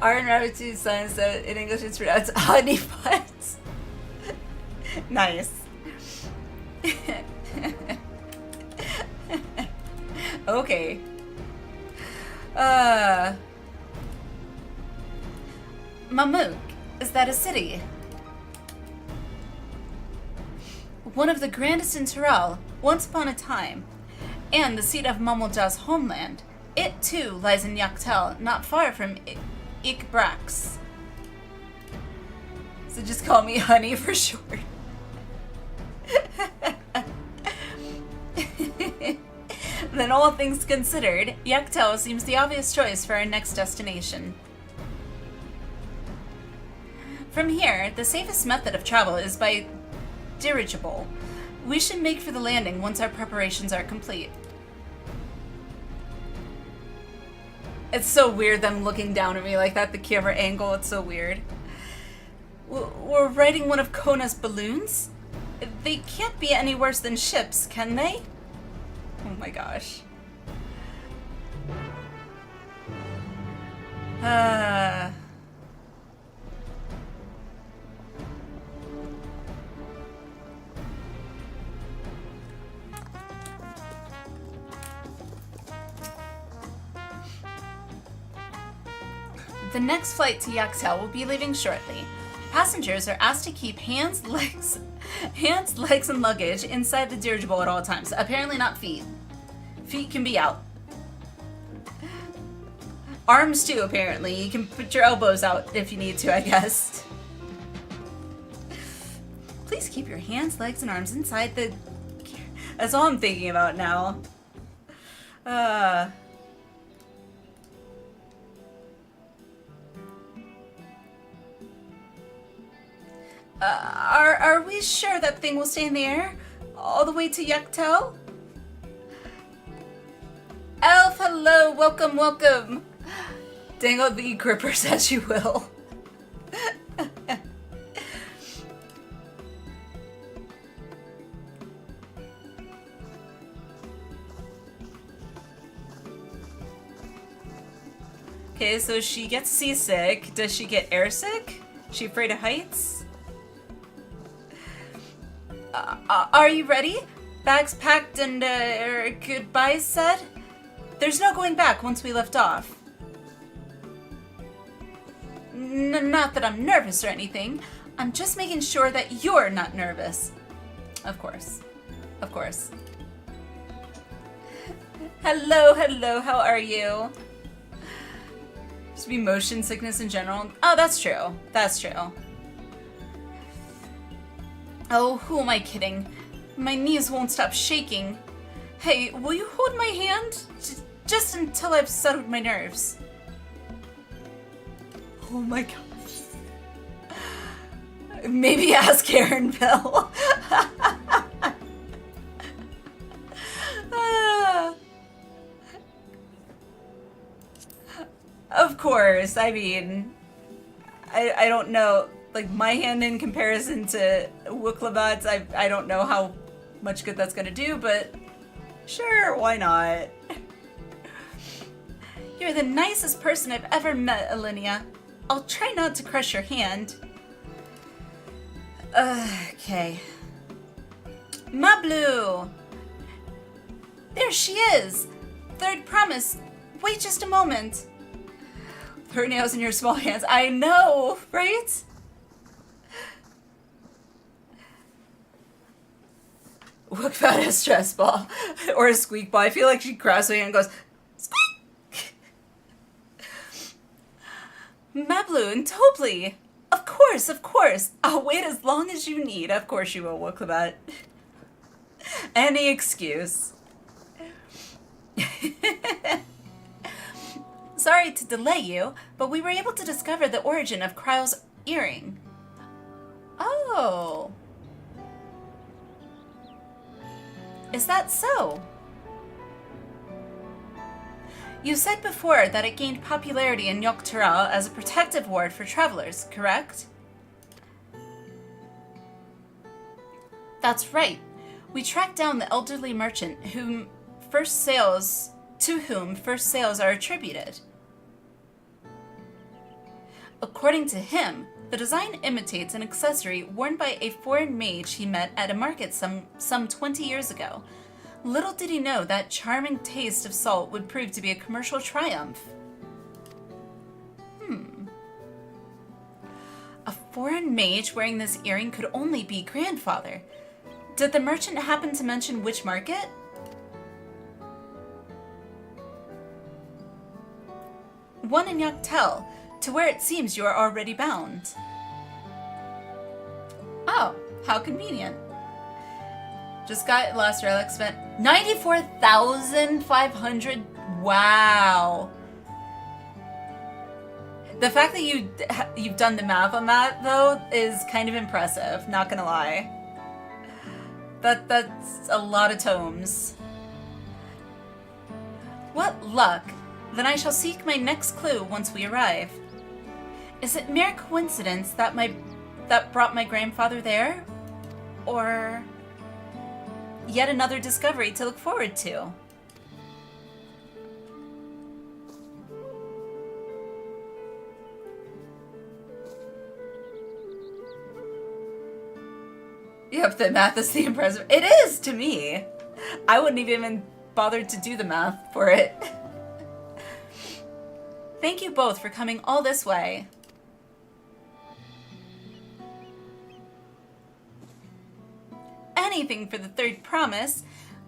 Aaron Rabbit 2 signs that in English it's pronounced honey buns. Nice. Okay. Mamuk, is that a city? One of the grandest in Tural, once upon a time, and the seat of Mamalja's homeland. It too lies in Yaktel, not far from Ikbrax. So just call me Honey for short. Then all things considered, Yaktel seems the obvious choice for our next destination. From here, the safest method of travel is by dirigible. We should make for the landing once our preparations are complete. It's so weird them looking down at me like that, the camera angle, it's so weird. We're riding one of Kona's balloons? They can't be any worse than ships, can they? Oh my gosh. The next flight to Yaktel will be leaving shortly. Passengers are asked to keep hands, legs, and luggage inside the dirigible at all times. Apparently not feet. Feet can be out. Arms too, apparently. You can put your elbows out if you need to, I guess. Please keep your hands, legs, and arms inside the... That's all I'm thinking about now. Are we sure that thing will stay in the air? All the way to Yaktel? Elf, hello, welcome, welcome. Dangle the grippers as you will. Okay, so she gets seasick. Does she get airsick? She afraid of heights? Are you ready? Bags packed and goodbyes said? There's no going back once we lift off. Not that I'm nervous or anything. I'm just making sure that you're not nervous. Of course. Of course. Hello, hello, how are you? Just be motion sickness in general. Oh, that's true. That's true. Oh, who am I kidding? My knees won't stop shaking. Hey, will you hold my hand? Just until I've settled my nerves. Oh my god. Maybe ask Aaron Bell. Of course, I mean, I don't know, like, my hand in comparison to Wooklabat's, I don't know how much good that's gonna do, but sure, why not? You're the nicest person I've ever met, Alinea. I'll try not to crush your hand. Okay. Mablu! There she is! Third promise. Wait just a moment. Her nails in your small hands. I know, right? Look about a stress ball or a squeak ball. I feel like she grabs my hand and goes, squeak! Mablu and Tobli. Of course, of course. I'll wait as long as you need. Of course you will, Wooklabat. Any excuse. Sorry to delay you, but we were able to discover the origin of Kryle's earring. Oh. Is that so? You said before that it gained popularity in Yogg-Turrell as a protective ward for travelers, correct? That's right. We tracked down the elderly merchant to whom first sales are attributed. According to him, the design imitates an accessory worn by a foreign mage he met at a market some 20 years ago. Little did he know that charming taste of salt would prove to be a commercial triumph. A foreign mage wearing this earring could only be grandfather. Did the merchant happen to mention which market? One in Yogg-Turrell, to where it seems you are already bound. Oh, how convenient. Just got last relic spent 94,500. Wow. The fact that you've done the math on that though is kind of impressive, not gonna lie. That's a lot of tomes. What luck. Then I shall seek my next clue once we arrive. Is it mere coincidence that brought my grandfather there? Or yet another discovery to look forward to? Yep, the math is the impressive. It is to me. I wouldn't have even bothered to do the math for it. Thank you both for coming all this way. Anything for the third promise.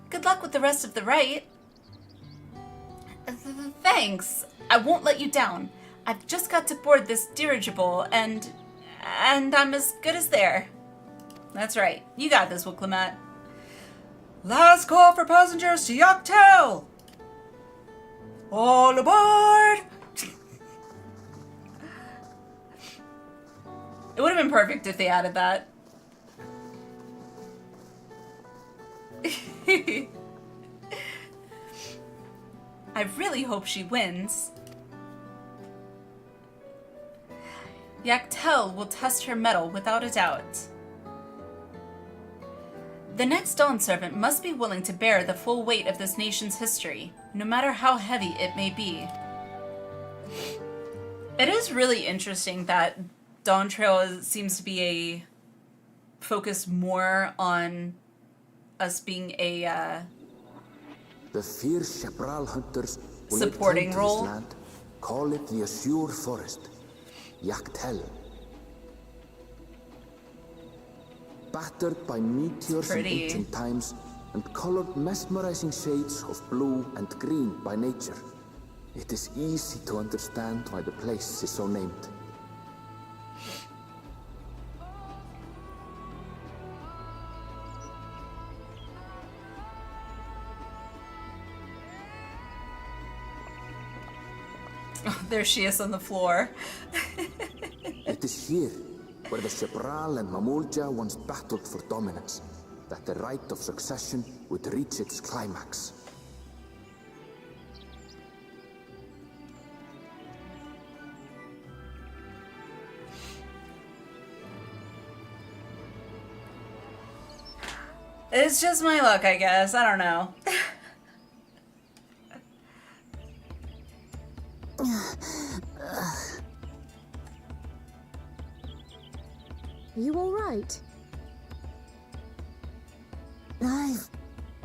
Good luck with the rest of the rite. Thanks. I won't let you down. I've just got to board this dirigible and I'm as good as there. That's right. You got this, Wooklamat. Last call for passengers to Yogg-Turrell. All aboard! It would have been perfect if they added that. I really hope she wins. Yogg-Turrell will test her mettle without a doubt. The next Dawn Servant must be willing to bear the full weight of this nation's history, no matter how heavy it may be. It is really interesting that Dawntrail seems to be a focus more on us being a The fierce Chapral hunters will supporting return to role. this land, call it the Azure Forest, Yogg-Turrell. Battered by meteors in pretty. ancient times, and colored mesmerizing shades of blue and green by nature. It is easy to understand why the place is so named. Oh, there she is on the floor. It is here where the Shebral and Mamulja once battled for dominance, that the right of succession would reach its climax. It's just my luck, I guess. I don't know. Are you all right? I've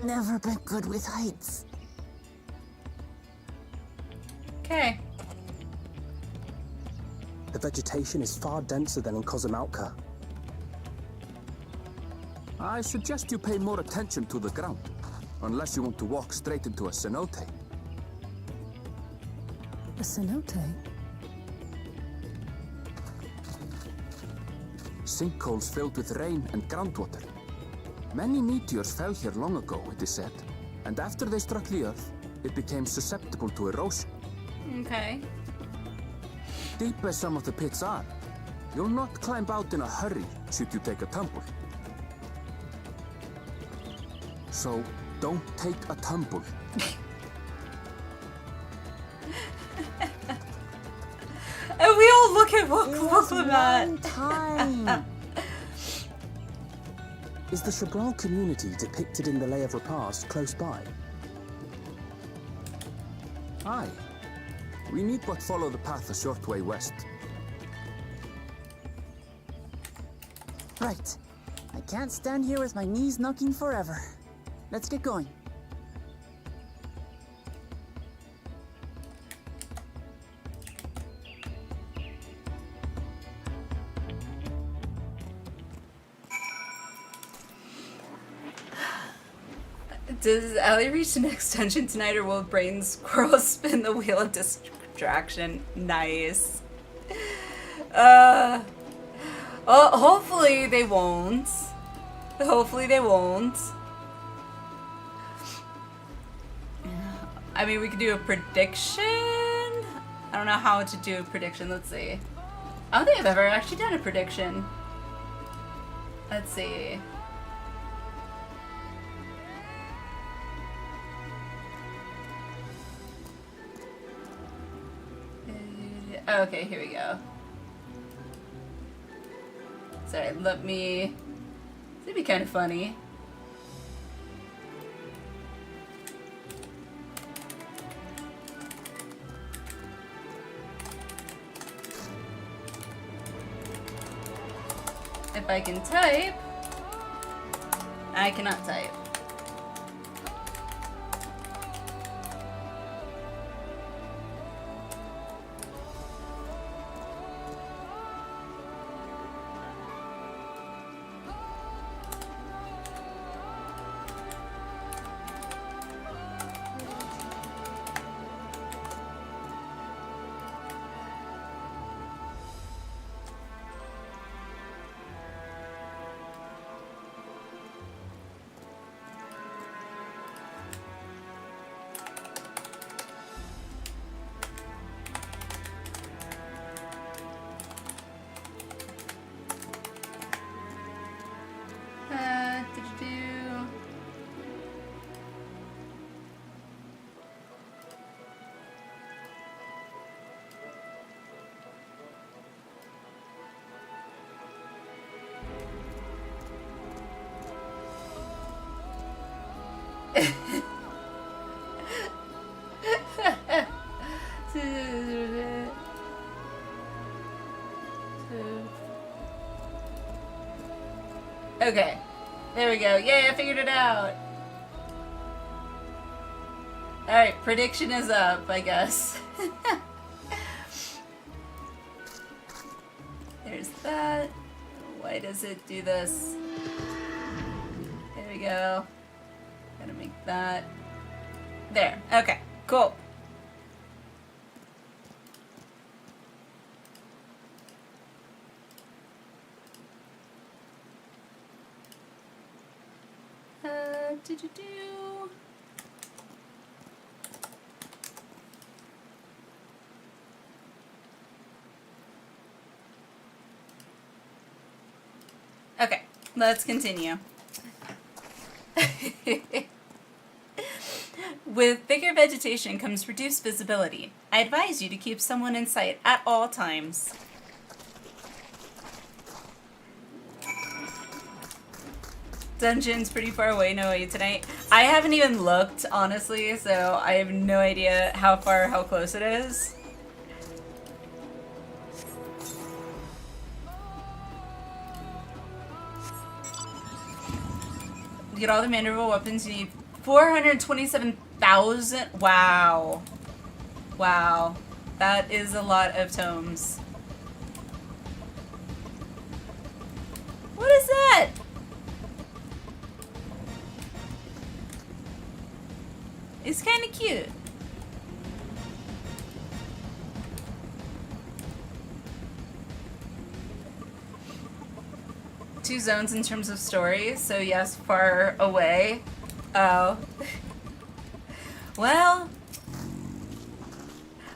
never been good with heights. Okay. The vegetation is far denser than in Cozumauca. I suggest you pay more attention to the ground, unless you want to walk straight into a cenote. A cenote? Sinkholes filled with rain and groundwater. Many meteors fell here long ago, it is said, and after they struck the Earth, it became susceptible to erosion. Okay. Deep as some of the pits are, you'll not climb out in a hurry should you take a tumble. So, don't take a tumble. And we all look at that. One time. Is the Shebral community depicted in the Lay of Repast close by? Aye. We need but follow the path a short way west. Right. I can't stand here with my knees knocking forever. Let's get going. Does Allie reach the next dungeon tonight, or will Brain Squirrel spin the wheel of distraction? Nice. Well, hopefully they won't. Hopefully they won't. I mean, we could do a prediction. I don't know how to do a prediction. Let's see. I don't think I've ever actually done a prediction. Let's see. Okay, here we go. Sorry, let me... It'd be kind of funny. If I can type... I cannot type. Okay, there we go. Yay, I figured it out. Alright, prediction is up, I guess. There's that. Why does it do this? There we go. Gotta make that. There. Okay. Cool. Do. Okay, let's continue. With thicker vegetation comes reduced visibility. I advise you to keep someone in sight at all times. Dungeon's pretty far away, no way tonight. I haven't even looked, honestly, so I have no idea how far or how close it is. To get all the mandible weapons, you need 427,000. Wow. Wow. That is a lot of tomes. What is that? It's kind of cute. Two zones in terms of story, so yes, far away. Oh. Well,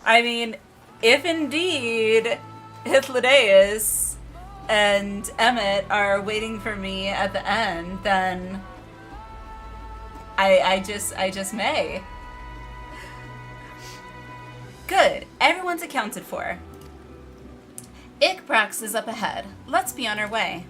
I mean, if indeed Hythlodaeus and Emmett are waiting for me at the end, then I just may. Good. Everyone's accounted for. Ikbrax is up ahead. Let's be on our way.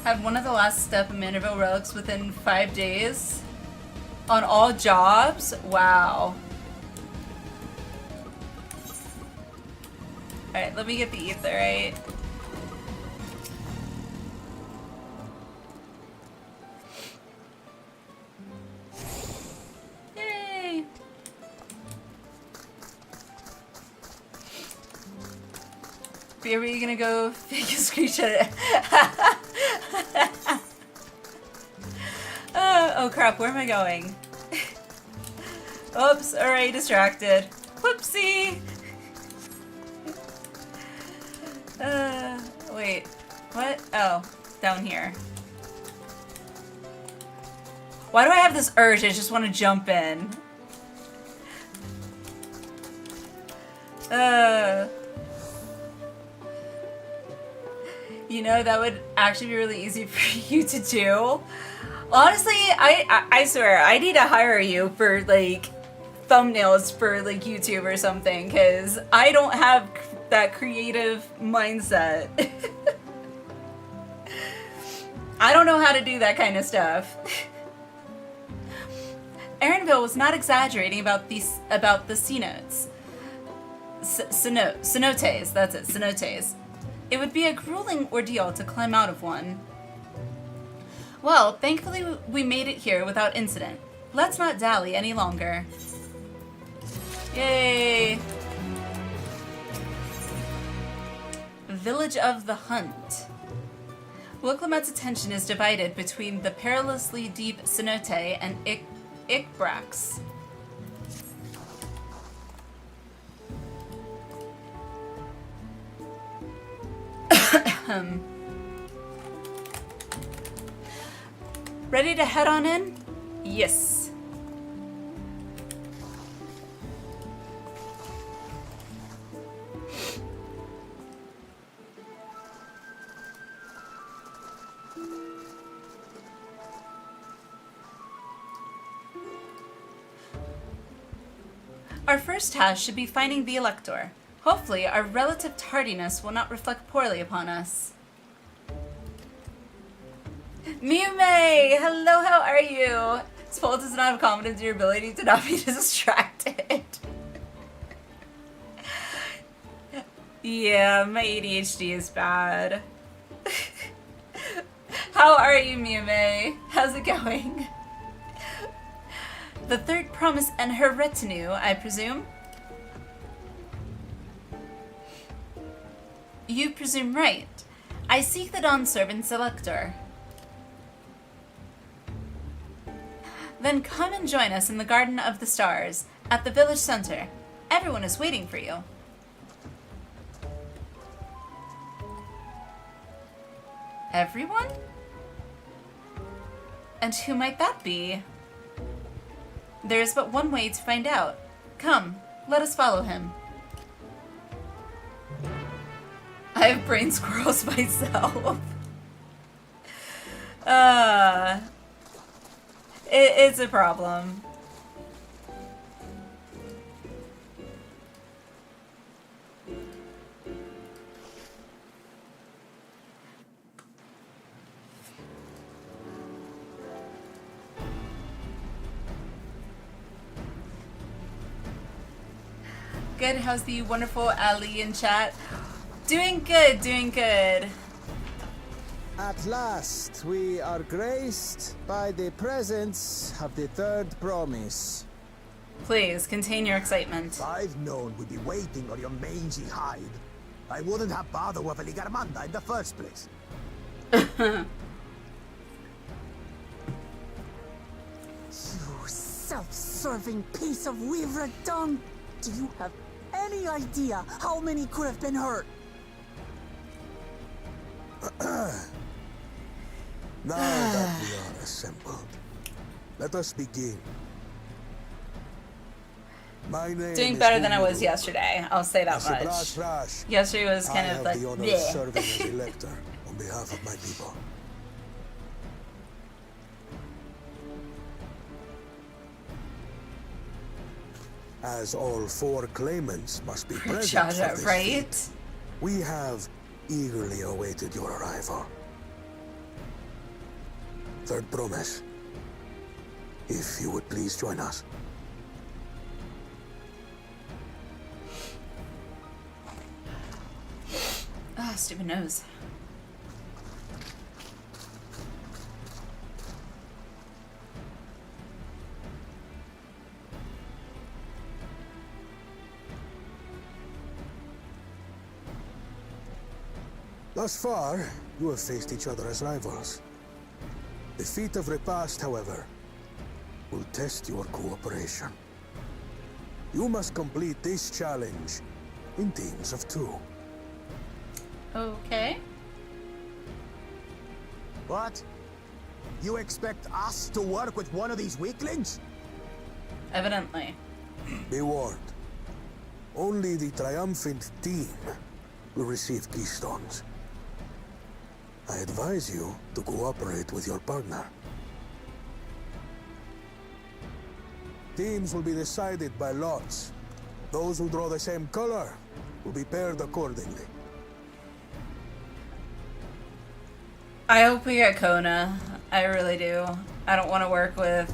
Have one of the last step of Manderville relics within 5 days on all jobs. Wow. Alright, let me get the etherite. Yay! Are we gonna go fake a screenshot? Oh crap, where am I going? Oops, already distracted. Whoopsie! Wait, what? Oh, down here. Why do I have this urge? I just want to jump in. You know, that would actually be really easy for you to do. Honestly, I swear, I need to hire you for, like, thumbnails for, like, YouTube or something, because I don't have that creative mindset. I don't know how to do that kind of stuff. Erinville was not exaggerating about the cenotes. Cenotes, that's it, cenotes. It would be a grueling ordeal to climb out of one. Well, thankfully we made it here without incident. Let's not dally any longer. Yay! Village of the Hunt. Wilclamet's attention is divided between the perilously deep cenote and Ikbrax. Ready to head on in? Yes. Our first task should be finding the Elector. Hopefully, our relative tardiness will not reflect poorly upon us. Miyume! Hello, how are you? Spole does not have confidence in your ability to not be distracted. Yeah, my ADHD is bad. How are you, Miyame? How's it going? The third promise and her retinue, I presume? You presume right. I seek the Dawn Servant Selector. Then come and join us in the Garden of the Stars, at the village center. Everyone is waiting for you. Everyone? And who might that be? There is but one way to find out. Come, let us follow him. I have brain squirrels myself. It's a problem. Good, how's the wonderful Ali in chat? Doing good, doing good. At last, we are graced by the presence of the third promise. Please, contain your excitement. If I've known we'd be waiting on your mangy hide, I wouldn't have bothered with Ligarmanda in the first place. You self-serving piece of weaver dung! Do you have any idea how many could have been hurt? Now that we are assembled, let us begin. My name Doing is better than I Ulu. was yesterday, I'll say that As a much. brass rash, Yesterday was I kind have of like, the honor of bleh. serving as elector on behalf of my people. As all four claimants must be present for Jaja, this right? feat, we have eagerly awaited your arrival. Third promise. If you would please join us. Ah, stupid nose. Thus far, you have faced each other as rivals. The feat of repast, however, will test your cooperation. You must complete this challenge in teams of 2. Okay. What? You expect us to work with one of these weaklings? Evidently. Be warned. Only the triumphant team will receive keystones. I advise you to cooperate with your partner. Teams will be decided by lots. Those who draw the same color will be paired accordingly. I hope we get Kona. I really do. I don't want to work with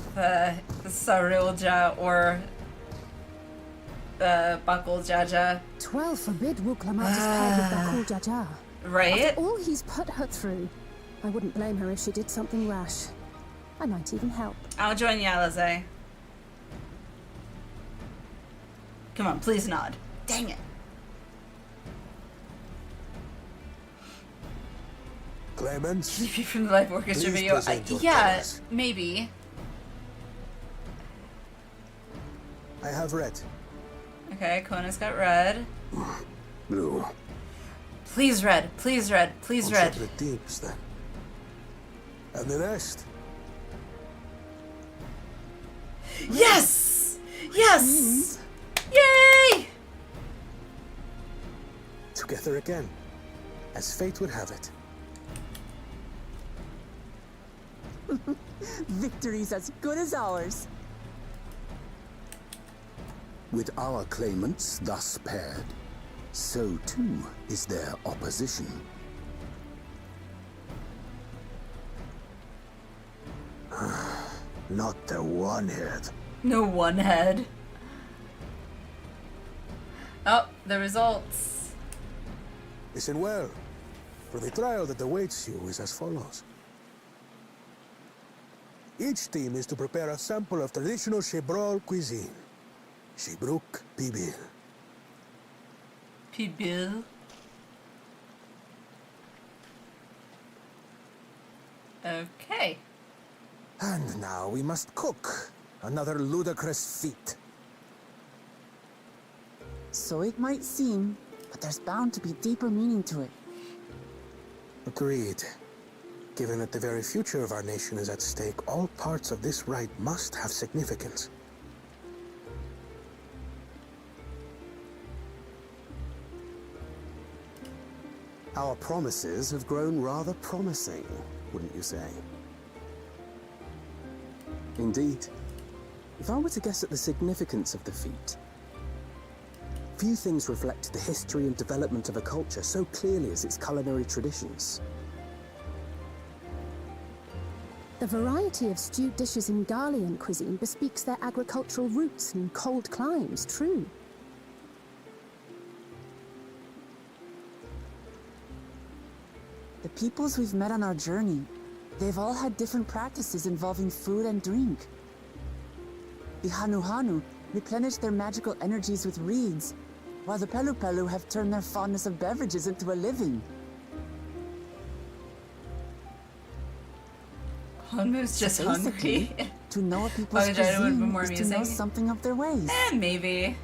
Sarilja or Bakul Jaja. 12 forbid Wuklamat is paired with Bakul Jaja. Right? After all he's put her through, I wouldn't blame her if she did something rash. I might even help. I'll join Yalize. Come on, please nod. Dang it. Claimants, Maybe from the live orchestra Please video. present your Yeah, colours. maybe. I have read. Okay, Kona's got red. Blue. Please red, please red, please On red. separate teams, then. And the rest? Yes! Yes! Yay! Together again, as fate would have it. Victory's as good as ours. With our claimants thus paired, so too is their opposition. Not the one head. No one head. Oh, the results. Listen well, for the trial that awaits you is as follows. Each team is to prepare a sample of traditional Shebrol cuisine. Shibruk Pibil. Pibil. Okay. And now we must cook. Another ludicrous feat. So it might seem, but there's bound to be deeper meaning to it. Agreed. Given that the very future of our nation is at stake, all parts of this rite must have significance. Our promises have grown rather promising, wouldn't you say? Indeed. If I were to guess at the significance of the feat, few things reflect the history and development of a culture so clearly as its culinary traditions. The variety of stewed dishes in Garlean cuisine bespeaks their agricultural roots and cold climes, true. The peoples we've met on our journey, they've all had different practices involving food and drink. The Hanu replenish their magical energies with reeds, while the Pelu have turned their fondness of beverages into a living. Hanu's just hungry. To know a people's Vajrayana would be cuisine more is to know amusing. something of their ways. Maybe.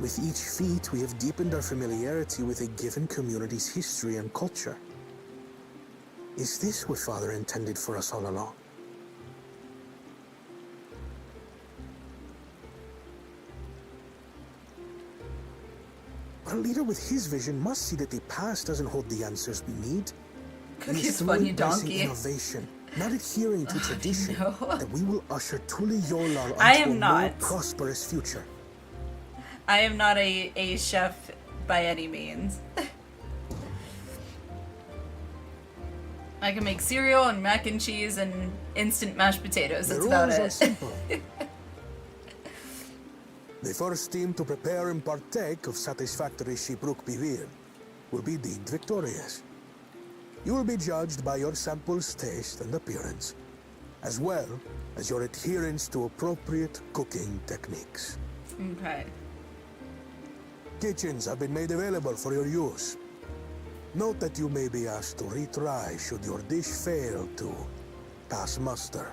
With each feat, we have deepened our familiarity with a given community's history and culture. Is this what Father intended for us all along? A leader with his vision must see that the past doesn't hold the answers we need. Cookie's It is funny through embracing donkey. innovation, not adhering to tradition, know. that we will usher Tuli Yolar I onto am a more not. prosperous future. I am not a chef by any means. I can make cereal and mac and cheese and instant mashed potatoes. That's The about rules are it. simple. The first team to prepare and partake of satisfactory Shibruk Bivir will be deemed victorious. You will be judged by your sample's taste and appearance, as well as your adherence to appropriate cooking techniques. Okay. Kitchens have been made available for your use. Note that you may be asked to retry should your dish fail to pass muster.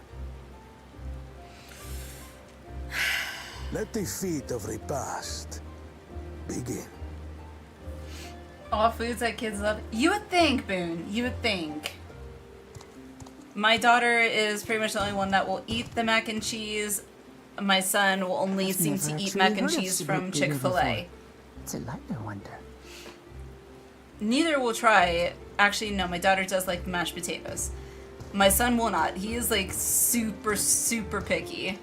Let the feat of repast begin. All foods that kids love. You would think, Boone. You would think. My daughter is pretty much the only one that will eat the mac and cheese. My son will only seem to Never eat actually mac and heard of cheese Shibruk from Bivir Chick-fil-A. before. What's it like, I wonder? Neither will try. Actually, no, my daughter does like mashed potatoes. My son will not. He is like super, super picky.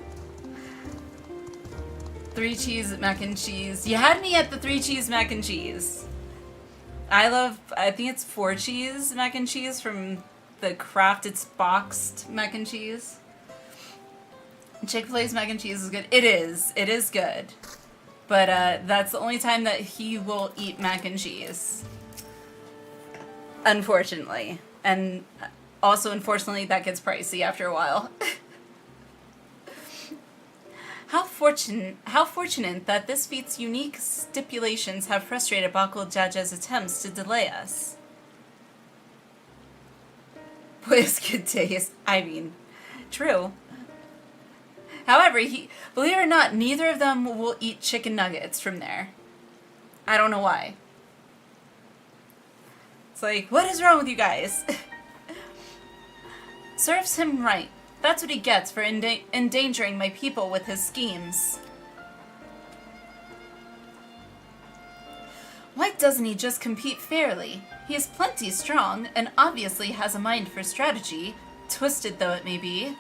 3 cheese mac and cheese. You had me at the 3 cheese mac and cheese. I think it's 4 cheese mac and cheese from the Kraft. It's boxed mac and cheese. Chick-fil-A's mac and cheese is good. It is good. But that's the only time that he will eat mac and cheese. Unfortunately. And also, unfortunately, that gets pricey after a while. How fortunate that this feat's unique stipulations have frustrated Bakul Jaja's attempts to delay us. Boy, it's good taste. I mean, true. However, believe it or not, neither of them will eat chicken nuggets from there. I don't know why. It's like, what is wrong with you guys? Serves him right. That's what he gets for endangering my people with his schemes. Why doesn't he just compete fairly? He is plenty strong, and obviously has a mind for strategy, twisted though it may be.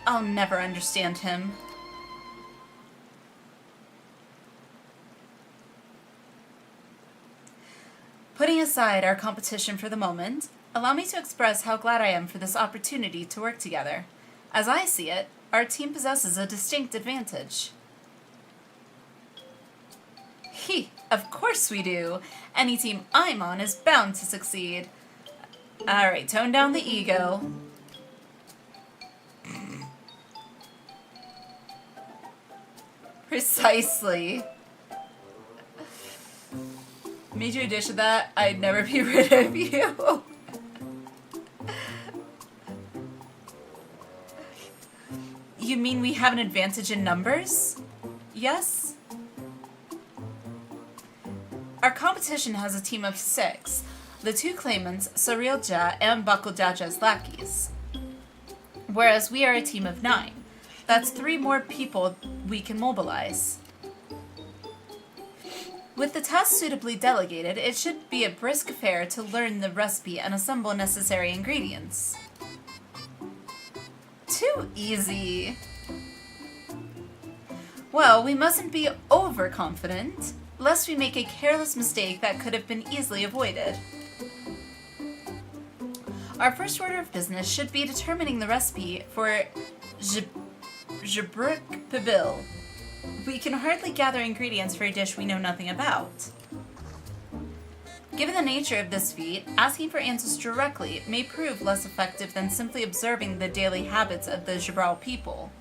I'll never understand him. Putting aside our competition for the moment, allow me to express how glad I am for this opportunity to work together. As I see it, our team possesses a distinct advantage. Of course we do. Any team I'm on is bound to succeed. Alright, tone down the ego. Precisely. Made you a dish of that, I'd never be rid of you. You mean we have an advantage in numbers? Yes? Our competition has a team of 6. The 2 claimants, Sarilja and Bakudaja's lackeys. Whereas we are a team of 9. That's 3 more people we can mobilize. With the task suitably delegated, it should be a brisk affair to learn the recipe and assemble necessary ingredients. Too easy. Well, we mustn't be overconfident, lest we make a careless mistake that could have been easily avoided. Our first order of business should be determining the recipe for Jabruk Pibil. We can hardly gather ingredients for a dish we know nothing about. Given the nature of this feat, asking for answers directly may prove less effective than simply observing the daily habits of the Jabral people.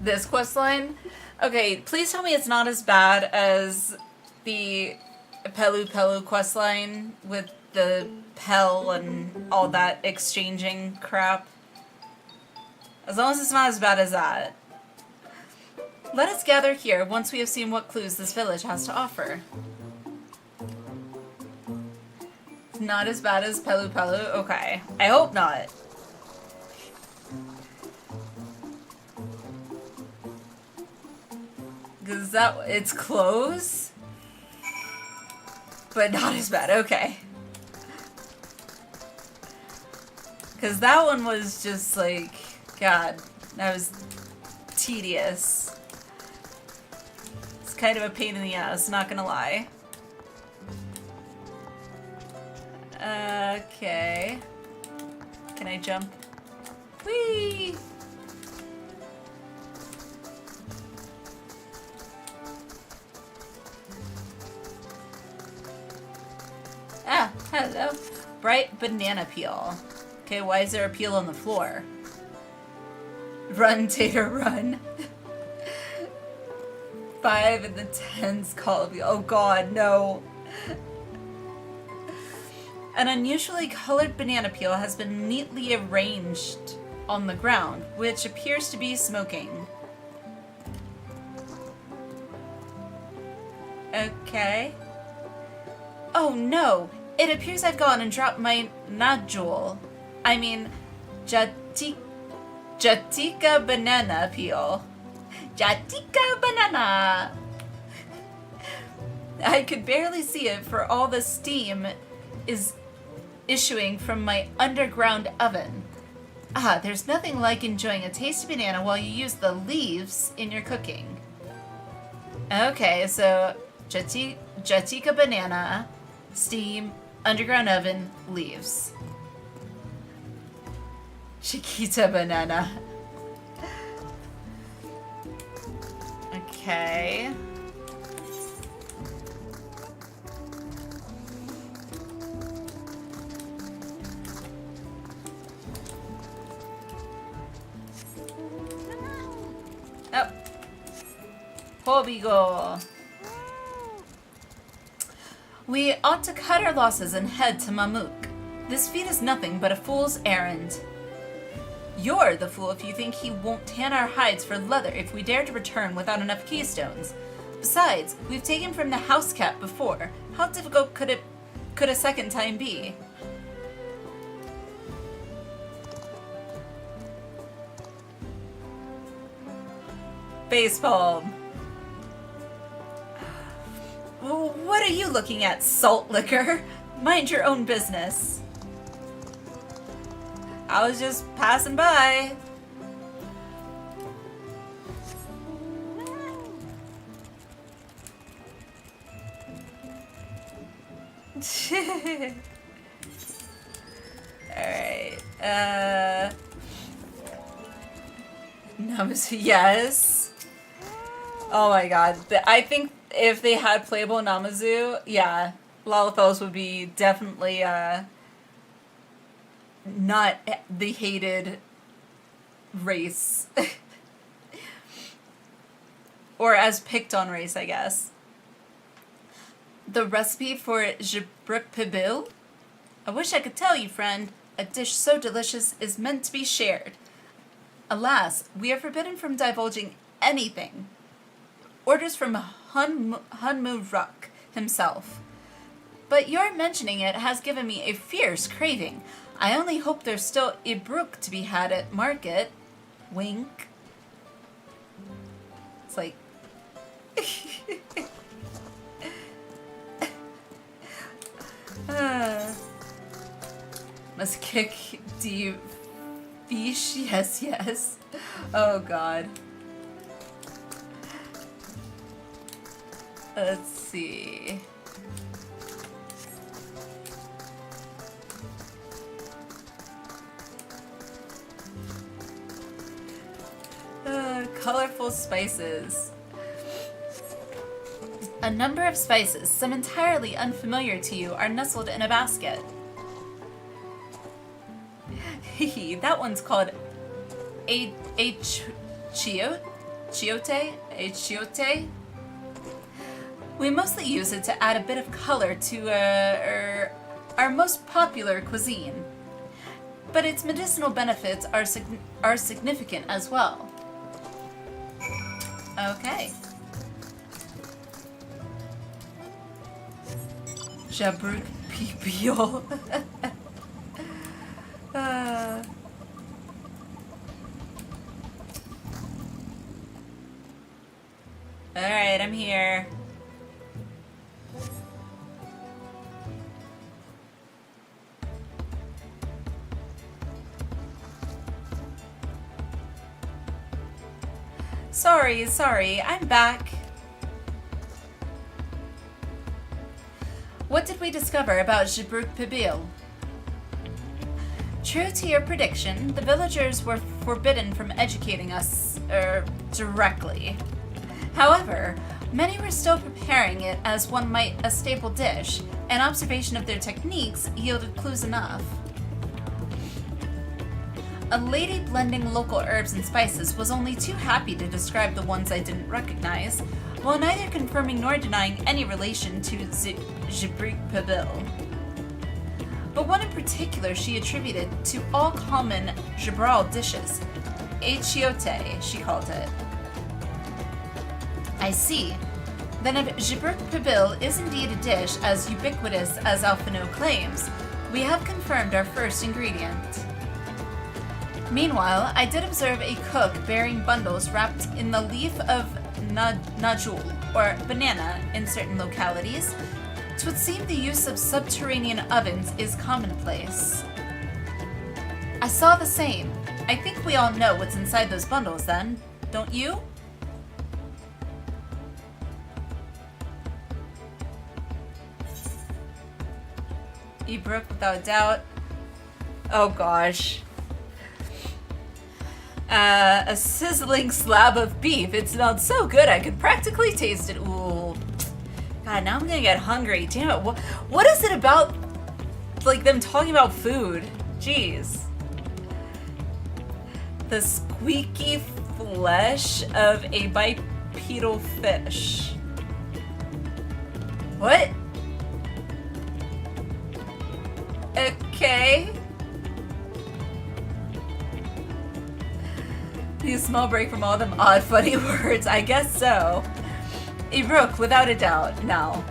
This questline? Okay, please tell me it's not as bad as the Pelu Pelu questline with the Pel and all that exchanging crap. As long as it's not as bad as that. Let us gather here once we have seen what clues this village has to offer. Not as bad as Pelu Pelu? Okay. I hope not. Because it's close, but not as bad. Okay. Because that one was just like, God, that was tedious. It's kind of a pain in the ass, not gonna lie. Okay. Can I jump? Whee! Ah, hello. Bright banana peel. Okay, why is there a peel on the floor? Run, Tater, run. 5 in the 10s call of you. Oh god, no. An unusually colored banana peel has been neatly arranged on the ground, which appears to be smoking. Okay. Oh no! It appears I've gone and dropped my nodule. I mean, Jatika banana peel. Jatika banana! I could barely see it for all the steam is issuing from my underground oven. Ah, there's nothing like enjoying a tasty banana while you use the leaves in your cooking. Okay, so Jatika banana, steam, underground oven, leaves. Chiquita banana. Okay. Oh. Hobigo. We ought to cut our losses and head to Mamuk. This feat is nothing but a fool's errand. You're the fool if you think he won't tan our hides for leather if we dare to return without enough keystones. Besides, we've taken from the house cat before. How difficult could a second time be? Facepalm. What are you looking at, salt liquor? Mind your own business. I was just passing by. Alright, Namazu, yes. Oh my god, I think if they had playable Namazu, yeah, Lalafels would be definitely not the hated race. Or as picked on race, I guess. The recipe for Jibruk Pibil? I wish I could tell you, friend. A dish so delicious is meant to be shared. Alas, we are forbidden from divulging anything. Orders from Hunmu Ruk himself. But your mentioning it has given me a fierce craving. I only hope there's still Ibruk to be had at market. Wink. It's like... Must kick the fish. Yes, yes. Oh god. Let's see. Colorful spices. A number of spices, some entirely unfamiliar to you, are nestled in a basket. That one's called Chiote. We mostly use it to add a bit of color to our most popular cuisine. But its medicinal benefits are significant as well. Okay. Jibruk Pibil. Alright, I'm here. Sorry, I'm back. What did we discover about Jibruk Pibil? True to your prediction, the villagers were forbidden from educating us, directly. However, many were still preparing it as one might a staple dish, and observation of their techniques yielded clues enough. A lady blending local herbs and spices was only too happy to describe the ones I didn't recognize, while neither confirming nor denying any relation to Jibruk Pibil. But one in particular she attributed to all common Jibral dishes. Achiote, she called it. I see. Then if Jibruk Pibil is indeed a dish as ubiquitous as Alphino claims, we have confirmed our first ingredient. Meanwhile, I did observe a cook bearing bundles wrapped in the leaf of najul, or banana, in certain localities. 'Twould seem the use of subterranean ovens is commonplace. I saw the same. I think we all know what's inside those bundles then, don't you? Ibruk, without doubt. Oh gosh. A sizzling slab of beef. It smelled so good I could practically taste it. Ooh. God, now I'm gonna get hungry. Damn it. What is it about, like, them talking about food? Jeez. The squeaky flesh of a bipedal fish. What? Okay. A small break from all them odd, funny words. I guess so. Ibruk, without a doubt. Now.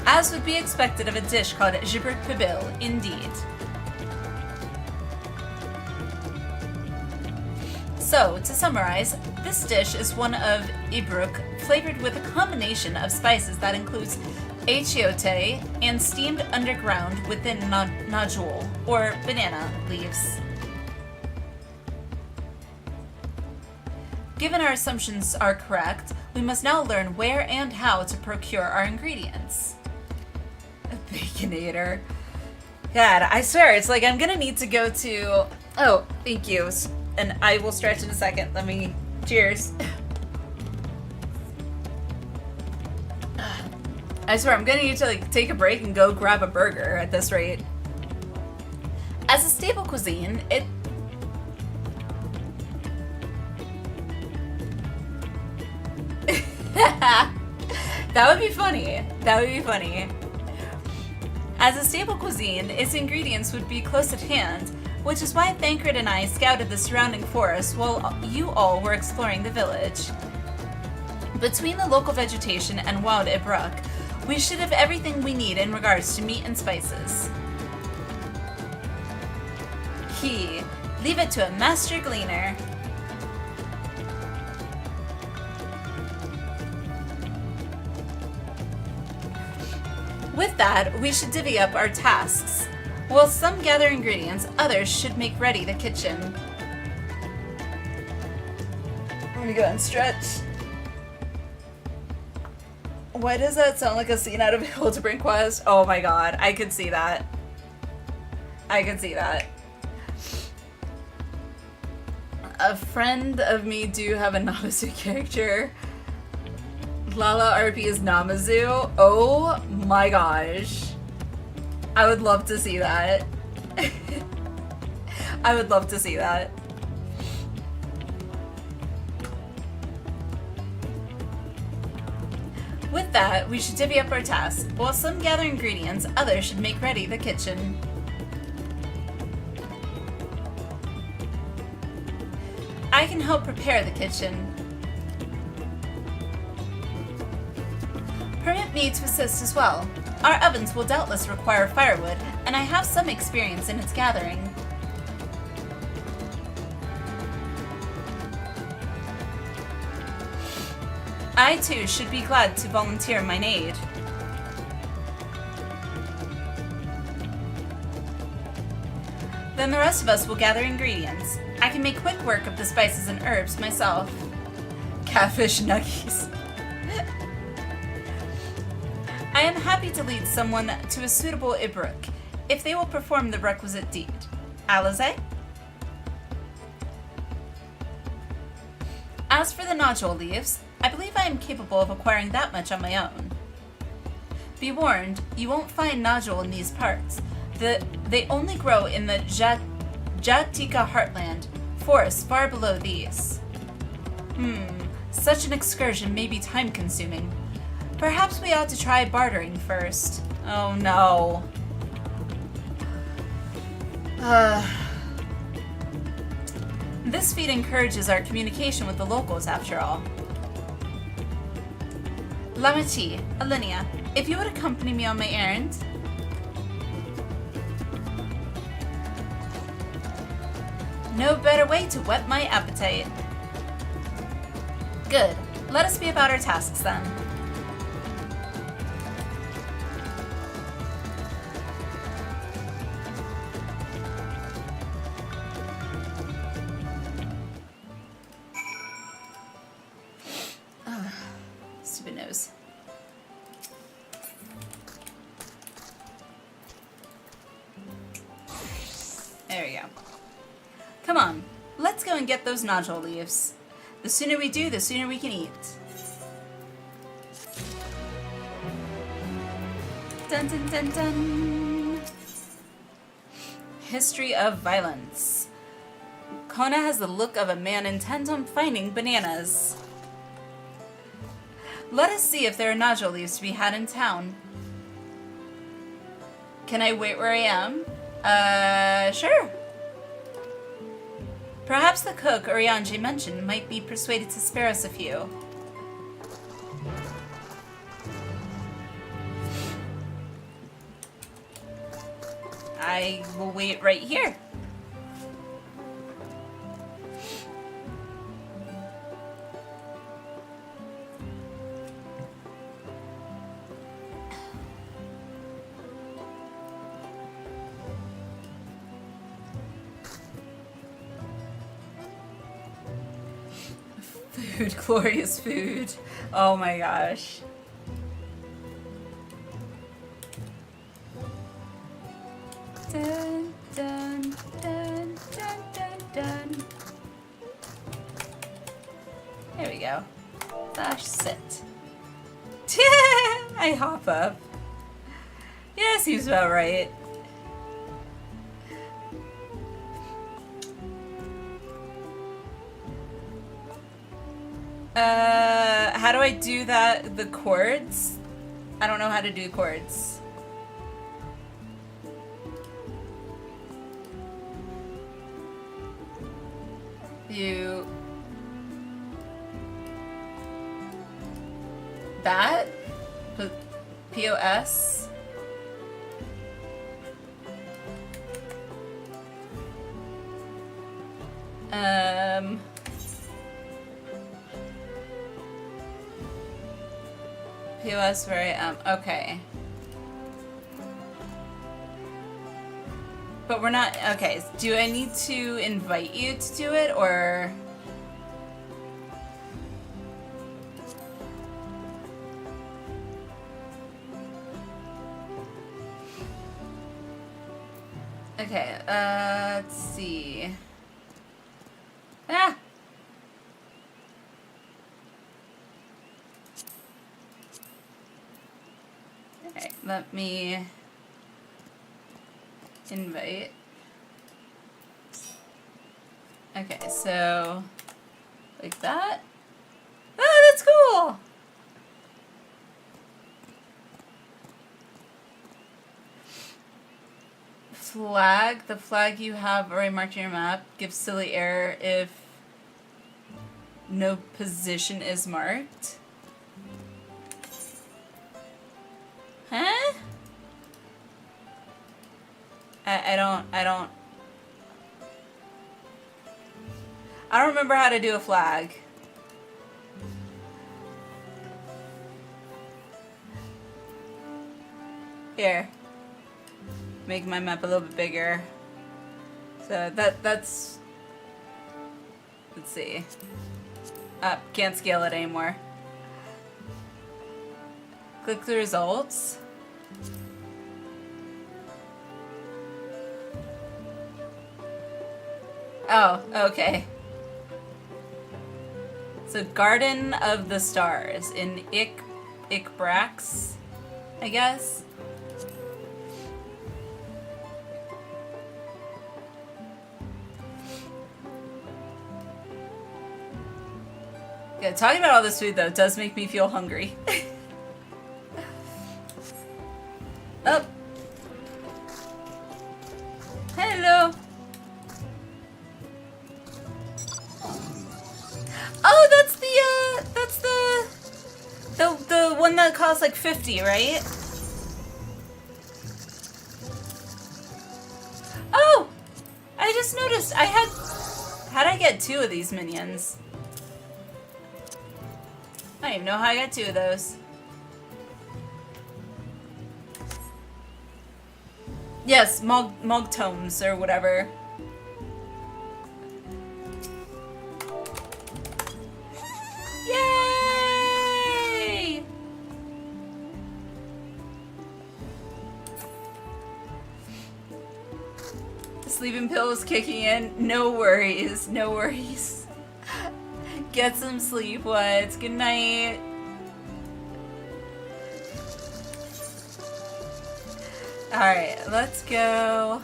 As would be expected of a dish called Jibruk Pibil, indeed. So, to summarize, this dish is one of Ibruk, flavored with a combination of spices that includes achiote and steamed underground within najul, or banana leaves. Given our assumptions are correct, we must now learn where and how to procure our ingredients. A Baconator. God, I swear, it's like I'm gonna need to go to... Oh, thank you. and I will stretch in a second. Let me... Cheers. I swear, I'm gonna need to like take a break and go grab a burger at this rate. As a staple cuisine, it... That would be funny. That would be funny. As a staple cuisine, its ingredients would be close at hand, which is why Thancred and I scouted the surrounding forest while you all were exploring the village. Between the local vegetation and wild Ibruk, we should have everything we need in regards to meat and spices. Leave it to a master gleaner. With that, we should divvy up our tasks. While some gather ingredients, others should make ready the kitchen. Let me go and stretch. Why does that sound like a scene out of Hildebrand Quest? Oh my god, I could see that. I could see that. A friend of me do have a Namazu character. Lala RP is Namazu. Oh my gosh. I would love to see that. I would love to see that. With that, we should divvy up our tasks. While some gather ingredients, others should make ready the kitchen. I can help prepare the kitchen. Permit me to assist as well. Our ovens will doubtless require firewood, and I have some experience in its gathering. I too should be glad to volunteer mine aid. Then the rest of us will gather ingredients. I can make quick work of the spices and herbs myself. Catfish nuggies. I am happy to lead someone to a suitable Ibruk, if they will perform the requisite deed. Alize? As for the nodule leaves, I believe I am capable of acquiring that much on my own. Be warned, you won't find nodule in these parts. They only grow in the Jatika heartland, forests far below these. Such an excursion may be time-consuming. Perhaps we ought to try bartering first. Oh no. This feat encourages our communication with the locals, after all. Lamati, Alinea, if you would accompany me on my errand. No better way to whet my appetite. Good. Let us be about our tasks then. Stupid nose. There we go. Come on, let's go and get those nodule leaves. The sooner we do, the sooner we can eat. Dun dun dun dun. History of violence. Kona has the look of a man intent on finding bananas. Let us see if there are nodule leaves to be had in town. Can I wait where I am? Sure. Perhaps the cook Orianji mentioned might be persuaded to spare us a few. I will wait right here. Food, glorious food. Oh my gosh. Dun, dun, dun, dun, dun, dun. There we go. Slash sit. I hop up. Yeah, seems about right. How do I do that? The chords? I don't know how to do chords. You... That? POS? POS where I am. Okay. But we're not... Okay, do I need to invite you to do it, or... Okay, let's see. Ah! Alright, let me invite. Okay, so like that. Ah, that's cool! Flag. The flag you have already marked on your map gives silly error if no position is marked. Huh? I don't remember how to do a flag. Here. Make my map a little bit bigger. So that's... Let's see. Can't scale it anymore. Click the results. Oh, okay. So Garden of the Stars in Ikbrax, I guess. Yeah, talking about all this food though does make me feel hungry. Oh. Hello. Oh, that's the one that costs like 50, right? Oh, I just noticed how'd I get 2 of these minions? I don't even know how I got 2 of those. Yes, Mogtomes or whatever. Yay! The sleeping pill is kicking in. No worries, no worries. Get some sleep, Woods. Good night. Alright, let's go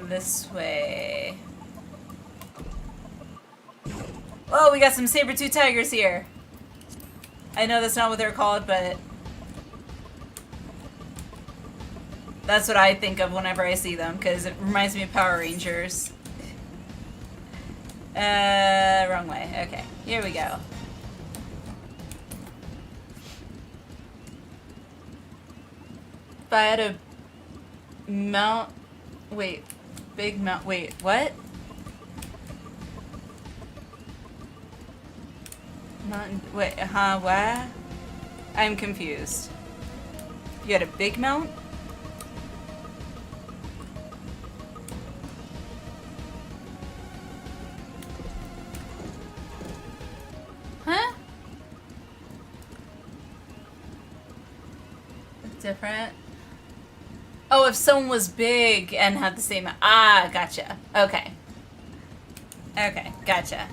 this way. Oh, we got some saber-tooth tigers here. I know that's not what they're called, but that's what I think of whenever I see them, because it reminds me of Power Rangers. Wrong way. Okay, here we go. If I had a mount... Wait. Big mount... Wait, what? Mountain... Wait, what? I'm confused. You had a big mount? Huh? It's different. Oh, if someone was big and had the same... Ah, gotcha. Okay. Okay, gotcha.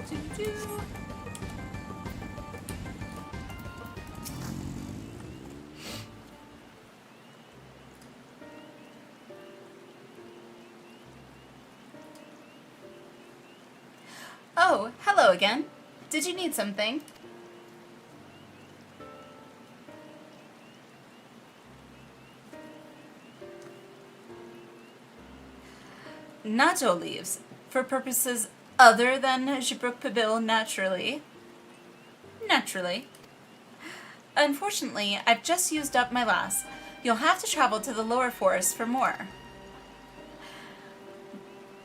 Doo-doo. Oh, hello again. Did you need something? Nacho leaves, for purposes other than Jibruk Pabil, naturally. Naturally. Unfortunately, I've just used up my last. You'll have to travel to the lower forest for more.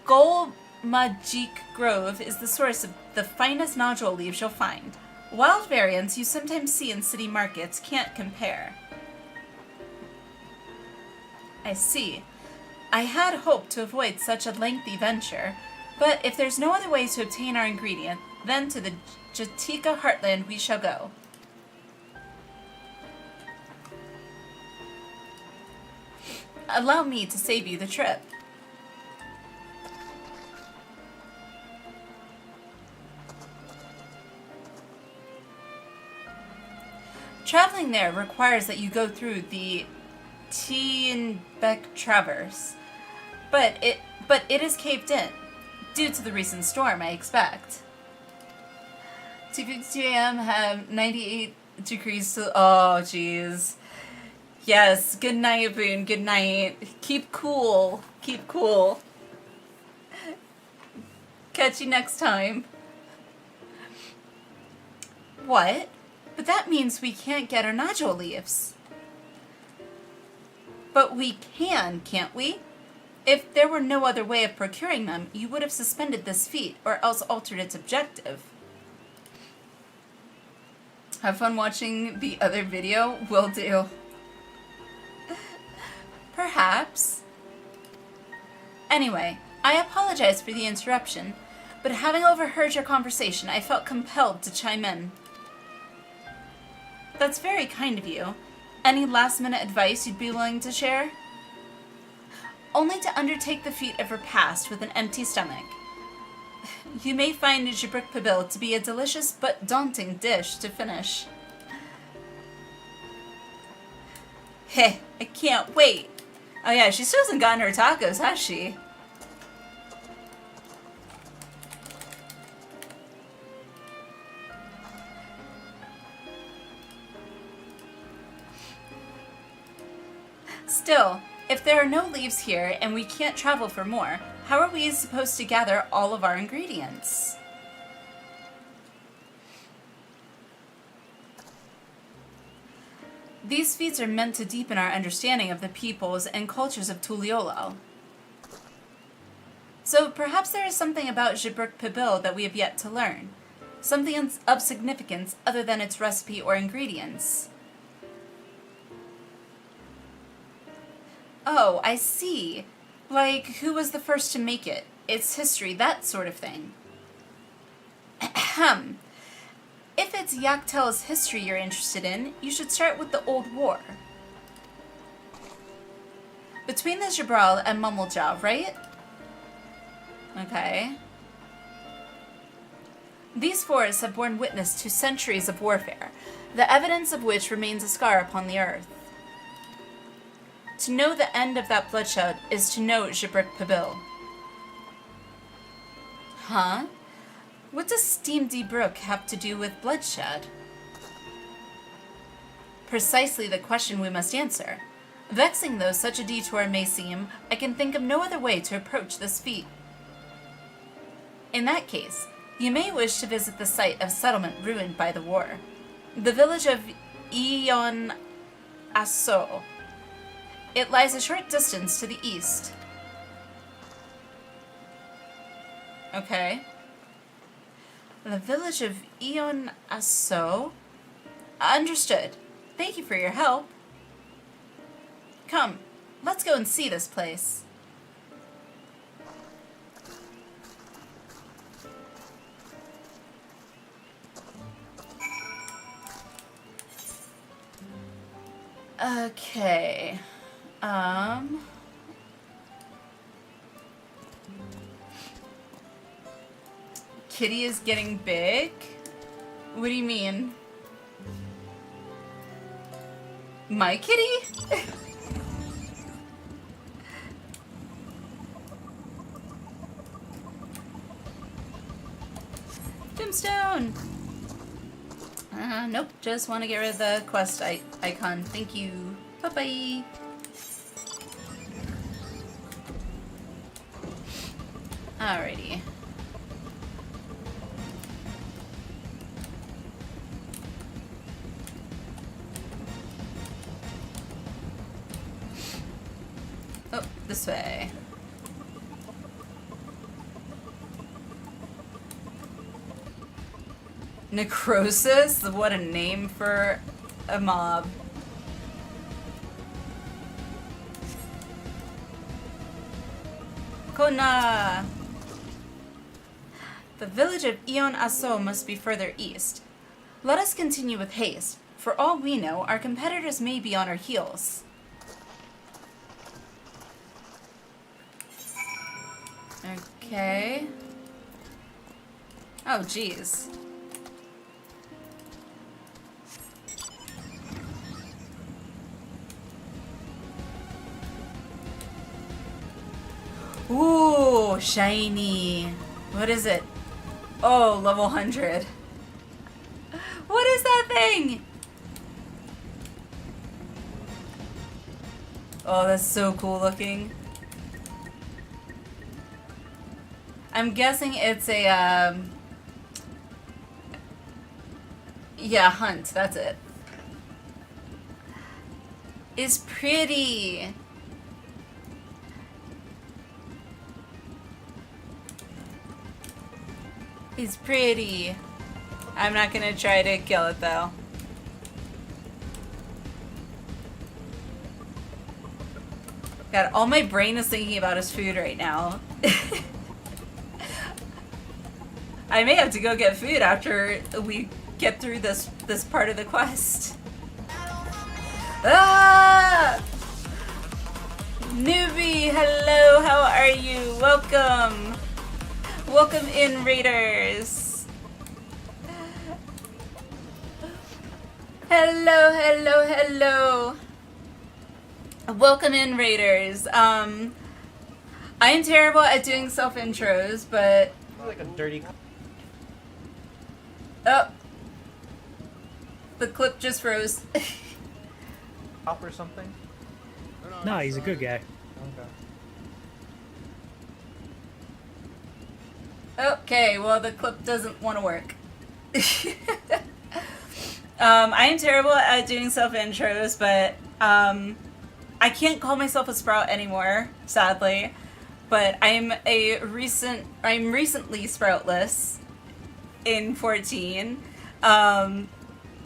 Gol Majik Grove is the source of the finest nodule leaves you'll find. Wild variants you sometimes see in city markets can't compare. I see. I had hoped to avoid such a lengthy venture, but if there's no other way to obtain our ingredient, then to the Jatika heartland we shall go. Allow me to save you the trip. Traveling there requires that you go through the Tienbeck Traverse, but it is caved in, due to the recent storm, I expect. 2:52 a.m. have 98 degrees to... Oh, jeez. Yes, good night, Boone, good night. Keep cool. Keep cool. Catch you next time. What? But that means we can't get our nodule leaves. But we can, can't we? If there were no other way of procuring them, you would have suspended this feat, or else altered its objective. Have fun watching the other video? Will do. Perhaps. Anyway, I apologize for the interruption, but having overheard your conversation, I felt compelled to chime in. That's very kind of you. Any last-minute advice you'd be willing to share? Only to undertake the feat of repast with an empty stomach. You may find Jibruk Pabil to be a delicious but daunting dish to finish. Heh, I can't wait. Oh yeah, she still hasn't gotten her tacos, has she? Still, if there are no leaves here and we can't travel for more, how are we supposed to gather all of our ingredients? These feats are meant to deepen our understanding of the peoples and cultures of Tuliolal. So perhaps there is something about Jibruk Pabil that we have yet to learn. Something of significance other than its recipe or ingredients. Oh, I see. Like, who was the first to make it? Its history, that sort of thing. Ahem. If it's Yaktel's history you're interested in, you should start with the Old War. Between the Jabral and Mummeljaw, right? Okay. These forests have borne witness to centuries of warfare, the evidence of which remains a scar upon the earth. To know the end of that bloodshed is to know Jibruk Pabil. Huh? What does Steam Brook have to do with bloodshed? Precisely the question we must answer. Vexing though such a detour may seem, I can think of no other way to approach this feat. In that case, you may wish to visit the site of settlement ruined by the war. The village of Ion Asso. It lies a short distance to the east. Okay. The village of Ion Asso? Understood. Thank you for your help. Come, let's go and see this place. Okay. Kitty is getting big? What do you mean? My kitty? Gemstone! Nope, just want to get rid of the quest icon. Thank you. Bye-bye. Alrighty. Oh, this way. Necrosis? What a name for a mob. Kona! The village of Ion Aso must be further east. Let us continue with haste. For all we know, our competitors may be on our heels. Okay. Oh, geez. Ooh, shiny. What is it? Oh, level 100. What is that thing? Oh, that's so cool looking. I'm guessing it's a, yeah, hunt, that's it. It's pretty. It's pretty. I'm not gonna try to kill it though. God, all my brain is thinking about is food right now. I may have to go get food after we get through this part of the quest. Ah! Newbie, hello, how are you? Welcome. Welcome in, Raiders. Hello, hello, hello. Welcome in, Raiders. I am terrible at doing self-intros, but... Like a dirty... Oh. The clip just froze. Cop or something? No, he's a good guy. Okay. Okay, well the clip doesn't want to work. I am terrible at doing self-intros, but I can't call myself a sprout anymore, sadly. But I'm recently sproutless in 14.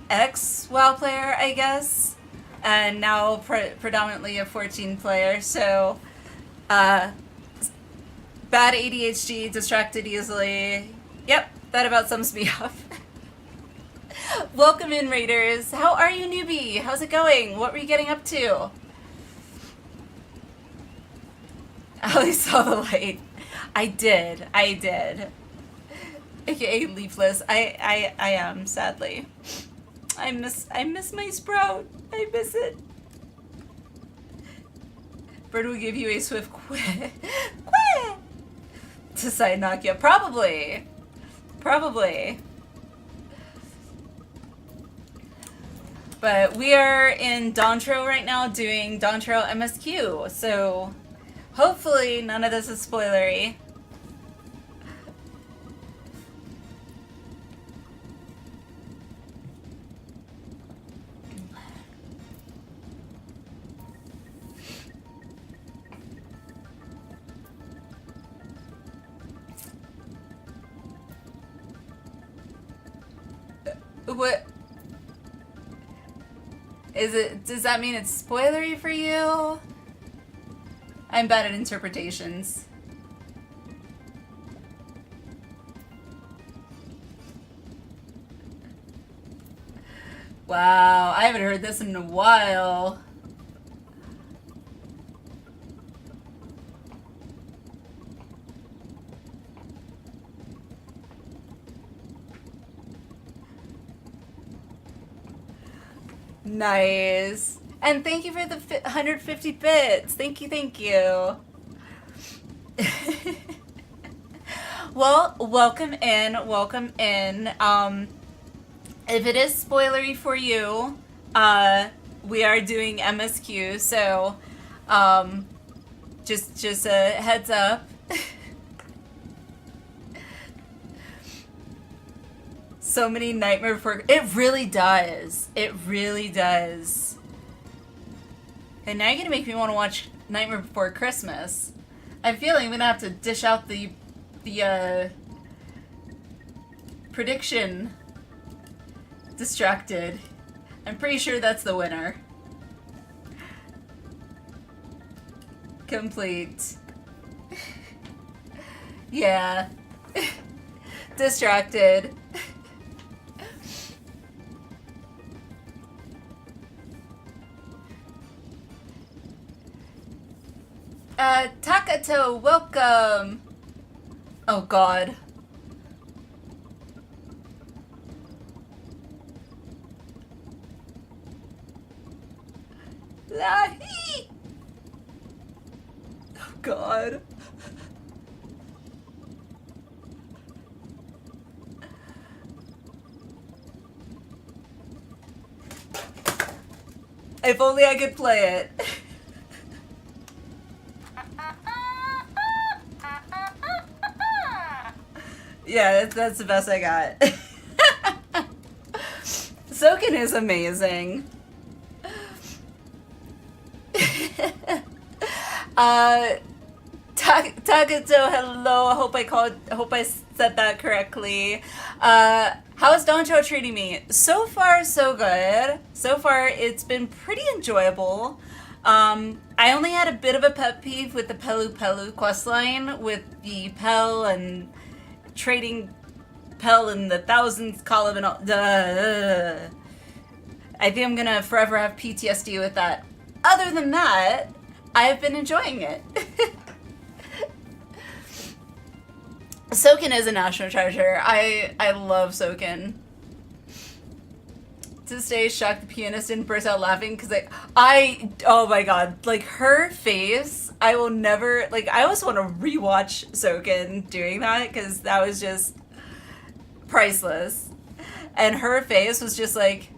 Ex-WoW player, I guess. And now predominantly a 14 player, so bad ADHD, distracted easily. Yep, that about sums me up. Welcome in, Raiders. How are you, newbie? How's it going? What were you getting up to? Ali saw the light. I did. AKA leafless. I am, sadly. I miss my sprout. I miss it. Bird will give you a swift quit to side knock you. Probably. But we are in Dawntrail right now doing Dawntrail MSQ, so hopefully none of this is spoilery. What is it? Does that mean it's spoilery for you? I'm bad at interpretations. Wow, I haven't heard this in a while. Nice. And thank you for the 150 bits. Thank you, thank you. Well, welcome in, welcome in. If it is spoilery for you, we are doing MSQ, so just a heads up. So many Nightmare Before... It really does. It really does. And now you're gonna make me want to watch Nightmare Before Christmas. I'm feeling I'm gonna have to dish out the prediction. Distracted. I'm pretty sure that's the winner. Complete. Yeah. Distracted. Takato, welcome! Oh god. Lahi! Oh god. If only I could play it. Yeah, that's the best I got. Soken is amazing. Takato, hello. I hope I said that correctly. How's Dawntrail treating me? So far, so good. So far, it's been pretty enjoyable. I only had a bit of a pet peeve with the Pelu Pelu questline with the Pel and trading Pel in the thousands column and all. I think I'm gonna forever have PTSD with that. Other than that, I've been enjoying it. Soken is a national treasure. I love Soken. To this day, shocked the pianist didn't burst out laughing because oh my god, like her face, I will never, like, I always want to rewatch Soken doing that because that was just priceless. And her face was just like,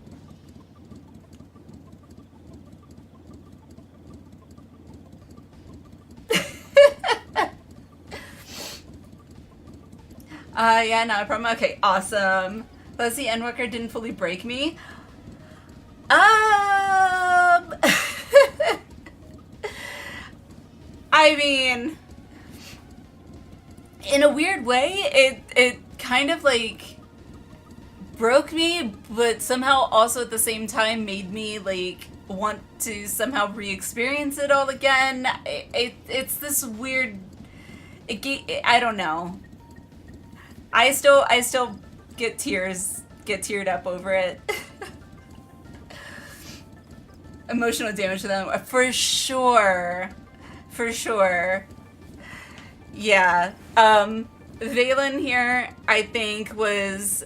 yeah, not a problem. Okay, awesome. Let's see, Endwalker didn't fully break me. I mean, in a weird way, it kind of like broke me, but somehow also at the same time made me like want to somehow re-experience it all again. It's this weird, I don't know. I still get teared up over it. Emotional damage to them, for sure. For sure. Yeah. Valen here, I think, was,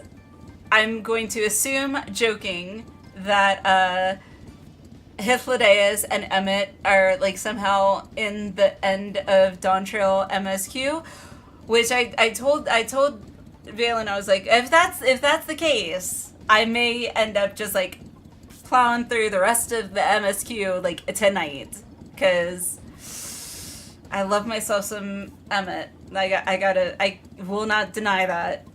I'm going to assume, joking, that Hythlodaeus and Emmett are like somehow in the end of Dawntrail MSQ, which I told Valen, I was like, if that's the case, I may end up just like plowing through the rest of the MSQ like tonight, because I love myself some Emmett. I will not deny that.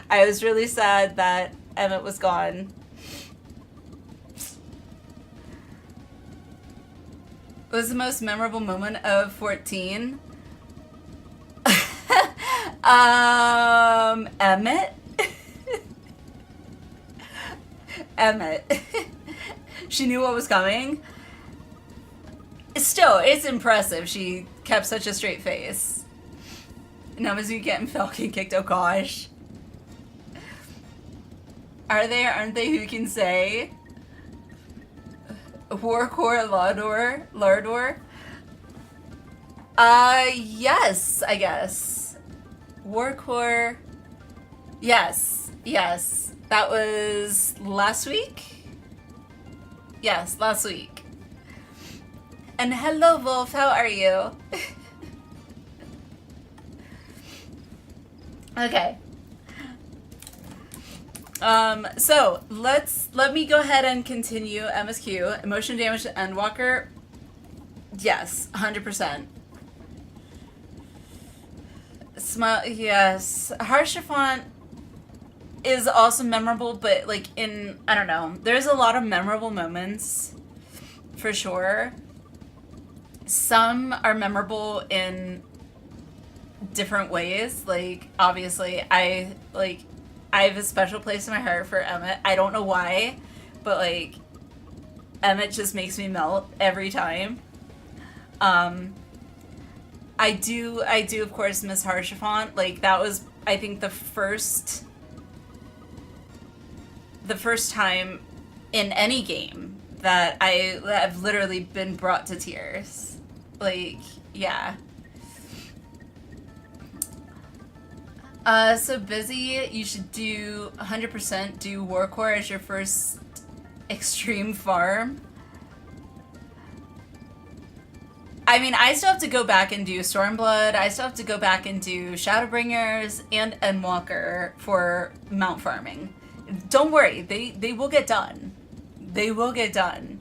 I was really sad that Emmett was gone. What was the most memorable moment of 14? Emmett? Emmett. She knew what was coming. Still, it's impressive she kept such a straight face. Namazu getting Falcon kicked, oh gosh. Are they, aren't they, who can say? Warcore Lardor? Yes, I guess. Warcore. Yes. That was last week? Yes, last week. And hello, Wolf, how are you? Okay. So let me go ahead and continue MSQ. Emotion damage to Endwalker. Yes, 100%. Smile, yes. Harshafont is also memorable, but like I don't know, there's a lot of memorable moments for sure. Some are memorable in different ways. Like, obviously, I have a special place in my heart for Emmett. I don't know why, but like, Emmett just makes me melt every time. I do of course miss Harshafont. Like, that was, I think, the first time in any game that I've literally been brought to tears. Like, yeah. So Busy, you should do 100% do Warcore as your first extreme farm. I mean, I still have to go back and do Stormblood. I still have to go back and do Shadowbringers and Endwalker for mount farming. Don't worry, they will get done. They will get done.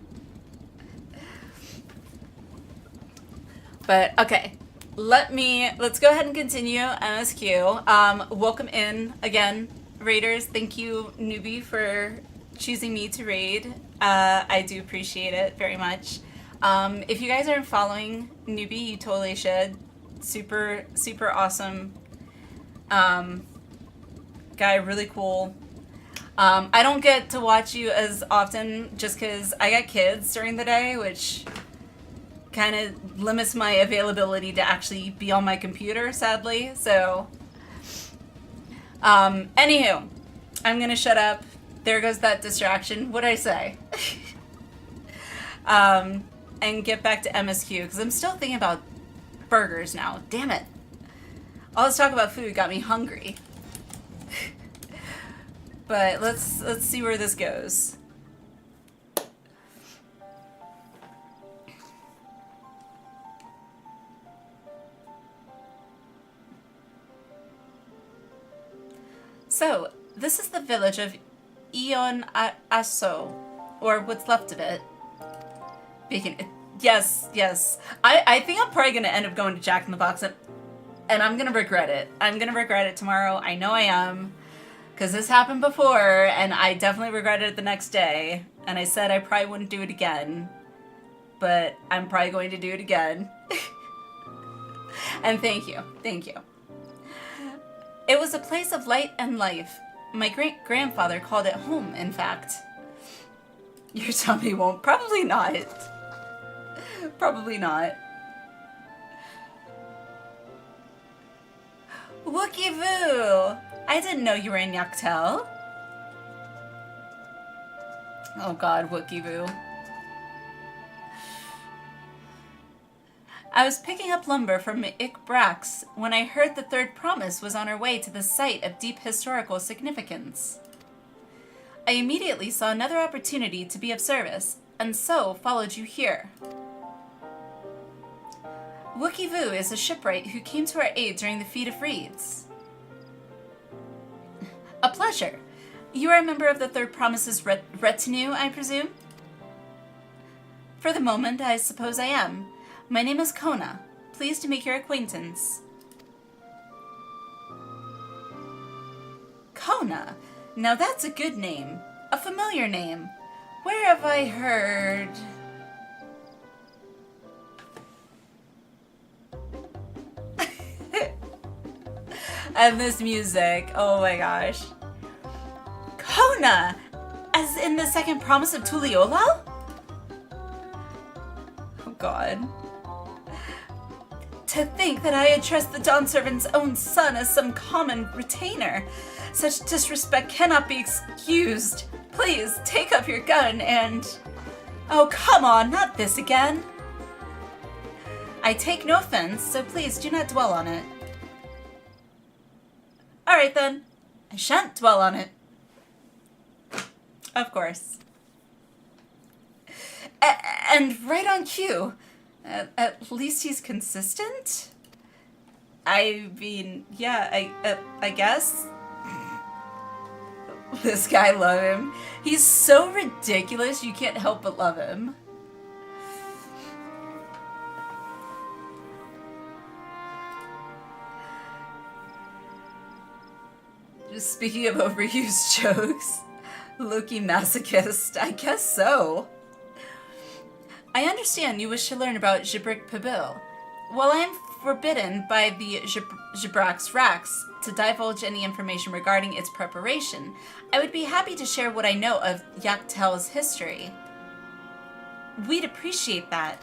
But okay, let's go ahead and continue MSQ. Welcome in again, raiders. Thank you, newbie, for choosing me to raid. I do appreciate it very much. If you guys aren't following newbie, you totally should. Super awesome guy, really cool. I don't get to watch you as often just because I got kids during the day, which kind of limits my availability to actually be on my computer, sadly. So, anywho, I'm gonna shut up. There goes that distraction. What'd I say? And get back to MSQ, because I'm still thinking about burgers now. Damn it. All this talk about food got me hungry. But let's see where this goes. So, this is the village of Ion Asso, or what's left of it. Yes. I think I'm probably going to end up going to Jack in the Box, and I'm going to regret it. I'm going to regret it tomorrow. I know I am, because this happened before, and I definitely regretted it the next day, and I said I probably wouldn't do it again, but I'm probably going to do it again. And thank you. It was a place of light and life. My great-grandfather called it home, in fact. Your tummy won't. Probably not. Probably not. Wookie Voo! I didn't know you were in Yaktel. Oh god, Wookie Voo. I was picking up lumber from Brax when I heard the third promise was on her way to the site of deep historical significance. I immediately saw another opportunity to be of service, and so followed you here. Wookie Voo is a shipwright who came to our aid during the Feat of Reeds. A pleasure. You are a member of the Third Promise's retinue, I presume? For the moment, I suppose I am. My name is Kona. Pleased to make your acquaintance. Kona? Now that's a good name. A familiar name. Where have I heard... And this music. Oh my gosh. Kona! As in the second promise of Tuliolal? Oh god. To think that I had trusted the Dawn Servant's own son as some common retainer. Such disrespect cannot be excused. Please, take up your gun and... Oh, come on, not this again. I take no offense, so please do not dwell on it. Alright then, I shan't dwell on it. Of course. And right on cue. At least he's consistent? I mean, yeah, I guess. This guy, love him. He's so ridiculous, you can't help but love him. Just speaking of overused jokes, Loki masochist, I guess so. I understand you wish to learn about Gibrik Pabil. While I am forbidden by the Gibrax Rax to divulge any information regarding its preparation, I would be happy to share what I know of Yaktel's history. We'd appreciate that.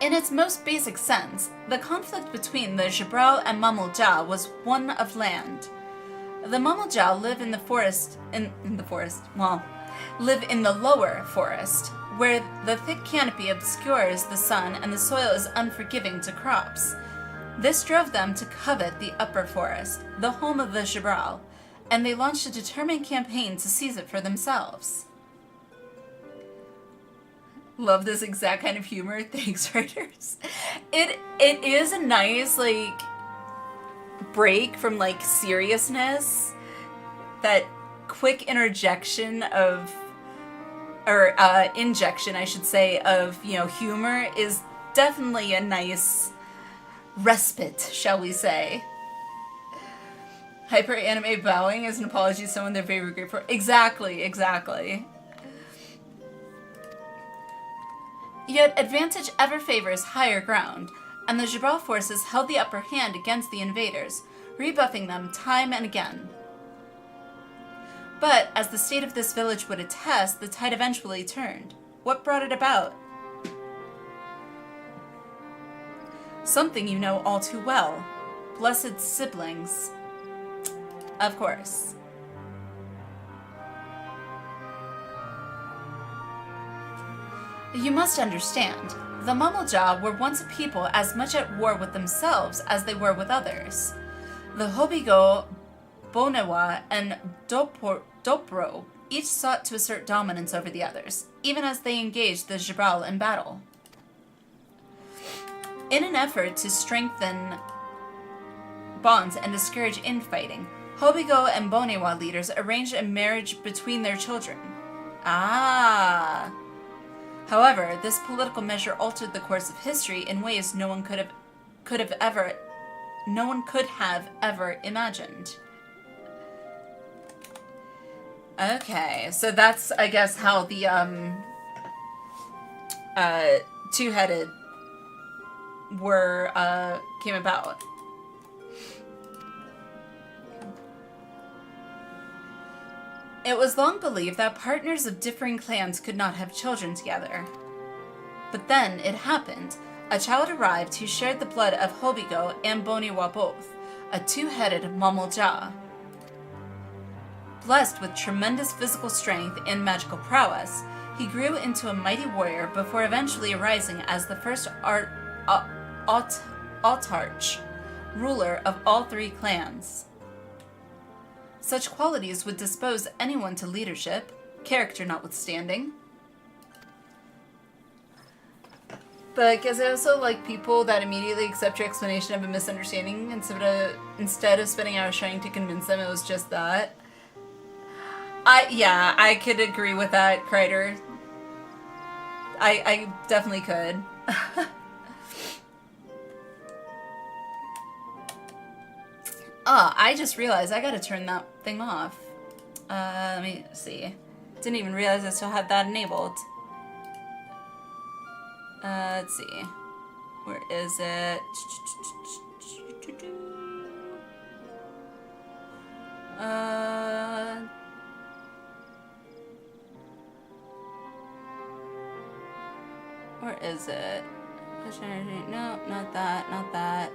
In its most basic sense, the conflict between the Gibral and Mamulja was one of land. The Mamulja live in the forest, live in the lower forest, where the thick canopy obscures the sun and the soil is unforgiving to crops. This drove them to covet the upper forest, the home of the Gibral, and they launched a determined campaign to seize it for themselves. Love this exact kind of humor. Thanks, writers. It is a nice, like, break from, like, seriousness. That quick interjection of, or injection, I should say, of, you know, humor is definitely a nice respite, shall we say. Hyper anime bowing is an apology to someone they're very grateful for. Exactly, exactly. Yet advantage ever favors higher ground, and the Gibral forces held the upper hand against the invaders, rebuffing them time and again. But, as the state of this village would attest, the tide eventually turned. What brought it about? Something you know all too well. Blessed siblings. Of course. You must understand, the Mamulja were once a people as much at war with themselves as they were with others. The Hobigo, Bonewa, and Dopro each sought to assert dominance over the others, even as they engaged the Gibral in battle. In an effort to strengthen bonds and discourage infighting, Hobigo and Bonewa leaders arranged a marriage between their children. Ah. However, this political measure altered the course of history in ways no one could have ever imagined. Okay, so that's, I guess, how the two-headed came about. It was long believed that partners of differing clans could not have children together. But then it happened. A child arrived who shared the blood of Hobigo and Bonewa both, a two-headed Mamulja. Blessed with tremendous physical strength and magical prowess, he grew into a mighty warrior before eventually arising as the first autarch, ruler of all three clans. Such qualities would dispose anyone to leadership, character notwithstanding. But I guess I also like people that immediately accept your explanation of a misunderstanding instead of spending hours trying to convince them it was just that. Yeah, I could agree with that, Kreider. I definitely could. I just realized I gotta turn that thing off. Let me see. Didn't even realize I still had that enabled. Let's see. Where is it? Where is it? Push energy. No, not that, not that.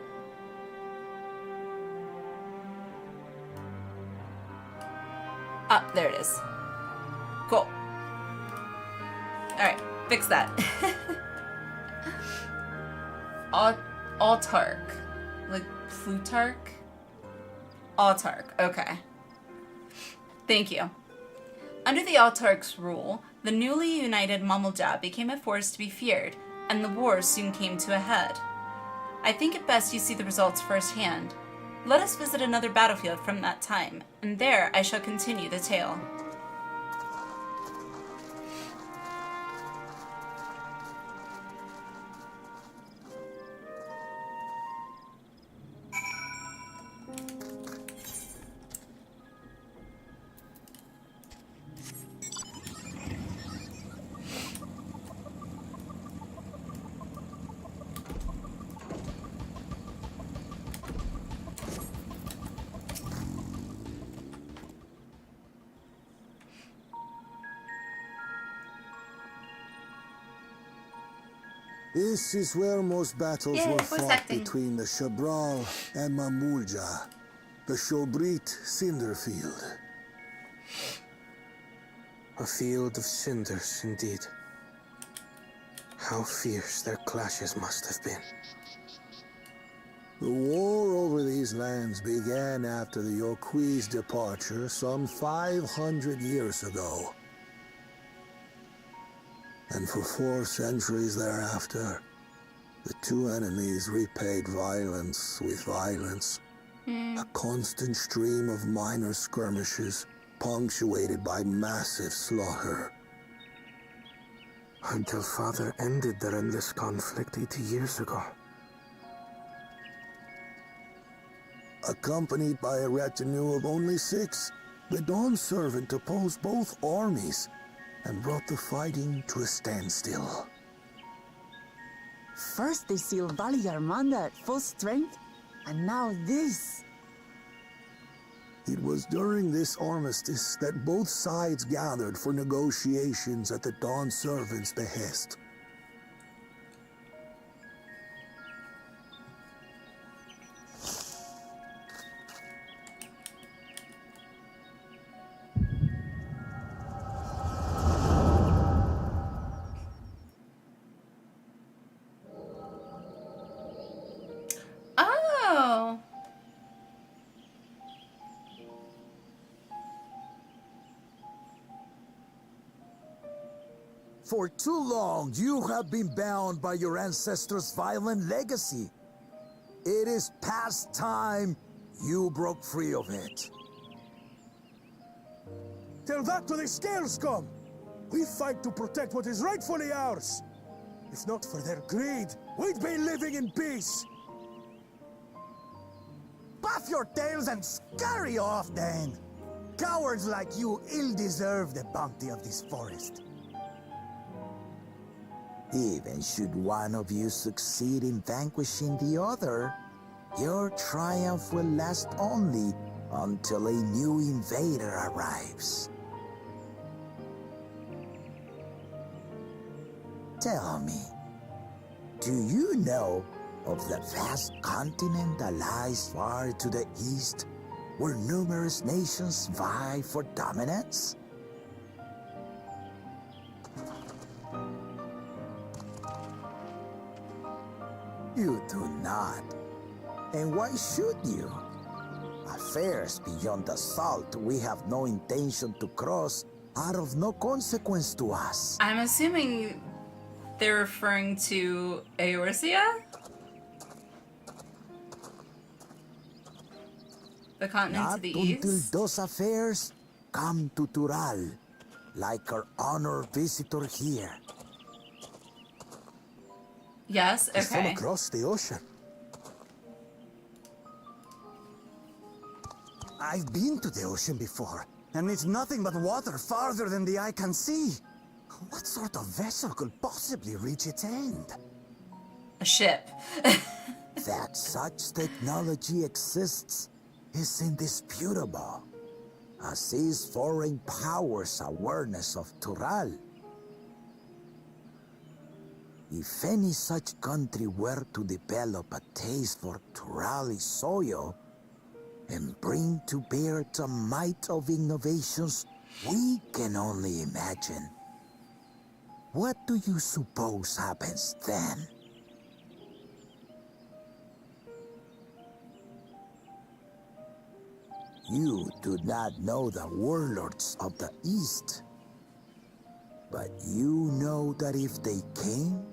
Ah, there it is. Cool. Alright, fix that. Autarch. Like Plutarch? Autarch, okay. Thank you. Under the Autarch's rule, the newly united Mamalja became a force to be feared, and the war soon came to a head. I think it best you see the results firsthand. Let us visit another battlefield from that time, and there I shall continue the tale. This is where most battles Yay, were voice fought acting. between the Shabral and Mamulja, the Shobrit Cinderfield. A field of cinders, indeed. How fierce their clashes must have been. The war over these lands began after the Yokui's departure some 500 years ago. And for 4 centuries thereafter, the two enemies repaid violence with violence. A constant stream of minor skirmishes, punctuated by massive slaughter. Until Father ended their endless conflict 80 years ago. Accompanied by a retinue of only 6, the Dawn Servant opposed both armies and brought the fighting to a standstill. First they sealed Valley Armanda at full strength, and now this. It was during this armistice that both sides gathered for negotiations at the Dawn Servant's behest. Oh! For too long, you have been bound by your ancestors' violent legacy. It is past time you broke free of it. Tell that to the Scale Scum! We fight to protect what is rightfully ours! If not for their greed, we'd be living in peace! Puff your tails and scurry off then! Cowards like you ill-deserve the bounty of this forest. Even should one of you succeed in vanquishing the other, your triumph will last only until a new invader arrives. Tell me, do you know of the vast continent that lies far to the east, where numerous nations vie for dominance? You do not. And why should you? Affairs beyond the salt we have no intention to cross are of no consequence to us. I'm assuming they're referring to Eorzea? The continent Not to the until east? those affairs come to Tural, like our honored visitor here. Yes, He's from okay. across the ocean. I've been to the ocean before, and it's nothing but water farther than the eye can see. What sort of vessel could possibly reach its end? A ship. That such technology exists is indisputable, as is foreign powers' awareness of Tural. If any such country were to develop a taste for Turali soil and bring bring to bear the might of innovations we can only imagine. What do you suppose happens then? You do not know the warlords of the East, but you know that if they came,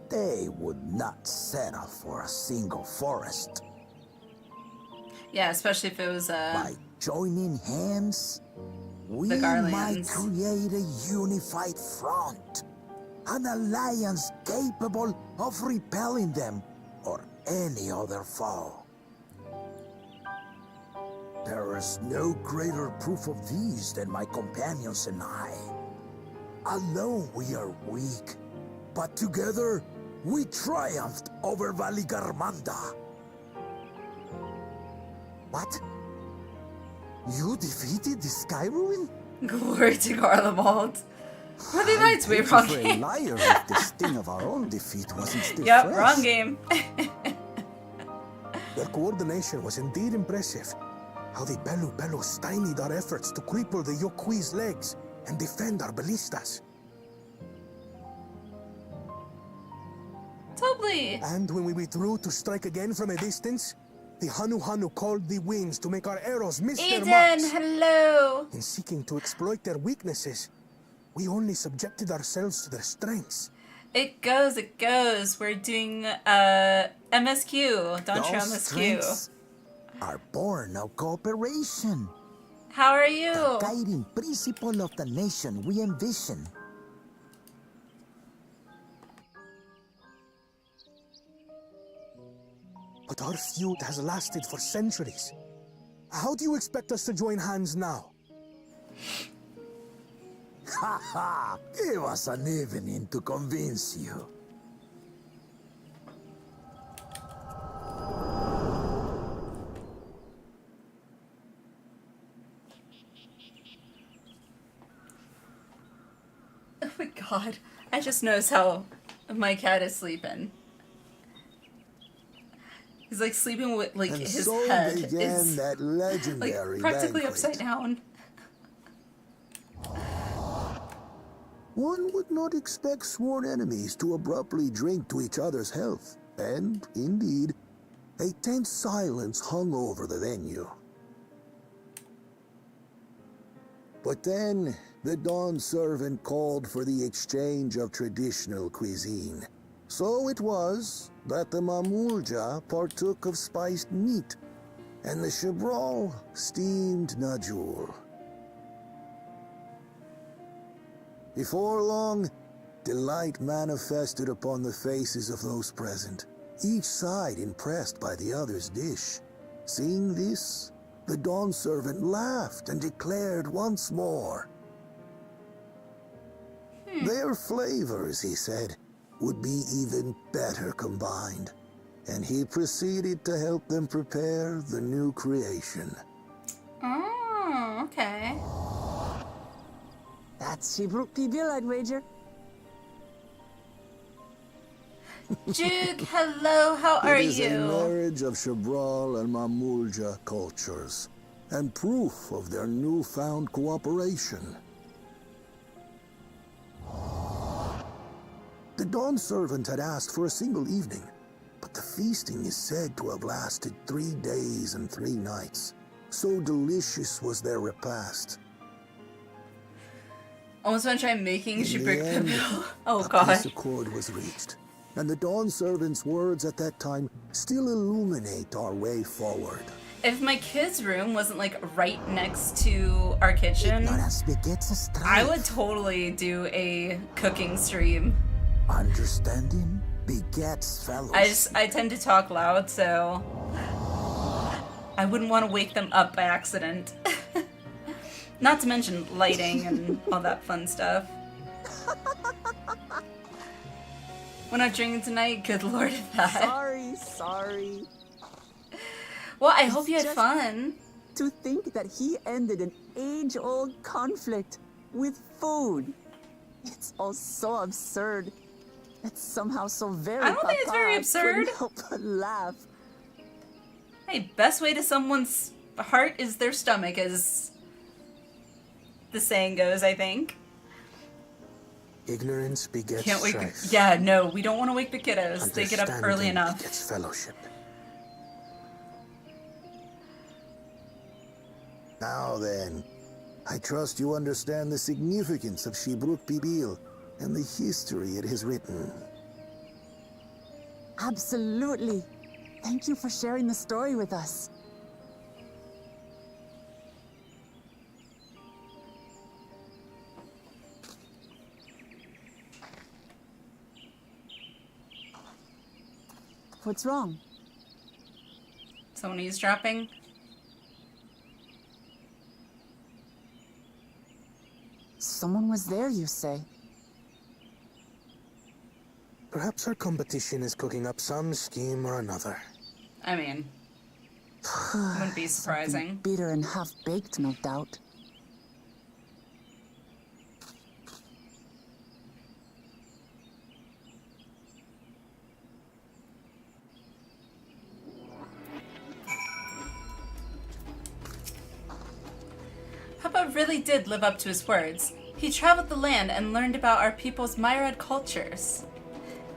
they would not settle for a single forest. Yeah, especially if it was By joining hands, we the might Garleans. create a unified front, an alliance capable of repelling them or any other foe. There is no greater proof of these than my companions and I. Alone we are weak, but together we triumphed over Valigarmanda. What? You defeated the Sky Ruin? Glory to Garlemald. Were the knights? Wait, wrong game. Liar if the sting of our own defeat wasn't still Yep, fresh. wrong game. Their coordination was indeed impressive. How the Belu stymied our efforts to cripple the Yokui's legs and defend our ballistas. Totally. And when we withdrew to strike again from a distance, the Hanu called the winds to make our arrows miss their Eden, marks. hello. In seeking to exploit their weaknesses, we only subjected ourselves to their strengths. It goes. We're doing MSQ, Dawntrail Those MSQ. strengths are born of cooperation. How are you? The guiding principle of the nation we envision. But our feud has lasted for centuries. How do you expect us to join hands now? Ha ha! Give us an evening to convince you. Oh my god. I just noticed how my cat is sleeping. He's like sleeping with like And his so head began is that legendary like practically banquet. upside down. One would not expect sworn enemies to abruptly drink to each other's health, and, indeed, a tense silence hung over the venue. But then, the Dawn servant called for the exchange of traditional cuisine. So it was that the Mamulja partook of spiced meat, and the Chibral steamed najul. Before long, delight manifested upon the faces of those present, each side impressed by the other's dish. Seeing this, the Dawn servant laughed and declared once more. Their flavors, he said, would be even better combined, and he proceeded to help them prepare the new creation. Oh, okay. That's Shibruk Pibil, I'd wager. Juke, hello, how are It is a you? marriage of Chibral and Mamulja cultures, and proof of their newfound cooperation. The Dawn servant had asked for a single evening, but the feasting is said to have lasted 3 days and 3 nights. So delicious was their repast. Almost want to try making In the Shibruk end, Pibil. Oh a god. peace accord was reached, and the Dawn servant's words at that time still illuminate our way forward. If my kids' room wasn't like right next to our kitchen, Ignorance begets a strife. I would totally do a cooking stream. Understanding begets fellowship. I tend to talk loud, so I wouldn't want to wake them up by accident. Not to mention lighting and all that fun stuff. We're not drinking tonight? Good lord of that. Sorry. Well, I hope you had Just- fun. To think that he ended an age-old conflict with food. It's all so absurd. It's somehow so very I don't think it's very papa, I absurd. couldn't help but laugh. Hey, best way to someone's heart is their stomach, as the saying goes, I think. Ignorance begets Can't wake strife. yeah, no, we don't want to wake the kiddos. They get up early Understanding enough. begets fellowship. Now then, I trust you understand the significance of Shibruk Pibil and the history it has written. Absolutely. Thank you for sharing the story with us. What's wrong? Someone eavesdropping? Someone was there, you say? Perhaps our competition is cooking up some scheme or another. I mean, wouldn't be surprising. Bitter and half-baked, no doubt. Papa really did live up to his words. He traveled the land and learned about our people's myriad cultures.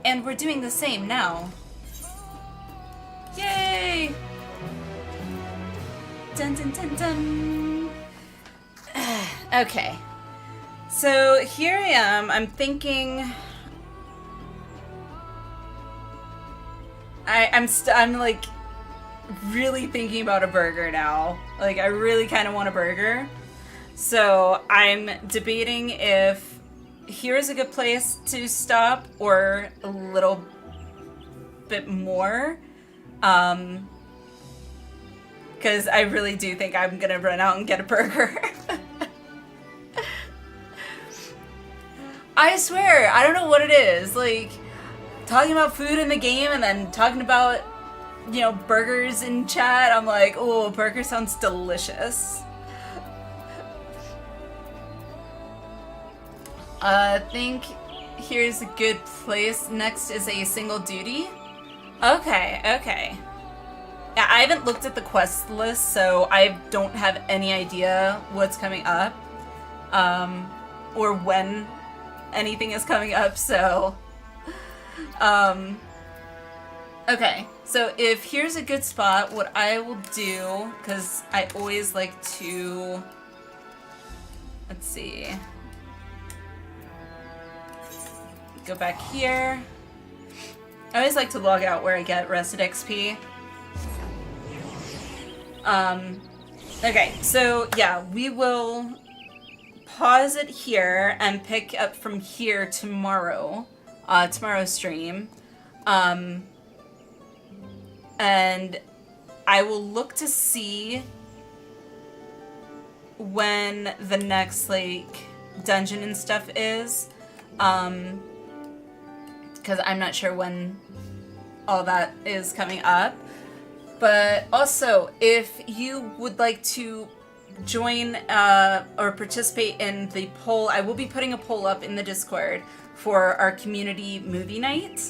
And we're doing the same now. Yay! Dun dun dun dun! Okay. So here I am, I'm thinking... I'm like really thinking about a burger now. Like, I really kind of want a burger. So I'm debating if here's a good place to stop or a little bit more. Because I really do think I'm gonna run out and get a burger. I swear, I don't know what it is. Like, talking about food in the game and then talking about, you know, burgers in chat, I'm like, oh, burger sounds delicious. I think here's a good place. Next is a single duty. Okay, okay. Yeah, I haven't looked at the quest list, so I don't have any idea what's coming up. Or when anything is coming up, so... Okay, so if here's a good spot, what I will do, because I always like to... Let's see... Go back here. I always like to log out where I get rested XP. Okay, so yeah, we will pause it here and pick up from here tomorrow, tomorrow's stream. And I will look to see when the next, like, dungeon and stuff is. Because I'm not sure when all that is coming up. But also, if you would like to join or participate in the poll, I will be putting a poll up in the Discord for our community movie night.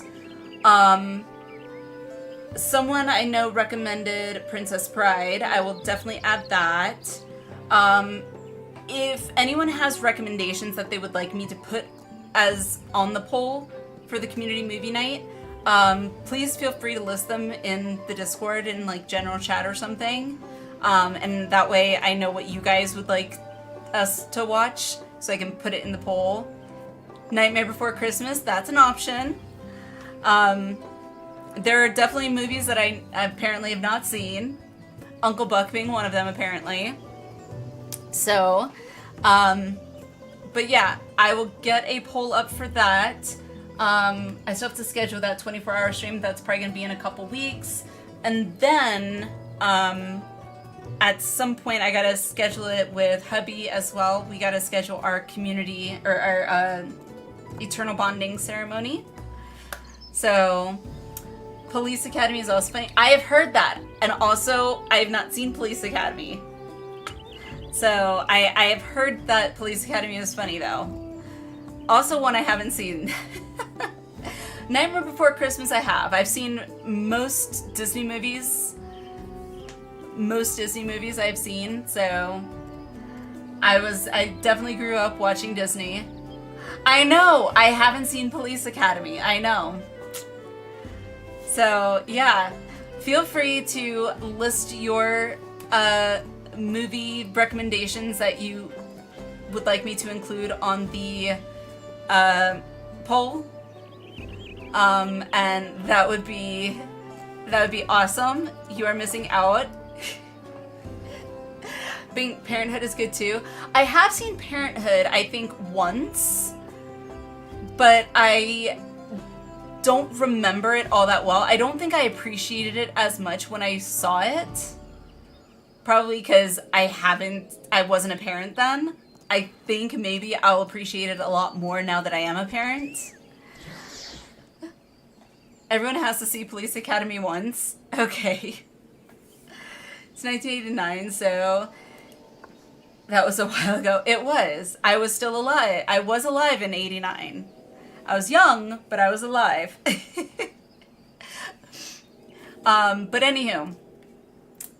Someone I know recommended Princess Bride. I will definitely add that. If anyone has recommendations that they would like me to put as on the poll for the community movie night, please feel free to list them in the Discord in like general chat or something. And that way I know what you guys would like us to watch, so I can put it in the poll. Nightmare Before Christmas, that's an option. There are definitely movies that I apparently have not seen. Uncle Buck being one of them, apparently. So, but yeah, I will get a poll up for that. I still have to schedule that 24-hour stream. That's probably going to be in a couple weeks. And then, at some point, I got to schedule it with hubby as well. We got to schedule our community, or our Eternal Bonding ceremony. So, Police Academy is also funny. I have heard that. And also, I have not seen Police Academy. So, I have heard that Police Academy is funny, though. Also one I haven't seen. Nightmare Before Christmas I have. I've seen most Disney movies. most Disney movies I've seen, so I definitely grew up watching Disney. I know, I haven't seen Police Academy, I know. So yeah, feel free to list your movie recommendations that you would like me to include on the poll. And that would be awesome. You are missing out. Parenthood is good too. I have seen Parenthood, I think, once, but I don't remember it all that well. I don't think I appreciated it as much when I saw it. Probably because I wasn't a parent then. I think maybe I'll appreciate it a lot more now that I am a parent. Everyone has to see Police Academy once. Okay. It's 1989, so that was a while ago. It was. I was still alive. I was alive in 89. I was young, but I was alive. But anywho,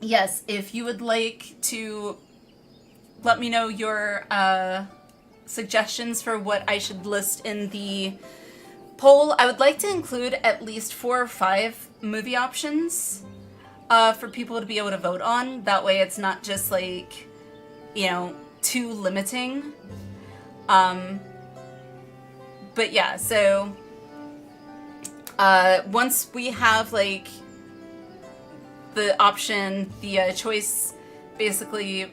yes, if you would like to let me know your suggestions for what I should list in the poll, I would like to include at least 4 or 5 movie options for people to be able to vote on. That way it's not just like, you know, too limiting. But yeah, so once we have like the option, the choice basically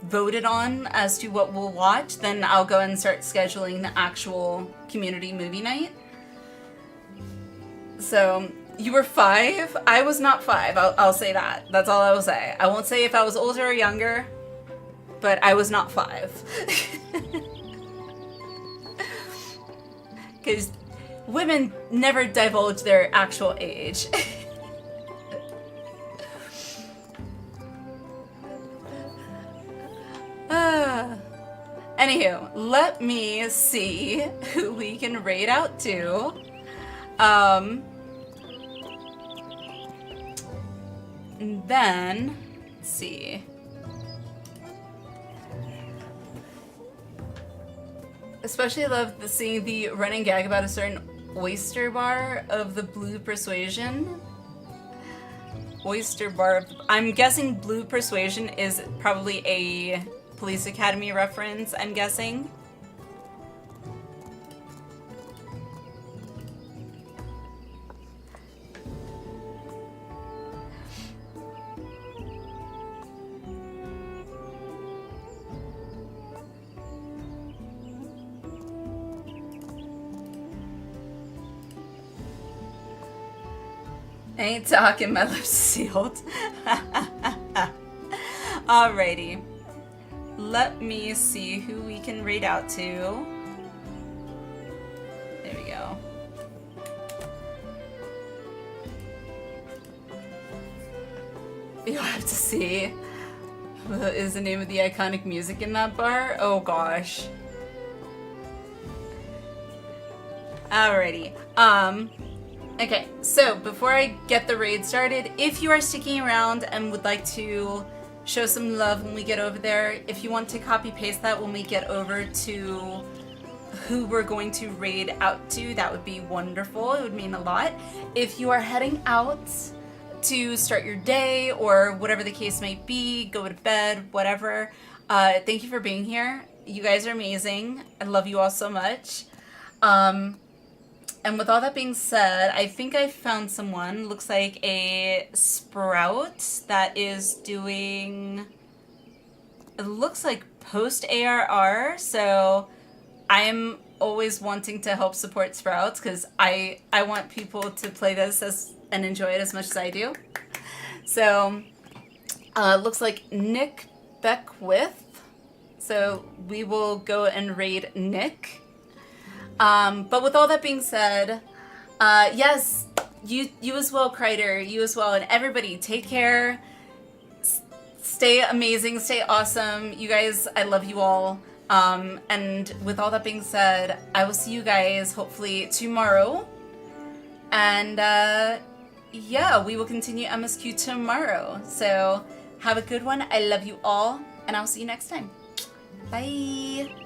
voted on as to what we'll watch, then I'll go and start scheduling the actual community movie night. So you were 5. I was not 5. I'll say that. That's all I will say. I won't say if I was older or younger, but I was not 5. Because women never divulge their actual age. Anywho, let me see who we can raid out to. And then, let's see. Especially love seeing the running gag about a certain oyster bar of the Blue Persuasion. Oyster bar. I'm guessing Blue Persuasion is probably a Police Academy reference, I'm guessing. Ain't talking, my lips sealed. Alrighty. Let me see who we can raid out to. There we go. You'll have to see. What is the name of the iconic music in that bar? Oh gosh. Alrighty. Okay, so before I get the raid started, if you are sticking around and would like to show some love when we get over there, if you want to copy paste that when we get over to who we're going to raid out to, that would be wonderful. It would mean a lot. If you are heading out to start your day or whatever the case might be, go to bed, whatever, thank you for being here. You guys are amazing. I love you all so much. And with all that being said, I think I found someone. Looks like a Sprout that is doing, it looks like post ARR. So I'm always wanting to help support Sprouts because I want people to play this and enjoy it as much as I do. So looks like Nick Beckwith. So we will go and raid Nick. But with all that being said, yes, you as well, Kreider, you as well, and everybody, take care, stay amazing, stay awesome, you guys, I love you all, and with all that being said, I will see you guys hopefully tomorrow, and, yeah, we will continue MSQ tomorrow, so Have a good one. I love you all, and I'll see you next time. Bye.